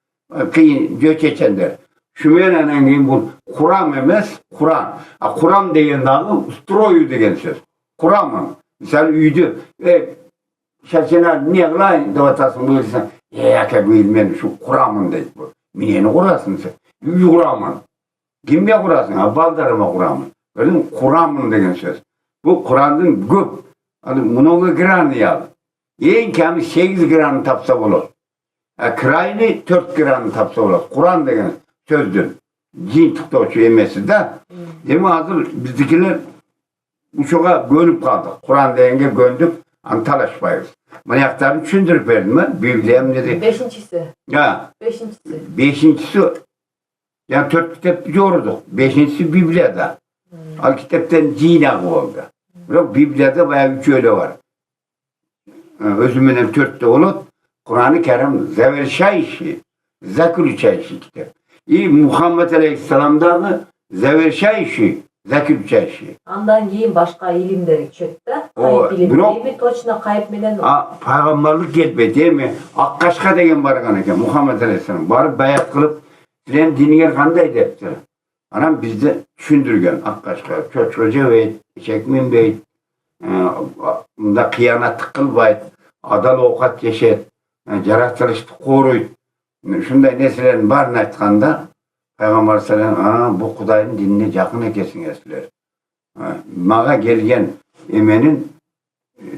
Kıyın göçeçenler. Şümeyle bu Kur'an emez, Kur'an. Kur'an deyen dağı stroyu degen söz. Kur'an mı? Misal üydü. Şaşına niye kılayın davatasını buyursan. Yaka bilmem şu Kur'an mı deyip bu. Miniyeni kurasın sen. Üyü Kur'an mı? Kimye kurasın? Baldarıma Kur'an mı? Gördün Kur'an mı degen söz. Bu Kur'an'ın güp. Mnoga granı yalı. En kemi 8 granı tapsa olur. Kırayını 4 granı tapsa olur. Kur'an degen sözdür. Cin tıktoğuşu emesi de. Demi hazır bizdekiler uçuğa gönüp kaldık. Kur'an degenge göndük. Antalaşmayız. Manyaklarını düşündürüp verdim mi? Bibliyem dedi. Beşincisi. Ya. Beşincisi. Beşincisi yani 4 kitap biliyorduk. Beşincisi Bibliya'da. Al kitaptan cinağı oldu. Bibliya'da bayağı 3 öyle var. Özümünden 4'te olup Kur'an-ı Kerim Zeverşay-ı Zakir-i kitap. Muhammed Aleyhisselam'dan Zeverşay-ı Zakir-i Andan keyin başka ilimleri çöktü. Kayıp ilim değil mi? Toçuna kayıp menen. Peygamberlik gelmedi değil mi? Akkaşka degen bargan eken Muhammed Aleyhisselam. Barıp bayat kılıp filan diniger kanday depti. Anam bizde düşündürgen Akkaşka. Çoçkoca beyt, çekmin beyt. Bunda kıyanat kılbayt. Adal okat yaşayt. Jaratılıştı koruyt. Şunday nesilerin barını aytkanda Peygamber sallallahu bu Kuday'ın dinine yakın ekesin esler. Mağa gelgen emenin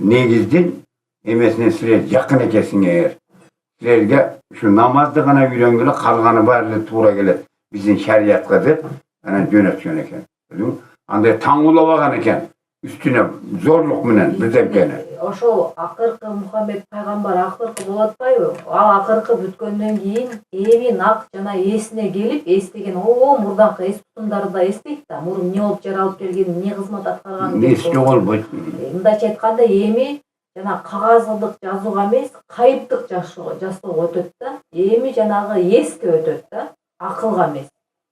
negizdin emesine siler yakın ekesin eğer. Silerge şu namazda gana yürengüle kalganı barlı tuğra gelet. Bizim şeriatkadır. Yani yönetiyorken. Anda tangula bakan eken. Üstüne zorluk menen bizden gene. Oşo akırkı Muhammed Peygamber akırkı bolatpayбы? Al akırkı bütkөндөн кийин эми нак жана эсине келип эстеген мурдакы эс тутумдарды да эстейт да. Мурун эмне болуп жаралып келген, эмне кызмат аткарган. Эске болбойт. Мындайча айтканда эми жана кагазылдык жазууга эмес, кайыптык жасоого өтөт да. Эми жанагы эске өтөт да, акылга эмес.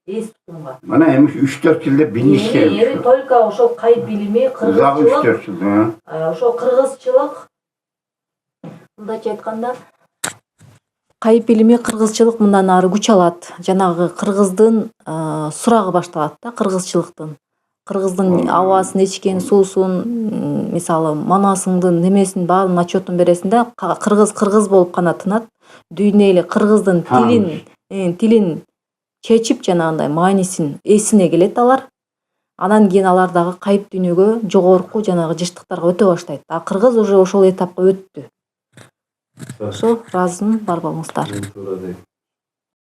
Эс тутумга. Mana emiş 3-4 yılda bilmiş Эми şey. только ошол кайып билими, Uzağı кыргызчылык, 3-4 yıl. ошол кыргызчылык мындайча айтканда Кайып билими кыргызчылык мындан ары күч алат. Жанагы кыргыздын сурагы башталат да кыргызчылыктын. Кыргыздын абасын ичкен, суусун, мисалы манасыңдын немесин баарын отчетун бересиң да, кыргыз болуп гана тынат. Дүйнө эле кыргыздын тилин чечип жанагындай маанисин эсине келет алар. Анан кийин алар дагы кайып дүйнөгө жогорку жанагы жыштыктарга өтө баштайт. Кыргыз уже ошол этапка өттү. Ошо ыраазымын, бар болуңуздар.